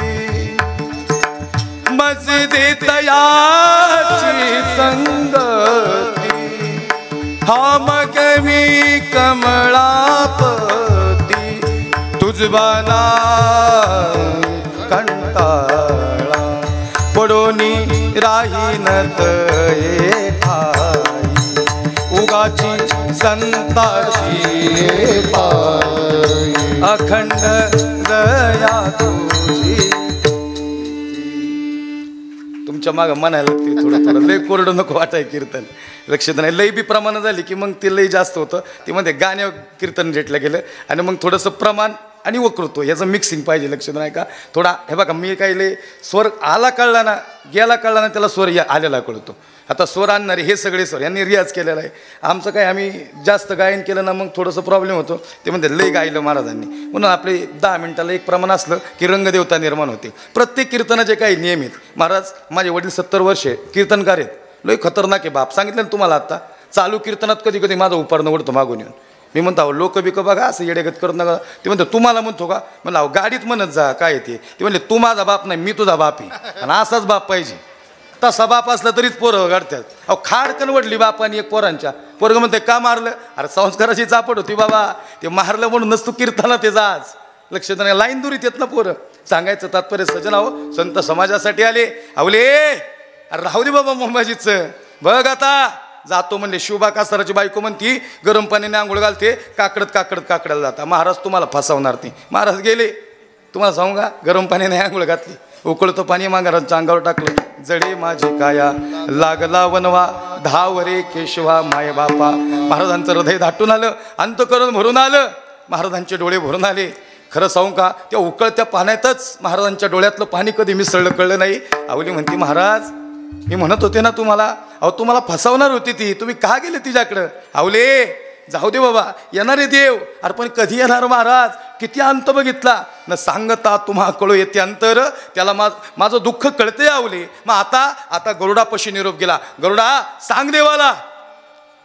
मजदे दयाची संगती, हा मग मी कमळापती, तुझबाना कंटाळा पडोनी राहीनत ठाई, उगाची संताची पायी, अखंड दया तुझी. तुमच्या मागं म्हणायला लागते थोडं लय कोरडं नको वाटाय कीर्तन. लक्षात नाही, लय बी प्रमाण झाली की मग ते लय जास्त होतं. ते मध्ये गाण्या कीर्तन रेटलं गेलं आणि मग थोडंसं प्रमाण आणि वक्रतो याचं मिक्सिंग पाहिजे. लक्षात नाही का थोडा. हे बघा मी काही लय स्वर आला कळला ना गेला कळला ना त्याला स्वर आलेला कळतो. आता स्वर आणणारे हे सगळे स्वर यांनी रियाज केलेला आहे. आमचं काय आम्ही जास्त गायन केलं ना मग थोडंसं प्रॉब्लेम होतो. ते म्हणते लय गायलं महाराजांनी म्हणून आपले 10 मिनिटाला एक प्रमाण असलं की रंगदेवता निर्माण होते. प्रत्येक कीर्तनाचे काही नियम आहेत. महाराज माझे वडील 70 वर्षे कीर्तनकार आहेत. लय खतरनाक आहे बाप. सांगितलं ना तुम्हाला आत्ता चालू कीर्तनात कधी कधी माझं उपारणं ओढतं मागून येऊन. मी म्हणतो लोक बिक बघा असं येडेगत करत नका. ते म्हणतो तुम्हाला म्हणतो का म्हणलं गाडीत म्हणत जा काय येते. ते म्हणले तू माझा बाप नाही मी तुझा बाप आहे आणि असाच बाप पाहिजे. तसा बाप असला तरीच पोरं गाडतात. अहो खाडकन वडली बापानी एक पोरांच्या. पोरगं म्हणते का मारलं. अरे संस्काराची चापट होती बाबा. ते मारलं म्हणून नसतो कीर्तनात ते जाच. लक्षात नाही लाईन दुरीत येत ना पोरं. सांगायचं तात्पर्य सजन हो संत समाजासाठी आले. अवले अरे राहू दे बाबा मोबाजीचं बघ आता जातो म्हणले. शिवबा कासाराची बायको म्हणती गरम पाण्याने आंघोळ घालते काकडत काकडत काकडाला जाता. महाराज तुम्हाला फसवणार ती. महाराज गेले. तुम्हाला सांगू का गरम पाण्याने आंघोळ घातली उकळतो पाणी महाराजांच्या अंगावर टाकलं. जडे माझी काया लागला वनवा धावरे केशवा माय बापा. महाराजांचं हृदय दाटून आलं अंतःकरण भरून आलं. महाराजांचे डोळे भरून आले. खरं सांगू का त्या उकळत्या पाण्यातच महाराजांच्या डोळ्यातलं पाणी कधी मिसळलं कळलं नाही. आवली म्हणती महाराज मी म्हणत होते ना तुम्हाला. अहो तुम्हाला फसवणार होती ती. तुम्ही का गेले तिच्याकडं. आवले जाऊ दे बाबा येणारे देव. अरे पण कधी येणार महाराज. किती अंत बघितला न सांगता तुम्हा कळू येते अंतर. त्याला माझं दुःख कळते आवले. मग आता गरुडापाशी निरोप गेला. गरुडा सांग देवाला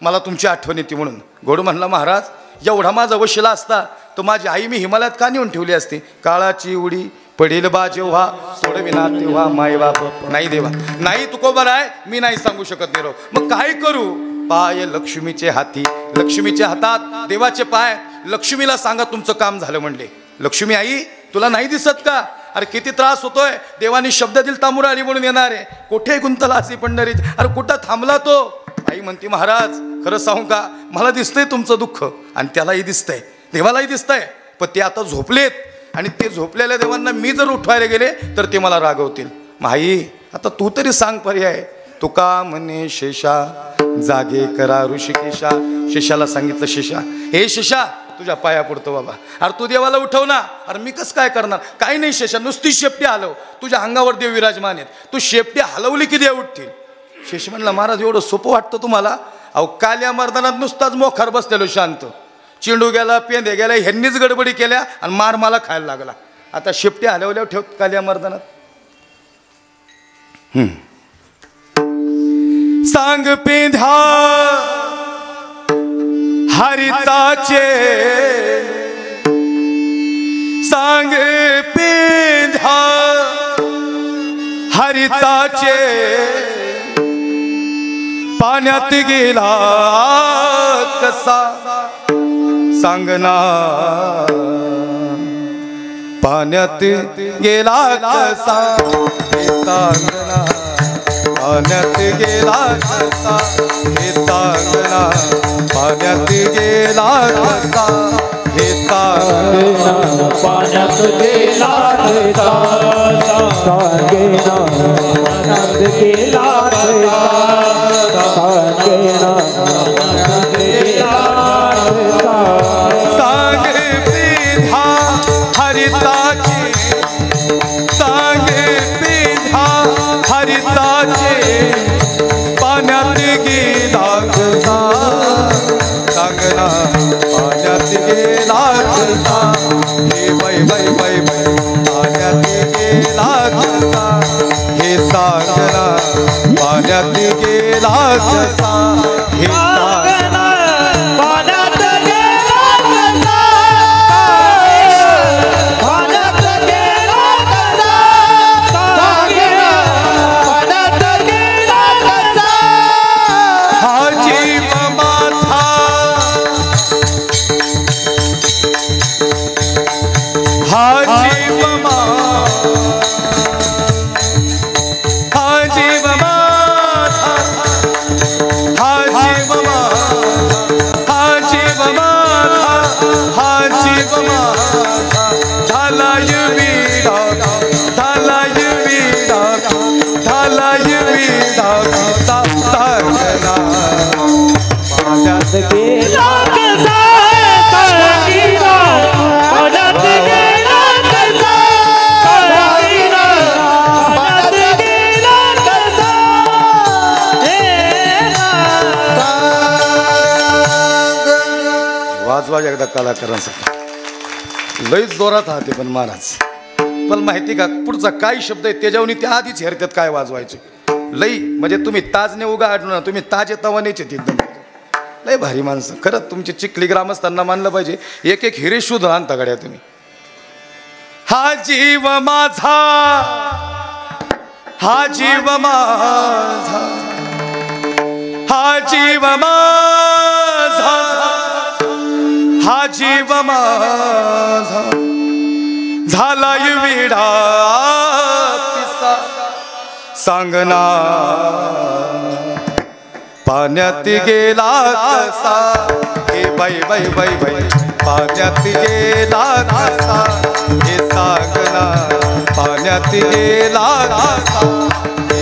मला तुमची आठवण येते म्हणून. गरुड म्हणला महाराज एवढा माझा वशिला असता तर माझी आई मी हिमालयात का नेऊन ठेवली असती. काळाची उडी पडेल बा जेव्हा सोडविना तेव्हा माय बाप. नाही देवा नाही तुकोबर आहे मी नाही सांगू शकत निरोप. मग काय करू. पाय लक्ष्मीचे हाती लक्ष्मीच्या हातात देवाचे पाय. लक्ष्मीला सांगा तुमचं काम झालं म्हणले. लक्ष्मी आई तुला नाही दिसत का. अरे किती त्रास होतोय. देवानी शब्द दिल तामुरारी म्हणून येणार आहे. कुठे गुंतला असी पंढरीत. अरे कुठं थांबला तो. आई म्हणते महाराज खरं सांगू का मला दिसतंय तुमचं दुःख आणि त्यालाही दिसतंय देवालाही दिसतंय. पण ते आता झोपलेत आणि ते झोपलेल्या देवांना मी जर उठवायला गेले तर ते मला रागवतील. आई आता तू तरी सांग पर्याय. तुका म्हणे शेषा जागे करा ऋषिकेशा. शेषाला सांगितलं शेषा हे शेषा तुझ्या पाया पडतो बाबा. अरे तू देवाला उठव ना. अरे मी कसं काय करणार. काही नाही शेषा नुसती शेपटी हलव. तुझ्या अंगावर देव विराजमान आहेत. तू शेपटी हलवली की देव उठतील. शेष म्हणला महाराज एवढं सोपं वाटतं तुम्हाला. अहो काल्या मर्दानात नुसताच मोखार बसलेलो शांत. चिंडू गेला पेंदे गेला ह्यांनीच गडबडी केल्या आणि मार मला खायला लागला. आता शेपटी हलवल्यावर ठेव काल्या मर्दानात. सांग पेंध्या हरिताचे सांग पेंध्या हरिताचे पाण्यात गेला कसा सांगना. पाण्यात गेला कसा सांगना. पाण्यात गेला कसा हे सांगना. पाण्यात गेला कसा हे सांगना.
पाण्यात गेला कसा सांगना. पाण्यात गेला कसा सांगना.
सांग पेंध्या हरिताचे सांग पेंध्या हरिताचे पाण्यात गेला कसा सांगना. पाण्यात गेला कसा हे बाई बाई बाई बाई. पाण्यात गेला कसा हे सांगना. पाण्यात गेला कसा हे सांगना.
पाण्यात गेला कसा. पाण्यात गेला कसा सांगना. पाण्यात गेला कसा.
हा जीव माझा हा जीव हा जीव माझा हा जीव वाजवा एकदा कलाकारांसाठी. लय जोरात आहात पण महाराज. पण माहिती का पुढचा काय शब्द आहे त्याच्यावरून त्या आधीच हरकत काय वाजवायचे. लई म्हणजे तुम्ही ताजने उगा आढळून ना, तुम्ही ताजे तवानेचे एकदम लय भारी माणसं. खरंच तुमची चिखली ग्रामस्थांना मानलं पाहिजे. एक एक हिरे शोध आणता गड्या तुम्ही. हा जीव माझा, हा जीव माझा, हा जीव माझा, हा जीव माझा झालाय विडा पिसा सांगना पाण्यात गेला कसा. हे बाई बाई बाई बाई पाण्यात गेला कसा, हे सांगना पाण्यात गेला कसा, हे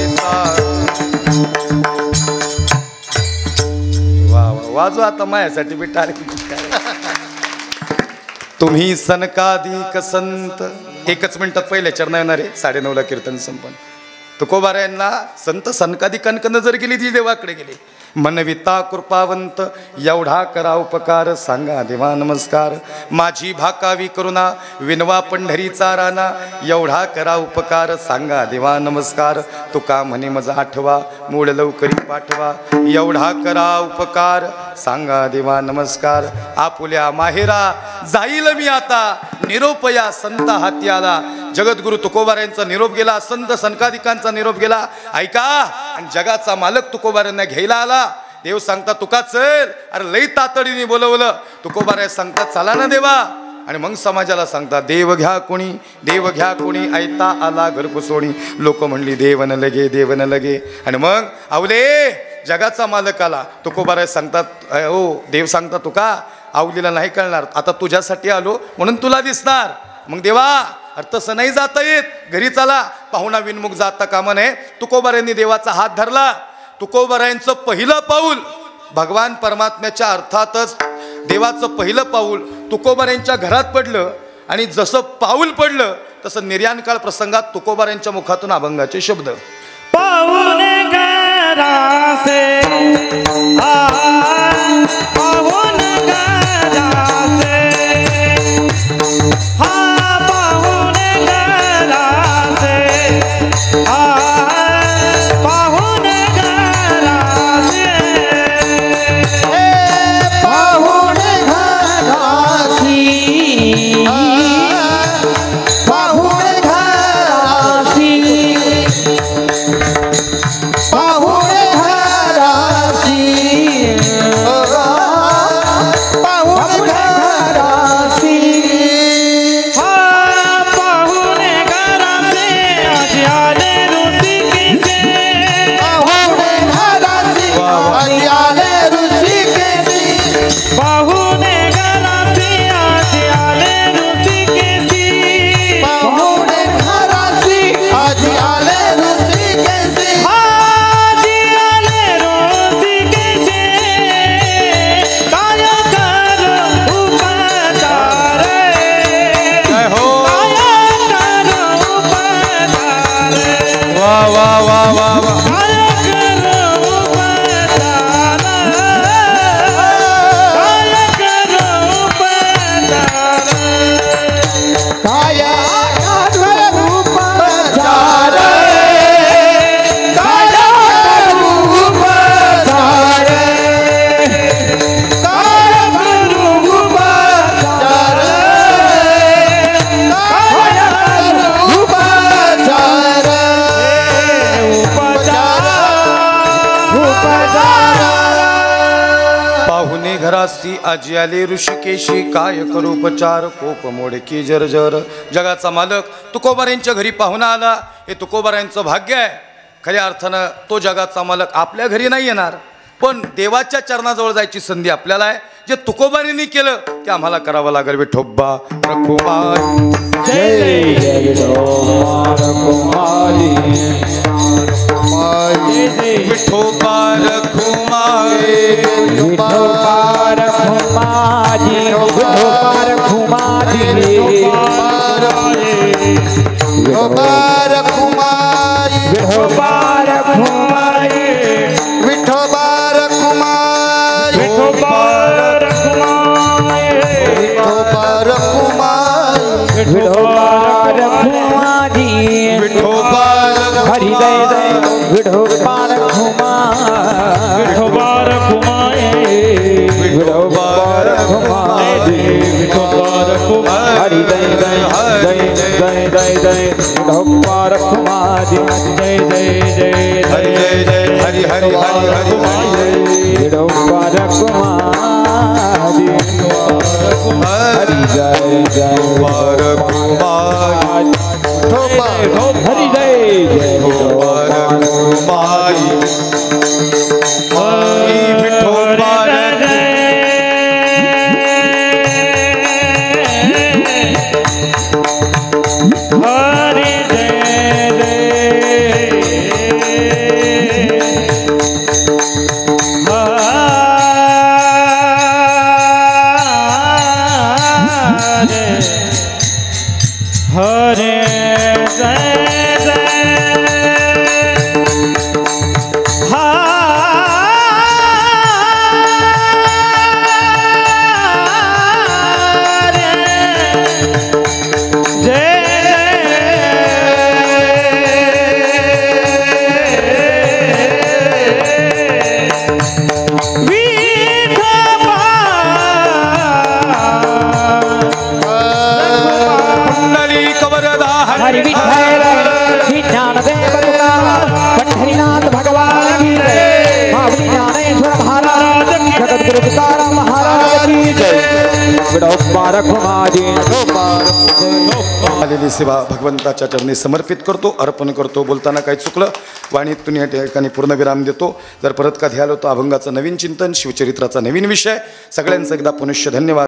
वा वाजवा आता माझ्यासाठी बी टाळी. तुम्ही सनकाधिक संत. एकच मिनिटात पहिल्या चरण येणार आहे. 9:30ला कीर्तन संपन्न. तुकोबारायांना संत सनकाधिकांकडनं जर गेली ती देवाकडे गेली. मनविता कृपावंत एवढा करा उपकार, सांगा देवा नमस्कार. माझी भाकावी करुणा विनवा पंढरीचा राणा, एवढा करा उपकार, सांगा देवा नमस्कार. तुका म्हणे मजा आठवा, मूळ लवकरी पाठवा, एवढा करा उपकार, सांगा देवा नमस्कार. आपुल्या माहेरा जाईल मी आता, निरोप या संत हाती आला. जगद्गुरु तुकोबारायांचा निरोप गेला, संत सनकाधिकांचा निरोप गेला. ऐका, आणि जगाचा मालक तुकोबारायांना घ्यायला आला. देव सांगता तुका चल. अरे लई तातडीने बोलवलं. तुकोबाराय सांगतात चला ना देवा. आणि मग समाजाला सांगता देव घ्या कोणी, देव घ्या कोणी, ऐता आला घरकुसोणी. लोक म्हणली देव न लगे, देव न लगे. आणि मग आवले जगाचा मालक आला. तुकोबाराय सांगतात हो देव सांगता तुका आवलीला नाही कळणार, आता तुझ्यासाठी आलो म्हणून तुला दिसणार. मग देवा अरे तसं नाही जाता येत, घरी चला. पाहुणा विनमुख जाता कामा नये. तुकोबारायांनी देवाचा हात धरला. तुकोबारायांचं पहिलं पाऊल भगवान परमात्म्याच्या अर्थातच देवाचं पहिलं पाऊल तुकोबारायांच्या घरात पडलं. आणि जसं पाऊल पडलं तसं निर्याणकाळ प्रसंगात तुकोबारायांच्या मुखातून अभंगाचे शब्द.
पाऊल घरासे पाऊल घरासे, हा पाऊल घरासे, पाऊल घरासे,
पाहुण घरासी, पाहुण घरासी, पाहुण घरासी, पाहुण घरासी,
हा पाऊल घरासे, आजी आले ऋषिकेशे,
पाहुण घरासी, आजी आले ऋषिकेशी,
पाहुण घरासे, आजी आले ऋषिकेशी,
पाहुण घरासी, आजी आले ऋषिकेशी,
आजी आले ऋषिकेशे, काय कर उपचार,
जय हो.
काय कर उपचार,
वा वा वा वा वा.
काय कर उपचार, काय कर उपचार,
काया उपचार, काया उपचार, काया उपचार, काया उपचार,
पाहुणे घरासी आजी आले ऋषिकेशी, काय करू उपचार, कोप मोडकी जर्जर. जगाचा मालक तुकोबारायांच्या घरी पाहुणा आला. हे तुकोबारायांचं भाग्य आहे. खऱ्या अर्थानं तो जगाचा मालक आपल्या घरी नाही येणार, पण देवाच्या चरणाजवळ जायची संधी आपल्याला आहे. जे तुकोबारांनी केलं ते आम्हाला करावं लागेल. विठोबा रखुमाई,
जय जय कुमारी,
विठोबा रखुमाई,
विठोबार खुमाजी, विठोबार खुमाजी,
विठोबार कुमारी,
विठोबार खुमाजी,
विठोबार कुमारी,
विठोबार खुमाजी, विठोबार घुमा
विठोबार कुमाये
विठोबार घुमा
विठोबार कुमाये
हरि जय जय जय जय जय जय विठोबार घुमा जय जय जय
हरि जय जय हरि हरि हरि हरि
विठोबार घुमा हरि जय जय
बार कुमार
हरि जय जय
बार कुमाई विठोबार
हरि हरे जय
हरि विठ्ठल ज्ञानदेव तुकाराम पंढरीनाथ भगवान की जय माऊली ज्ञानेश्वर महाराज जगद्गुरु तुकाराम महाराज की जय विठोबार घुमा
आलेली सेवा भगवंताच्या चरणी समर्पित करतो, अर्पण करतो. बोलताना काही चुकलं वाणीतून या ठिकाणी पूर्णविराम देतो. जर परत का ध्याल होतो अभंगाचं नवीन चिंतन, शिवचरित्राचा नवीन विषय. सगळ्यांचं एकदा पुनश्च धन्यवाद.